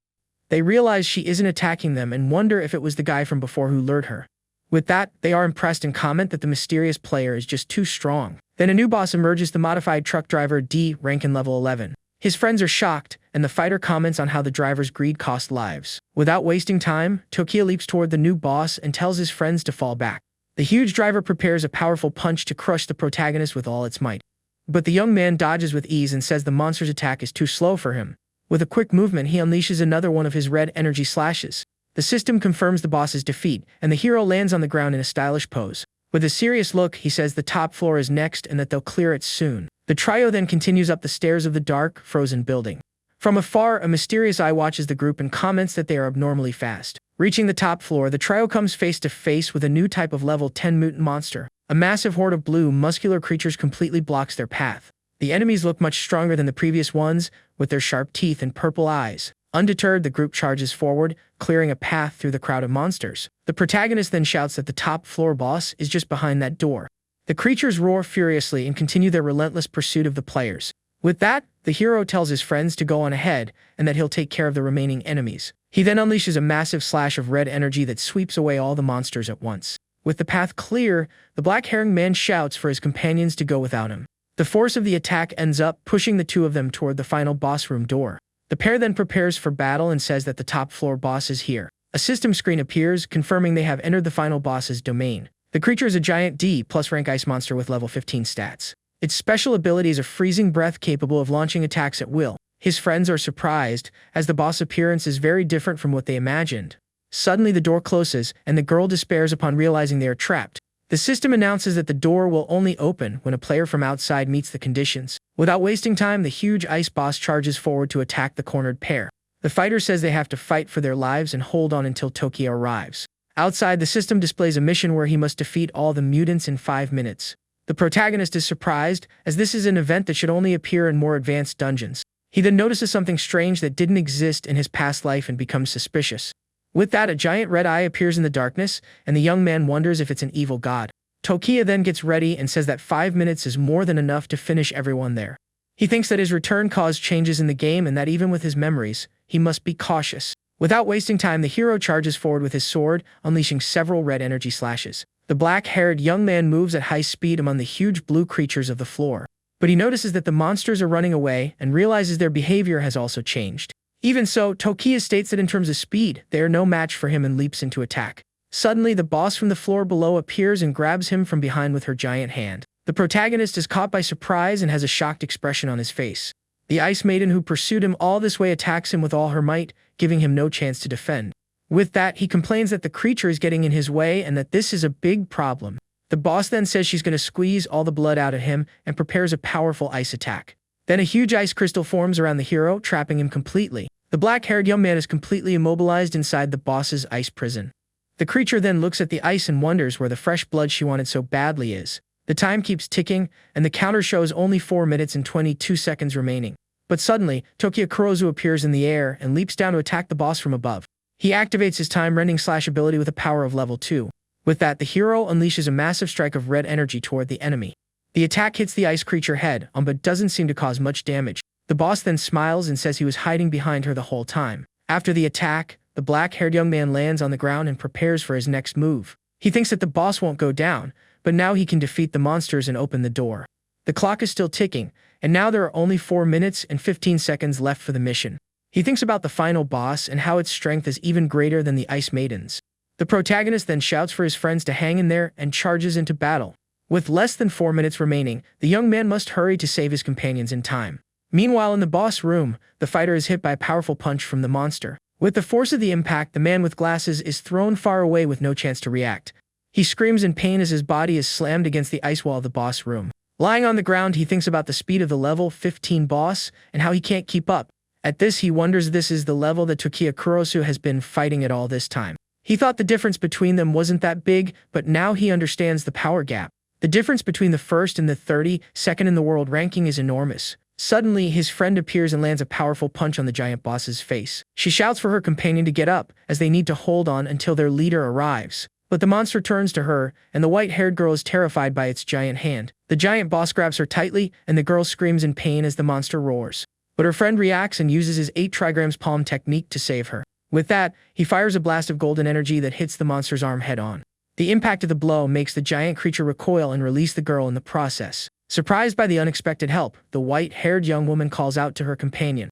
They realize she isn't attacking them and wonder if it was the guy from before who lured her. With that, they are impressed and comment that the mysterious player is just too strong. Then a new boss emerges, the modified truck driver D, rank in level 11. His friends are shocked, and the fighter comments on how the driver's greed cost lives. Without wasting time, Tokia leaps toward the new boss and tells his friends to fall back. The huge driver prepares a powerful punch to crush the protagonist with all its might. But the young man dodges with ease and says the monster's attack is too slow for him. With a quick movement, he unleashes another one of his red energy slashes. The system confirms the boss's defeat, and the hero lands on the ground in a stylish pose. With a serious look, he says the top floor is next and that they'll clear it soon. The trio then continues up the stairs of the dark, frozen building. From afar, a mysterious eye watches the group and comments that they are abnormally fast. Reaching the top floor, the trio comes face to face with a new type of level 10 mutant monster. A massive horde of blue, muscular creatures completely blocks their path. The enemies look much stronger than the previous ones, with their sharp teeth and purple eyes. Undeterred, the group charges forward, clearing a path through the crowd of monsters. The protagonist then shouts that the top floor boss is just behind that door. The creatures roar furiously and continue their relentless pursuit of the players. With that, the hero tells his friends to go on ahead and that he'll take care of the remaining enemies. He then unleashes a massive slash of red energy that sweeps away all the monsters at once. With the path clear, the black-haired man shouts for his companions to go without him. The force of the attack ends up pushing the two of them toward the final boss room door. The pair then prepares for battle and says that the top floor boss is here. A system screen appears, confirming they have entered the final boss's domain. The creature is a giant D+ rank ice monster with level 15 stats. Its special ability is a freezing breath capable of launching attacks at will. His friends are surprised, as the boss appearance is very different from what they imagined. Suddenly the door closes, and the girl despairs upon realizing they are trapped. The system announces that the door will only open when a player from outside meets the conditions. Without wasting time, the huge ice boss charges forward to attack the cornered pair. The fighter says they have to fight for their lives and hold on until Tokia arrives. Outside, the system displays a mission where he must defeat all the mutants in 5 minutes. The protagonist is surprised, as this is an event that should only appear in more advanced dungeons. He then notices something strange that didn't exist in his past life and becomes suspicious. With that, a giant red eye appears in the darkness, and the young man wonders if it's an evil god. Tokia then gets ready and says that 5 minutes is more than enough to finish everyone there. He thinks that his return caused changes in the game and that even with his memories, he must be cautious. Without wasting time, the hero charges forward with his sword, unleashing several red energy slashes. The black-haired young man moves at high speed among the huge blue creatures of the floor. But he notices that the monsters are running away and realizes their behavior has also changed. Even so, Tokiya states that in terms of speed, they are no match for him and leaps into attack. Suddenly, the boss from the floor below appears and grabs him from behind with her giant hand. The protagonist is caught by surprise and has a shocked expression on his face. The Ice Maiden who pursued him all this way attacks him with all her might, giving him no chance to defend. With that, he complains that the creature is getting in his way and that this is a big problem. The boss then says she's going to squeeze all the blood out of him and prepares a powerful ice attack. Then a huge ice crystal forms around the hero, trapping him completely. The black-haired young man is completely immobilized inside the boss's ice prison. The creature then looks at the ice and wonders where the fresh blood she wanted so badly is. The time keeps ticking, and the counter shows only 4 minutes and 22 seconds remaining. But suddenly, Tokiya Kurozu appears in the air and leaps down to attack the boss from above. He activates his time-rending slash ability with a power of level 2. With that, the hero unleashes a massive strike of red energy toward the enemy. The attack hits the ice creature head on but doesn't seem to cause much damage. The boss then smiles and says he was hiding behind her the whole time. After the attack, the black-haired young man lands on the ground and prepares for his next move. He thinks that the boss won't go down, but now he can defeat the monsters and open the door. The clock is still ticking, and now there are only 4 minutes and 15 seconds left for the mission. He thinks about the final boss and how its strength is even greater than the Ice Maiden's. The protagonist then shouts for his friends to hang in there and charges into battle. With less than 4 minutes remaining, the young man must hurry to save his companions in time. Meanwhile, in the boss room, the fighter is hit by a powerful punch from the monster. With the force of the impact, the man with glasses is thrown far away with no chance to react. He screams in pain as his body is slammed against the ice wall of the boss room. Lying on the ground, he thinks about the speed of the level 15 boss and how he can't keep up. At this, he wonders this is the level that Tokiya Kurozu has been fighting at all this time. He thought the difference between them wasn't that big, but now he understands the power gap. The difference between the first and the 32nd in the world ranking is enormous. Suddenly, his friend appears and lands a powerful punch on the giant boss's face. She shouts for her companion to get up, as they need to hold on until their leader arrives. But the monster turns to her, and the white-haired girl is terrified by its giant hand. The giant boss grabs her tightly, and the girl screams in pain as the monster roars. But her friend reacts and uses his 8 trigrams palm technique to save her. With that, he fires a blast of golden energy that hits the monster's arm head-on. The impact of the blow makes the giant creature recoil and release the girl in the process. Surprised by the unexpected help, the white-haired young woman calls out to her companion.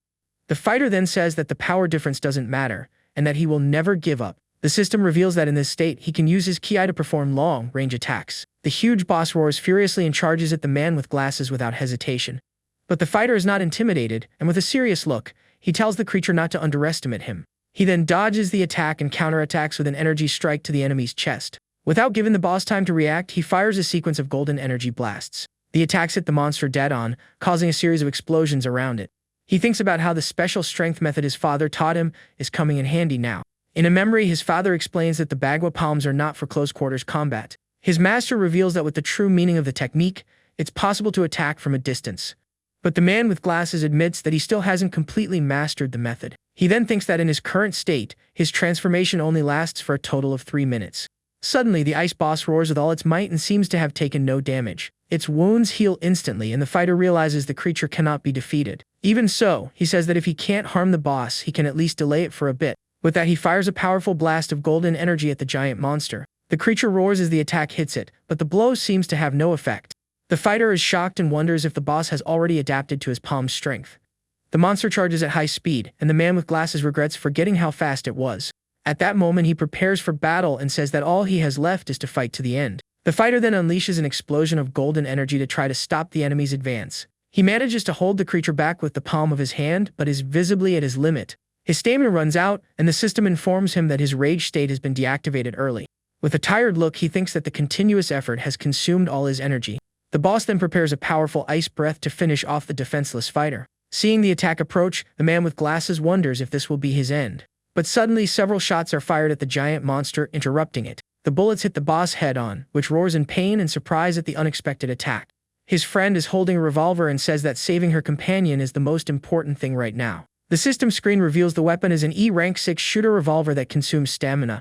The fighter then says that the power difference doesn't matter, and that he will never give up. The system reveals that in this state, he can use his ki to perform long-range attacks. The huge boss roars furiously and charges at the man with glasses without hesitation. But the fighter is not intimidated, and with a serious look, he tells the creature not to underestimate him. He then dodges the attack and counterattacks with an energy strike to the enemy's chest. Without giving the boss time to react, he fires a sequence of golden energy blasts. The attacks hit the monster dead-on, causing a series of explosions around it. He thinks about how the special strength method his father taught him is coming in handy now. In a memory, his father explains that the Bagua palms are not for close-quarters combat. His master reveals that with the true meaning of the technique, it's possible to attack from a distance. But the man with glasses admits that he still hasn't completely mastered the method. He then thinks that in his current state, his transformation only lasts for a total of 3 minutes. Suddenly, the ice boss roars with all its might and seems to have taken no damage. Its wounds heal instantly, and the fighter realizes the creature cannot be defeated. Even so, he says that if he can't harm the boss, he can at least delay it for a bit. With that, he fires a powerful blast of golden energy at the giant monster. The creature roars as the attack hits it, but the blow seems to have no effect. The fighter is shocked and wonders if the boss has already adapted to his palm's strength. The monster charges at high speed, and the man with glasses regrets forgetting how fast it was. At that moment, he prepares for battle and says that all he has left is to fight to the end. The fighter then unleashes an explosion of golden energy to try to stop the enemy's advance. He manages to hold the creature back with the palm of his hand, but is visibly at his limit. His stamina runs out, and the system informs him that his rage state has been deactivated early. With a tired look, he thinks that the continuous effort has consumed all his energy. The boss then prepares a powerful ice breath to finish off the defenseless fighter. Seeing the attack approach, the man with glasses wonders if this will be his end. But suddenly, several shots are fired at the giant monster, interrupting it. The bullets hit the boss head-on, which roars in pain and surprise at the unexpected attack. His friend is holding a revolver and says that saving her companion is the most important thing right now. The system screen reveals the weapon is an E-rank 6 shooter revolver that consumes stamina.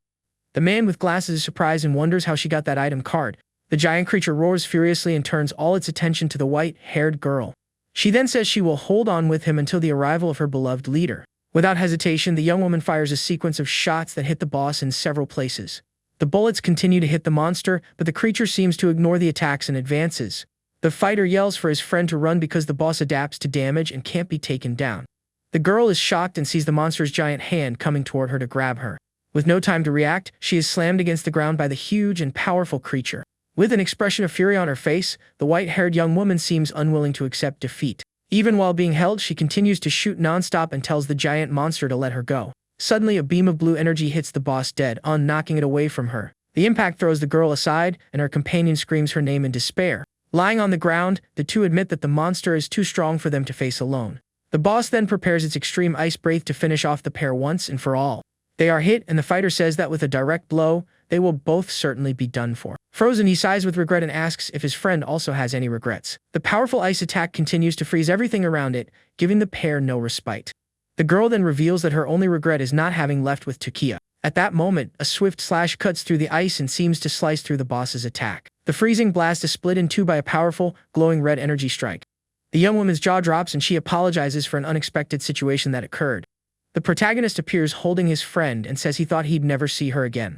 The man with glasses is surprised and wonders how she got that item card. The giant creature roars furiously and turns all its attention to the white-haired girl. She then says she will hold on with him until the arrival of her beloved leader. Without hesitation, the young woman fires a sequence of shots that hit the boss in several places. The bullets continue to hit the monster, but the creature seems to ignore the attacks and advances. The fighter yells for his friend to run because the boss adapts to damage and can't be taken down. The girl is shocked and sees the monster's giant hand coming toward her to grab her. With no time to react, she is slammed against the ground by the huge and powerful creature. With an expression of fury on her face, the white-haired young woman seems unwilling to accept defeat. Even while being held, she continues to shoot non-stop and tells the giant monster to let her go. Suddenly, a beam of blue energy hits the boss dead on, knocking it away from her. The impact throws the girl aside, and her companion screams her name in despair. Lying on the ground, the two admit that the monster is too strong for them to face alone. The boss then prepares its extreme ice breath to finish off the pair once and for all. They are hit, and the fighter says that with a direct blow, they will both certainly be done for. Frozen, he sighs with regret and asks if his friend also has any regrets. The powerful ice attack continues to freeze everything around it, giving the pair no respite. The girl then reveals that her only regret is not having left with Takia. At that moment, a swift slash cuts through the ice and seems to slice through the boss's attack. The freezing blast is split in two by a powerful, glowing red energy strike. The young woman's jaw drops and she apologizes for an unexpected situation that occurred. The protagonist appears holding his friend and says he thought he'd never see her again.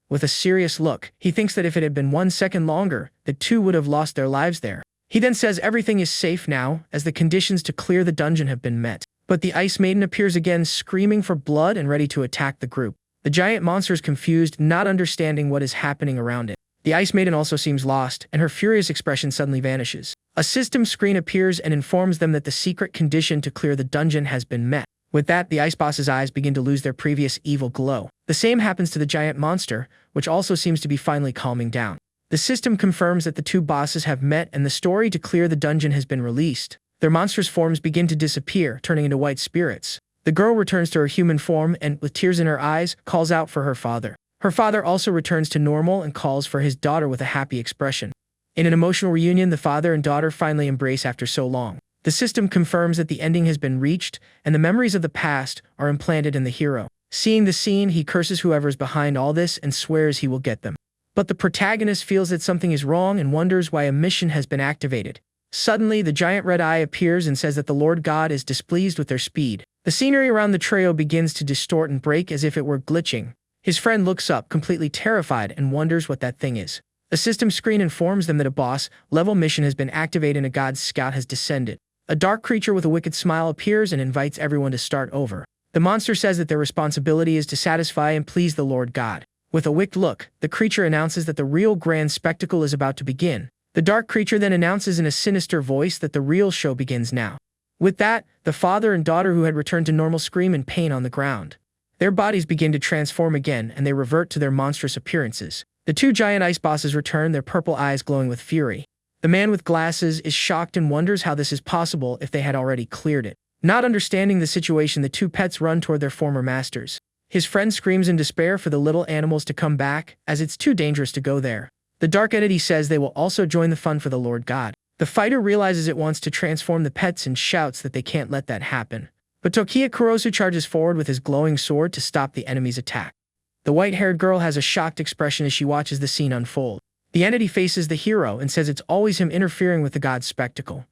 With a serious look, he thinks that if it had been 1 second longer, the two would have lost their lives there. He then says everything is safe now, as the conditions to clear the dungeon have been met. But the Ice Maiden appears again, screaming for blood and ready to attack the group. The giant monster is confused, not understanding what is happening around it. The Ice Maiden also seems lost, and her furious expression suddenly vanishes. A system screen appears and informs them that the secret condition to clear the dungeon has been met. With that, the ice boss's eyes begin to lose their previous evil glow. The same happens to the giant monster, which also seems to be finally calming down. The system confirms that the two bosses have met and the story to clear the dungeon has been released. Their monstrous forms begin to disappear, turning into white spirits. The girl returns to her human form and, with tears in her eyes, calls out for her father. Her father also returns to normal and calls for his daughter with a happy expression. In an emotional reunion, the father and daughter finally embrace after so long. The system confirms that the ending has been reached, and the memories of the past are implanted in the hero. Seeing the scene, he curses whoever's behind all this and swears he will get them. But the protagonist feels that something is wrong and wonders why a mission has been activated. Suddenly, the giant red eye appears and says that the Lord God is displeased with their speed. The scenery around the trio begins to distort and break as if it were glitching. His friend looks up, completely terrified, and wonders what that thing is. A system screen informs them that a boss-level mission has been activated and a god's scout has descended. A dark creature with a wicked smile appears and invites everyone to start over. The monster says that their responsibility is to satisfy and please the Lord God. With a wicked look, the creature announces that the real grand spectacle is about to begin. The dark creature then announces in a sinister voice that the real show begins now. With that, the father and daughter who had returned to normal scream in pain on the ground. Their bodies begin to transform again and they revert to their monstrous appearances. The two giant ice bosses return, their purple eyes glowing with fury. The man with glasses is shocked and wonders how this is possible if they had already cleared it. Not understanding the situation, the two pets run toward their former masters. His friend screams in despair for the little animals to come back, as it's too dangerous to go there. The dark entity says they will also join the fun for the Lord God. The fighter realizes it wants to transform the pets and shouts that they can't let that happen. But Tokiya Kurosu charges forward with his glowing sword to stop the enemy's attack. The white-haired girl has a shocked expression as she watches the scene unfold. The entity faces the hero and says it's always him interfering with the god's spectacle.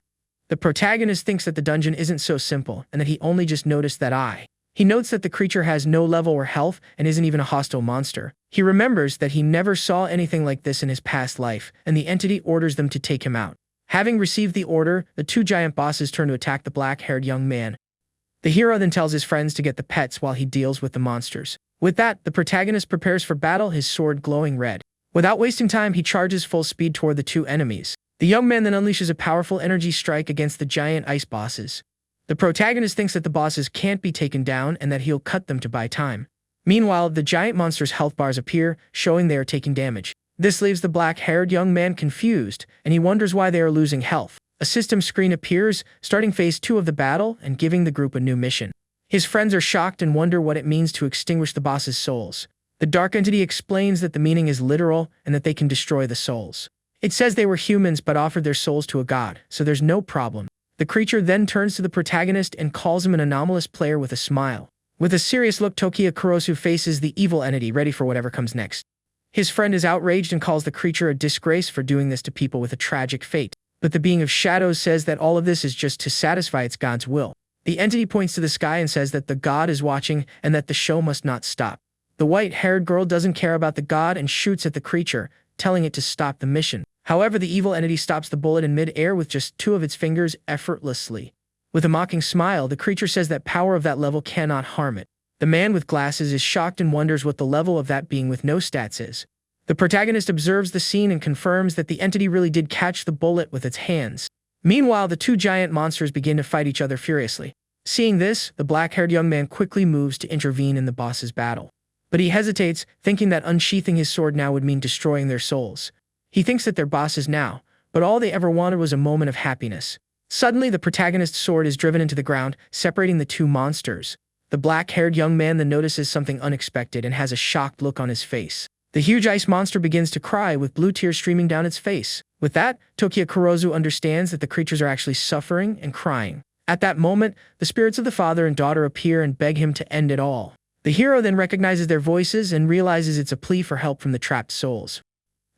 The protagonist thinks that the dungeon isn't so simple and that he only just noticed that eye. He notes that the creature has no level or health and isn't even a hostile monster. He remembers that he never saw anything like this in his past life, and the entity orders them to take him out. Having received the order, the two giant bosses turn to attack the black-haired young man. The hero then tells his friends to get the pets while he deals with the monsters. With that, the protagonist prepares for battle, his sword glowing red. Without wasting time, he charges full speed toward the two enemies. The young man then unleashes a powerful energy strike against the giant ice bosses. The protagonist thinks that the bosses can't be taken down and that he'll cut them to buy time. Meanwhile, the giant monster's health bars appear, showing they are taking damage. This leaves the black-haired young man confused, and he wonders why they are losing health. A system screen appears, starting phase 2 of the battle and giving the group a new mission. His friends are shocked and wonder what it means to extinguish the boss's souls. The dark entity explains that the meaning is literal and that they can destroy the souls. It says they were humans but offered their souls to a god, so there's no problem. The creature then turns to the protagonist and calls him an anomalous player with a smile. With a serious look, Tokiya Kurosu faces the evil entity, ready for whatever comes next. His friend is outraged and calls the creature a disgrace for doing this to people with a tragic fate. But the being of shadows says that all of this is just to satisfy its god's will. The entity points to the sky and says that the god is watching and that the show must not stop. The white-haired girl doesn't care about the god and shoots at the creature, telling it to stop the mission. However, the evil entity stops the bullet in mid-air with just 2 of its fingers effortlessly. With a mocking smile, the creature says that power of that level cannot harm it. The man with glasses is shocked and wonders what the level of that being with no stats is. The protagonist observes the scene and confirms that the entity really did catch the bullet with its hands. Meanwhile, the 2 giant monsters begin to fight each other furiously. Seeing this, the black-haired young man quickly moves to intervene in the boss's battle. But he hesitates, thinking that unsheathing his sword now would mean destroying their souls. He thinks that they're bosses now, but all they ever wanted was a moment of happiness. Suddenly, the protagonist's sword is driven into the ground, separating the 2 monsters. The black-haired young man then notices something unexpected and has a shocked look on his face. The huge ice monster begins to cry with blue tears streaming down its face. With that, Tokiya Kurozu understands that the creatures are actually suffering and crying. At that moment, the spirits of the father and daughter appear and beg him to end it all. The hero then recognizes their voices and realizes it's a plea for help from the trapped souls.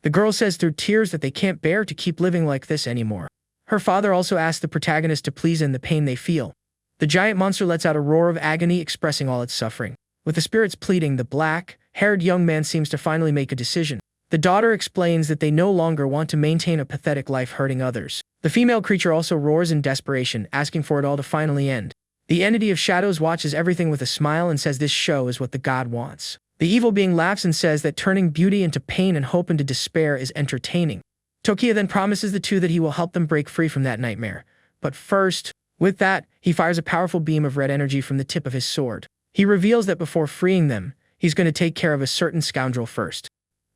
The girl says through tears that they can't bear to keep living like this anymore. Her father also asks the protagonist to please end the pain they feel. The giant monster lets out a roar of agony, expressing all its suffering. With the spirits pleading, the black-haired young man seems to finally make a decision. The daughter explains that they no longer want to maintain a pathetic life hurting others. The female creature also roars in desperation, asking for it all to finally end. The entity of shadows watches everything with a smile and says this show is what the god wants. The evil being laughs and says that turning beauty into pain and hope into despair is entertaining. Tokiya then promises the 2 that he will help them break free from that nightmare. But first, with that, he fires a powerful beam of red energy from the tip of his sword. He reveals that before freeing them, he's going to take care of a certain scoundrel first.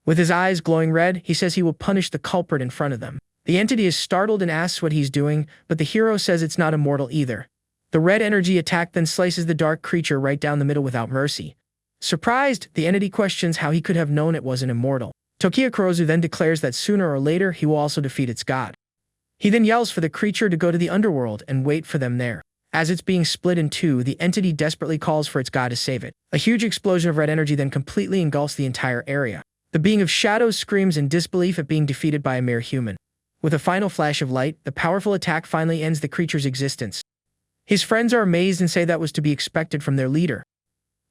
With his eyes glowing red, he says he will punish the culprit in front of them. The entity is startled and asks what he's doing, but the hero says it's not immortal either. The red energy attack then slices the dark creature right down the middle without mercy. Surprised, the entity questions how he could have known it wasn't immortal. Tokiya Kurozu then declares that sooner or later he will also defeat its god. He then yells for the creature to go to the underworld and wait for them there. As it's being split in 2, the entity desperately calls for its god to save it. A huge explosion of red energy then completely engulfs the entire area. The being of shadows screams in disbelief at being defeated by a mere human. With a final flash of light, the powerful attack finally ends the creature's existence. His friends are amazed and say that was to be expected from their leader.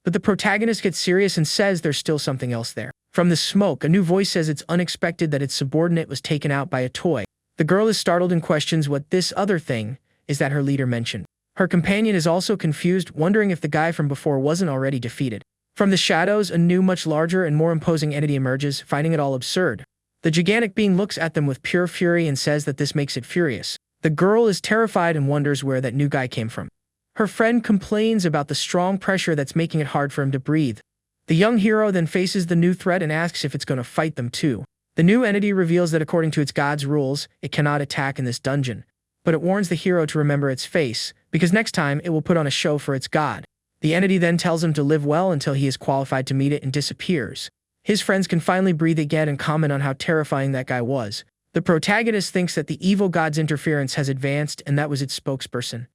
But the protagonist gets serious and says there's still something else there. From the smoke, a new voice says it's unexpected that its subordinate was taken out by a toy. The girl is startled and questions what this other thing is that her leader mentioned. Her companion is also confused, wondering if the guy from before wasn't already defeated. From the shadows, a new, much larger and more imposing entity emerges, finding it all absurd. The gigantic being looks at them with pure fury and says that this makes it furious. The girl is terrified and wonders where that new guy came from. Her friend complains about the strong pressure that's making it hard for him to breathe. The young hero then faces the new threat and asks if it's going to fight them too. The new entity reveals that according to its god's rules, it cannot attack in this dungeon. But it warns the hero to remember its face, because next time it will put on a show for its god. The entity then tells him to live well until he is qualified to meet it and disappears. His friends can finally breathe again and comment on how terrifying that guy was. The protagonist thinks that the evil god's interference has advanced and that was its spokesperson.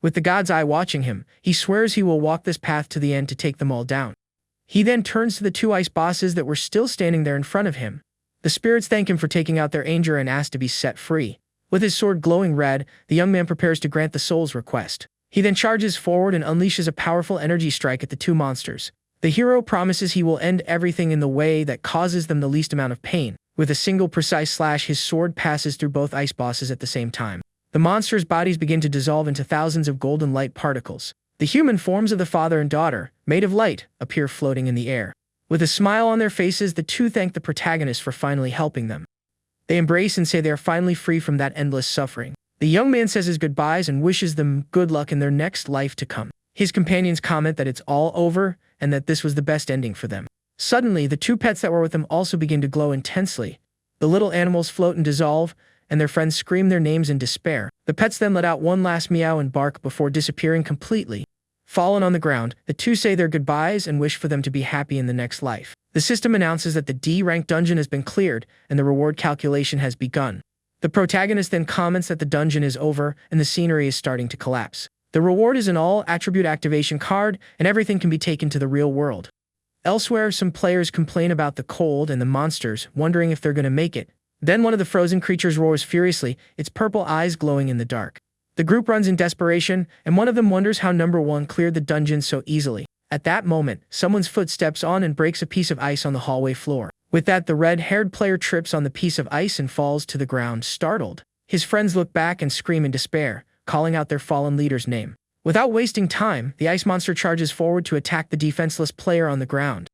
With the god's eye watching him, he swears he will walk this path to the end to take them all down. He then turns to the 2 ice bosses that were still standing there in front of him. The spirits thank him for taking out their anger and ask to be set free. With his sword glowing red, the young man prepares to grant the soul's request. He then charges forward and unleashes a powerful energy strike at the 2 monsters. The hero promises he will end everything in the way that causes them the least amount of pain. With a single precise slash, his sword passes through both ice bosses at the same time. The monsters' bodies begin to dissolve into thousands of golden light particles. The human forms of the father and daughter, made of light, appear floating in the air. With a smile on their faces, the 2 thank the protagonist for finally helping them. They embrace and say they are finally free from that endless suffering. The young man says his goodbyes and wishes them good luck in their next life to come. His companions comment that it's all over and that this was the best ending for them. Suddenly, the 2 pets that were with them also begin to glow intensely. The little animals float and dissolve, and their friends scream their names in despair. The pets then let out one last meow and bark before disappearing completely. Fallen on the ground, the 2 say their goodbyes and wish for them to be happy in the next life. The system announces that the D-rank dungeon has been cleared and the reward calculation has begun. The protagonist then comments that the dungeon is over and the scenery is starting to collapse. The reward is an all-attribute activation card, and everything can be taken to the real world. Elsewhere, some players complain about the cold and the monsters, wondering if they're going to make it. Then one of the frozen creatures roars furiously, its purple eyes glowing in the dark. The group runs in desperation, and one of them wonders how number 1 cleared the dungeon so easily. At that moment, someone's foot steps on and breaks a piece of ice on the hallway floor. With that, the red-haired player trips on the piece of ice and falls to the ground, startled. His friends look back and scream in despair, calling out their fallen leader's name. Without wasting time, the ice monster charges forward to attack the defenseless player on the ground.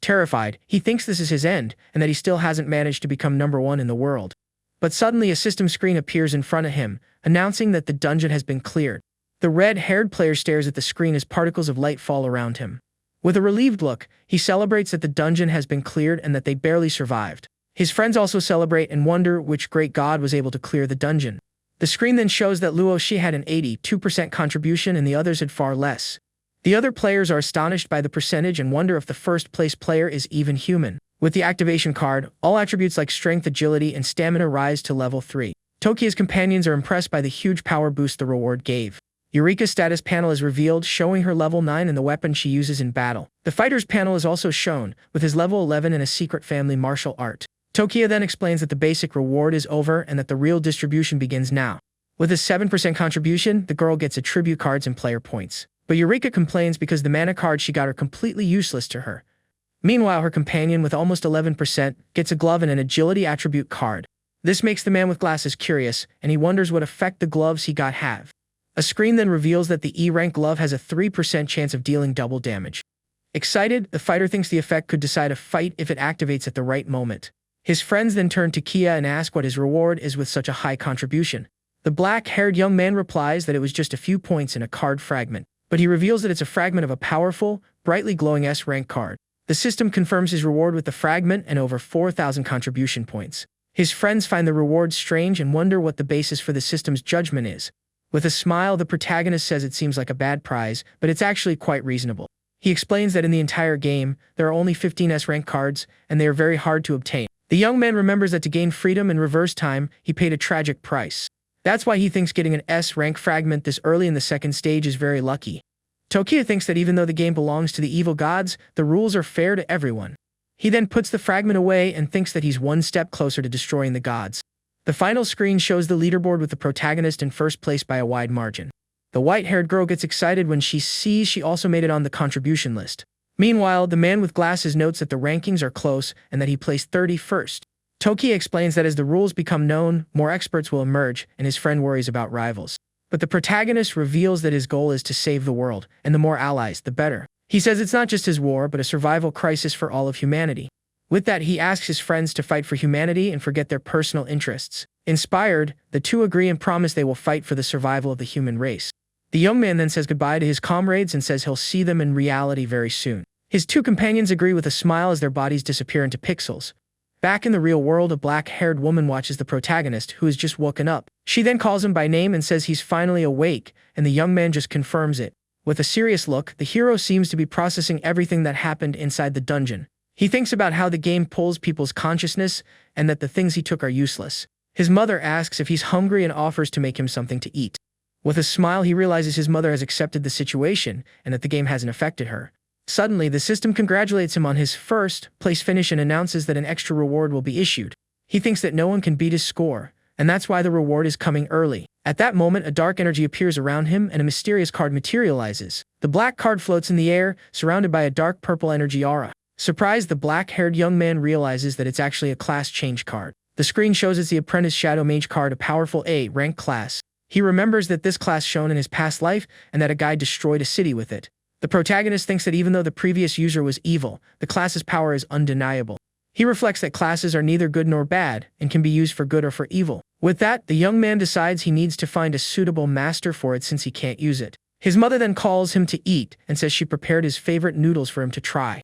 Terrified, he thinks this is his end, and that he still hasn't managed to become number 1 in the world. But suddenly a system screen appears in front of him, announcing that the dungeon has been cleared. The red-haired player stares at the screen as particles of light fall around him. With a relieved look, he celebrates that the dungeon has been cleared and that they barely survived. His friends also celebrate and wonder which great god was able to clear the dungeon. The screen then shows that Luo Shi had an 82% contribution and the others had far less. The other players are astonished by the percentage and wonder if the first-place player is even human. With the activation card, all attributes like strength, agility, and stamina rise to level 3. Tokia's companions are impressed by the huge power boost the reward gave. Eureka's status panel is revealed, showing her level 9 and the weapon she uses in battle. The fighter's panel is also shown, with his level 11 and a secret family martial art. Tokia then explains that the basic reward is over and that the real distribution begins now. With a 7% contribution, the girl gets attribute cards and player points. But Eureka complains because the mana cards she got are completely useless to her. Meanwhile, her companion with almost 11% gets a glove and an agility attribute card. This makes the man with glasses curious, and he wonders what effect the gloves he got have. A screen then reveals that the E-rank glove has a 3% chance of dealing double damage. Excited, the fighter thinks the effect could decide a fight if it activates at the right moment. His friends then turn to Kia and ask what his reward is with such a high contribution. The black-haired young man replies that it was just a few points in a card fragment, but he reveals that it's a fragment of a powerful, brightly glowing S-rank card. The system confirms his reward with the fragment and over 4,000 contribution points. His friends find the reward strange and wonder what the basis for the system's judgment is. With a smile, the protagonist says it seems like a bad prize, but it's actually quite reasonable. He explains that in the entire game, there are only 15 S-rank cards, and they are very hard to obtain. The young man remembers that to gain freedom in reverse time, he paid a tragic price. That's why he thinks getting an S-rank fragment this early in the second stage is very lucky. Tokia thinks that even though the game belongs to the evil gods, the rules are fair to everyone. He then puts the fragment away and thinks that he's one step closer to destroying the gods. The final screen shows the leaderboard with the protagonist in first place by a wide margin. The white-haired girl gets excited when she sees she also made it on the contribution list. Meanwhile, the man with glasses notes that the rankings are close and that he placed 31st. Tokia explains that as the rules become known, more experts will emerge, and his friend worries about rivals. But the protagonist reveals that his goal is to save the world, and the more allies, the better. He says it's not just his war, but a survival crisis for all of humanity. With that, he asks his friends to fight for humanity and forget their personal interests. Inspired, the two agree and promise they will fight for the survival of the human race. The young man then says goodbye to his comrades and says he'll see them in reality very soon. His two companions agree with a smile as their bodies disappear into pixels. Back in the real world, a black-haired woman watches the protagonist, who has just woken up. She then calls him by name and says he's finally awake, and the young man just confirms it. With a serious look, the hero seems to be processing everything that happened inside the dungeon. He thinks about how the game pulls people's consciousness and that the things he took are useless. His mother asks if he's hungry and offers to make him something to eat. With a smile, he realizes his mother has accepted the situation and that the game hasn't affected her. Suddenly, the system congratulates him on his first-place finish and announces that an extra reward will be issued. He thinks that no one can beat his score, and that's why the reward is coming early. At that moment, a dark energy appears around him and a mysterious card materializes. The black card floats in the air, surrounded by a dark purple energy aura. Surprised, the black-haired young man realizes that it's actually a class change card. The screen shows it's the Apprentice Shadow Mage card, a powerful A-rank class. He remembers that this class shown in his past life and that a guy destroyed a city with it. The protagonist thinks that even though the previous user was evil, the class's power is undeniable. He reflects that classes are neither good nor bad and can be used for good or for evil. With that, the young man decides he needs to find a suitable master for it since he can't use it. His mother then calls him to eat and says she prepared his favorite noodles for him to try.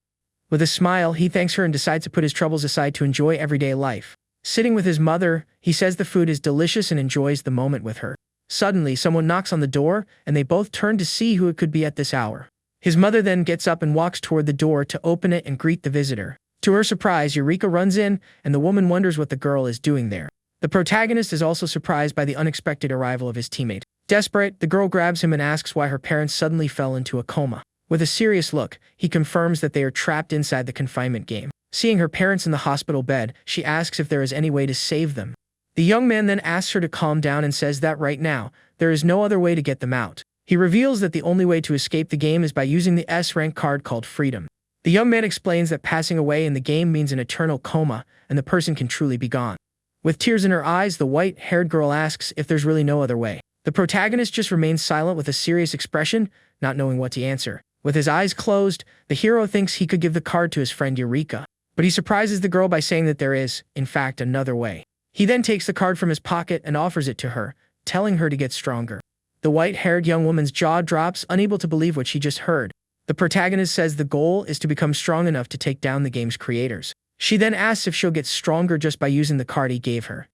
With a smile, he thanks her and decides to put his troubles aside to enjoy everyday life. Sitting with his mother, he says the food is delicious and enjoys the moment with her. Suddenly, someone knocks on the door, and they both turn to see who it could be at this hour. His mother then gets up and walks toward the door to open it and greet the visitor. To her surprise, Eureka runs in, and the woman wonders what the girl is doing there. The protagonist is also surprised by the unexpected arrival of his teammate. Desperate, the girl grabs him and asks why her parents suddenly fell into a coma. With a serious look, he confirms that they are trapped inside the confinement game. Seeing her parents in the hospital bed, she asks if there is any way to save them. The young man then asks her to calm down and says that right now, there is no other way to get them out. He reveals that the only way to escape the game is by using the S-rank card called Freedom. The young man explains that passing away in the game means an eternal coma, and the person can truly be gone. With tears in her eyes, the white-haired girl asks if there's really no other way. The protagonist just remains silent with a serious expression, not knowing what to answer. With his eyes closed, the hero thinks he could give the card to his friend Eureka. But he surprises the girl by saying that there is, in fact, another way. He then takes the card from his pocket and offers it to her, telling her to get stronger. The white-haired young woman's jaw drops, unable to believe what she just heard. The protagonist says the goal is to become strong enough to take down the game's creators. She then asks if she'll get stronger just by using the card he gave her.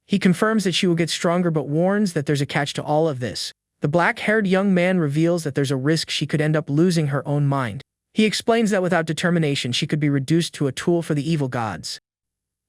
He confirms that she will get stronger but warns that there's a catch to all of this. The black-haired young man reveals that there's a risk she could end up losing her own mind. He explains that without determination she could be reduced to a tool for the evil gods.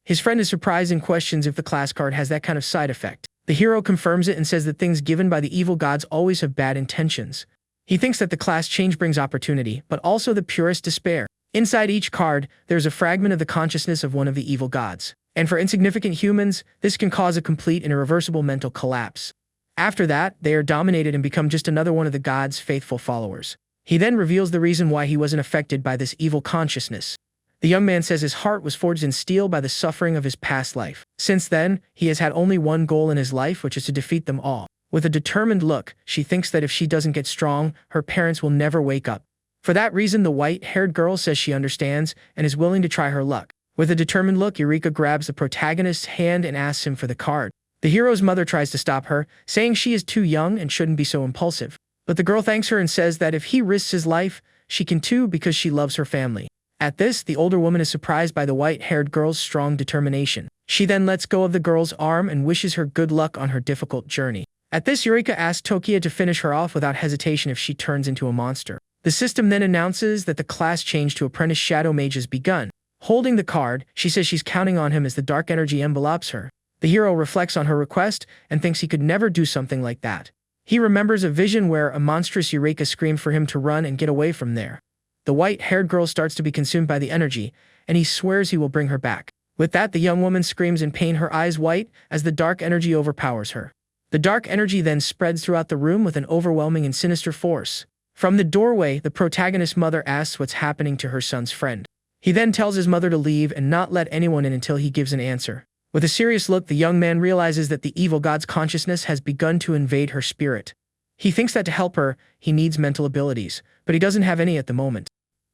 His friend is surprised and questions if the class card has that kind of side effect. The hero confirms it and says that things given by the evil gods always have bad intentions. He thinks that the class change brings opportunity, but also the purest despair. Inside each card, there's a fragment of the consciousness of one of the evil gods. And for insignificant humans, this can cause a complete and irreversible mental collapse. After that, they are dominated and become just another one of the god's faithful followers. He then reveals the reason why he wasn't affected by this evil consciousness. The young man says his heart was forged in steel by the suffering of his past life. Since then, he has had only one goal in his life, which is to defeat them all. With a determined look, she thinks that if she doesn't get strong, her parents will never wake up. For that reason, the white-haired girl says she understands and is willing to try her luck. With a determined look, Eureka grabs the protagonist's hand and asks him for the card. The hero's mother tries to stop her, saying she is too young and shouldn't be so impulsive. But the girl thanks her and says that if he risks his life, she can too because she loves her family. At this, the older woman is surprised by the white-haired girl's strong determination. She then lets go of the girl's arm and wishes her good luck on her difficult journey. At this, Eureka asks Tokia to finish her off without hesitation if she turns into a monster. The system then announces that the class change to Apprentice Shadow Mage has begun. Holding the card, she says she's counting on him as the dark energy envelopes her. The hero reflects on her request and thinks he could never do something like that. He remembers a vision where a monstrous Eureka screamed for him to run and get away from there. The white-haired girl starts to be consumed by the energy, and he swears he will bring her back. With that, the young woman screams in pain, her eyes white, as the dark energy overpowers her. The dark energy then spreads throughout the room with an overwhelming and sinister force. From the doorway, the protagonist's mother asks what's happening to her son's friend. He then tells his mother to leave and not let anyone in until he gives an answer. With a serious look, the young man realizes that the evil god's consciousness has begun to invade her spirit. He thinks that to help her, he needs mental abilities, but he doesn't have any at the moment.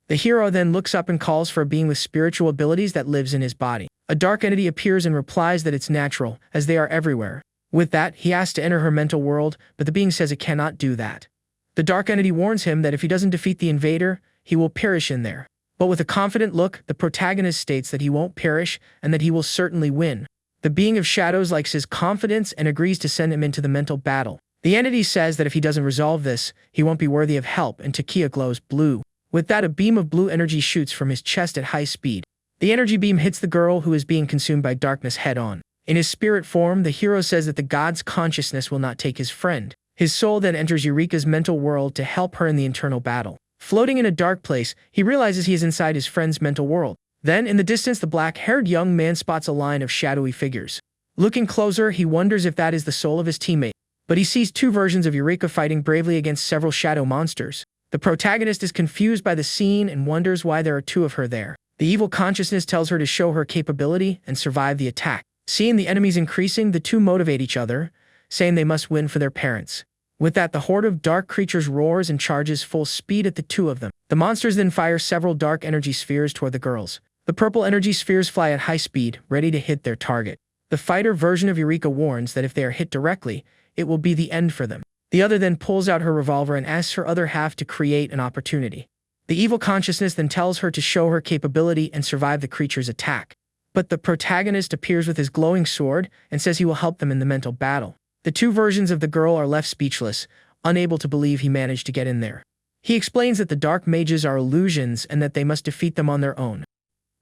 The hero then looks up and calls for a being with spiritual abilities that lives in his body. A dark entity appears and replies that it's natural, as they are everywhere. With that, he asks to enter her mental world, but the being says it cannot do that. The dark entity warns him that if he doesn't defeat the invader, he will perish in there. But with a confident look, the protagonist states that he won't perish and that he will certainly win. The being of shadows likes his confidence and agrees to send him into the mental battle. The entity says that if he doesn't resolve this, he won't be worthy of help, and Tokia glows blue. With that, a beam of blue energy shoots from his chest at high speed. The energy beam hits the girl who is being consumed by darkness head-on. In his spirit form, the hero says that the god's consciousness will not take his friend. His soul then enters Eureka's mental world to help her in the internal battle. Floating in a dark place, he realizes he is inside his friend's mental world. Then, in the distance, the black-haired young man spots a line of shadowy figures. Looking closer, he wonders if that is the soul of his teammate. But he sees two versions of Eureka fighting bravely against several shadow monsters. The protagonist is confused by the scene and wonders why there are two of her there. The evil consciousness tells her to show her capability and survive the attack. Seeing the enemies increasing, the two motivate each other, saying they must win for their parents. With that, the horde of dark creatures roars and charges full speed at the two of them. The monsters then fire several dark energy spheres toward the girls. The purple energy spheres fly at high speed, ready to hit their target. The fighter version of Eureka warns that if they are hit directly, it will be the end for them. The other then pulls out her revolver and asks her other half to create an opportunity. The evil consciousness then tells her to show her capability and survive the creature's attack. But the protagonist appears with his glowing sword and says he will help them in the mental battle. The two versions of the girl are left speechless, unable to believe he managed to get in there. He explains that the dark mages are illusions and that they must defeat them on their own.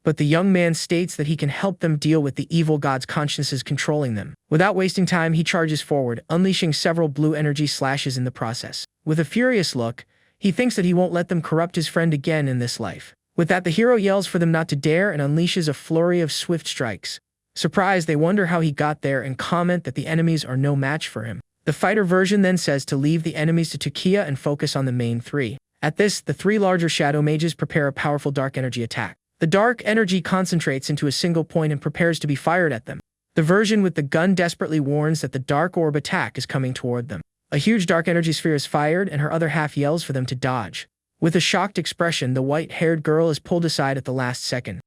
But the young man states that he can help them deal with the evil god's consciences controlling them. Without wasting time, he charges forward, unleashing several blue energy slashes in the process. With a furious look, he thinks that he won't let them corrupt his friend again in this life. With that, the hero yells for them not to dare and unleashes a flurry of swift strikes. Surprised, they wonder how he got there and comment that the enemies are no match for him. The fighter version then says to leave the enemies to Tokiya and focus on the main three. At this, the three larger shadow mages prepare a powerful dark energy attack. The dark energy concentrates into a single point and prepares to be fired at them. The version with the gun desperately warns that the dark orb attack is coming toward them. A huge dark energy sphere is fired and her other half yells for them to dodge. With a shocked expression, the white-haired girl is pulled aside at the last second.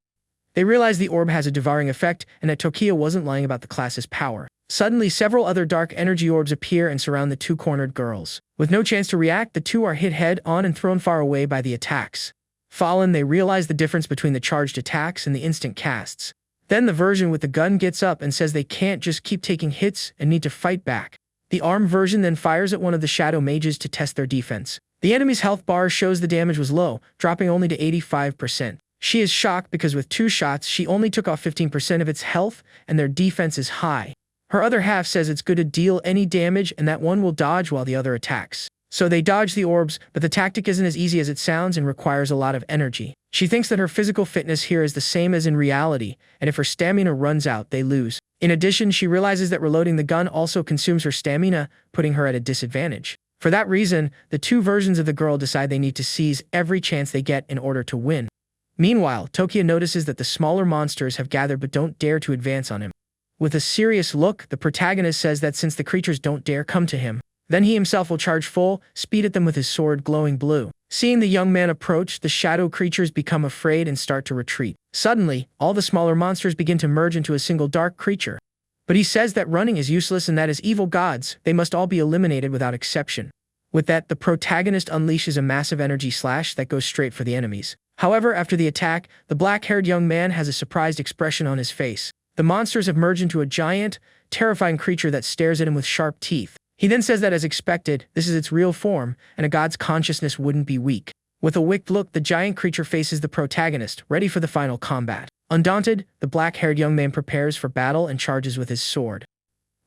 They realize the orb has a devouring effect and that Tokiya wasn't lying about the class's power. Suddenly, several other dark energy orbs appear and surround the two cornered girls. With no chance to react, the two are hit head-on and thrown far away by the attacks. Fallen, they realize the difference between the charged attacks and the instant casts. Then the version with the gun gets up and says they can't just keep taking hits and need to fight back. The armed version then fires at one of the shadow mages to test their defense. The enemy's health bar shows the damage was low, dropping only to 85%. She is shocked because with 2 shots, she only took off 15% of its health and their defense is high. Her other half says it's good to deal any damage and that one will dodge while the other attacks. So they dodge the orbs, but the tactic isn't as easy as it sounds and requires a lot of energy. She thinks that her physical fitness here is the same as in reality, and if her stamina runs out, they lose. In addition, she realizes that reloading the gun also consumes her stamina, putting her at a disadvantage. For that reason, the two versions of the girl decide they need to seize every chance they get in order to win. Meanwhile, Tokiya notices that the smaller monsters have gathered but don't dare to advance on him. With a serious look, the protagonist says that since the creatures don't dare come to him, then he himself will charge full speed at them with his sword glowing blue. Seeing the young man approach, the shadow creatures become afraid and start to retreat. Suddenly, all the smaller monsters begin to merge into a single dark creature. But he says that running is useless and that as evil gods, they must all be eliminated without exception. With that, the protagonist unleashes a massive energy slash that goes straight for the enemies. However, after the attack, the black-haired young man has a surprised expression on his face. The monsters have merged into a giant, terrifying creature that stares at him with sharp teeth. He then says that as expected, this is its real form, and a god's consciousness wouldn't be weak. With a wicked look, the giant creature faces the protagonist, ready for the final combat. Undaunted, the black-haired young man prepares for battle and charges with his sword.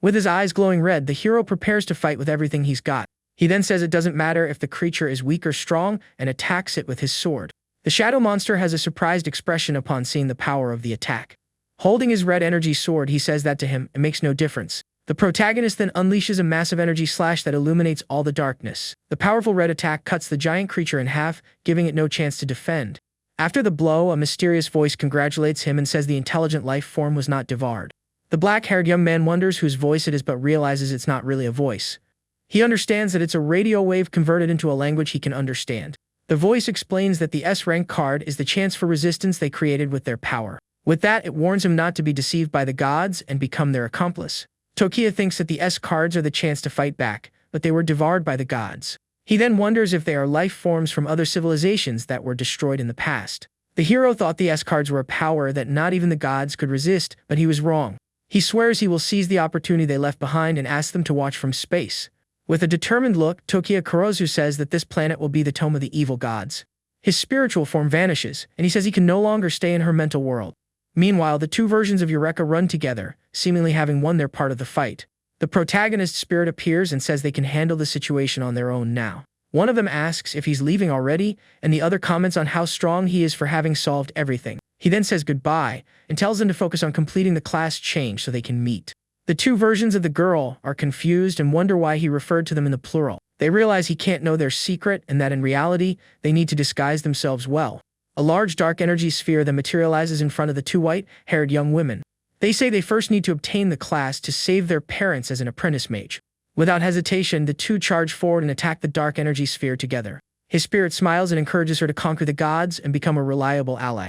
With his eyes glowing red, the hero prepares to fight with everything he's got. He then says it doesn't matter if the creature is weak or strong, and attacks it with his sword. The shadow monster has a surprised expression upon seeing the power of the attack. Holding his red energy sword, he says that to him, it makes no difference. The protagonist then unleashes a massive energy slash that illuminates all the darkness. The powerful red attack cuts the giant creature in half, giving it no chance to defend. After the blow, a mysterious voice congratulates him and says the intelligent life form was not devoured. The black-haired young man wonders whose voice it is but realizes it's not really a voice. He understands that it's a radio wave converted into a language he can understand. The voice explains that the S-rank card is the chance for resistance they created with their power. With that, it warns him not to be deceived by the gods and become their accomplice. Tokiya thinks that the S cards are the chance to fight back, but they were devoured by the gods. He then wonders if they are life forms from other civilizations that were destroyed in the past. The hero thought the S cards were a power that not even the gods could resist, but he was wrong. He swears he will seize the opportunity they left behind and ask them to watch from space. With a determined look, Tokiya Kurozu says that this planet will be the tomb of the evil gods. His spiritual form vanishes, and he says he can no longer stay in her mental world. Meanwhile, the two versions of Eureka run together, seemingly having won their part of the fight. The protagonist's spirit appears and says they can handle the situation on their own now. One of them asks if he's leaving already, and the other comments on how strong he is for having solved everything. He then says goodbye, and tells them to focus on completing the class change so they can meet. The two versions of the girl are confused and wonder why he referred to them in the plural. They realize he can't know their secret and that in reality, they need to disguise themselves well. A large dark energy sphere then materializes in front of the two white-haired young women. They say they first need to obtain the class to save their parents as an apprentice mage. Without hesitation, the two charge forward and attack the dark energy sphere together. His spirit smiles and encourages her to conquer the gods and become a reliable ally.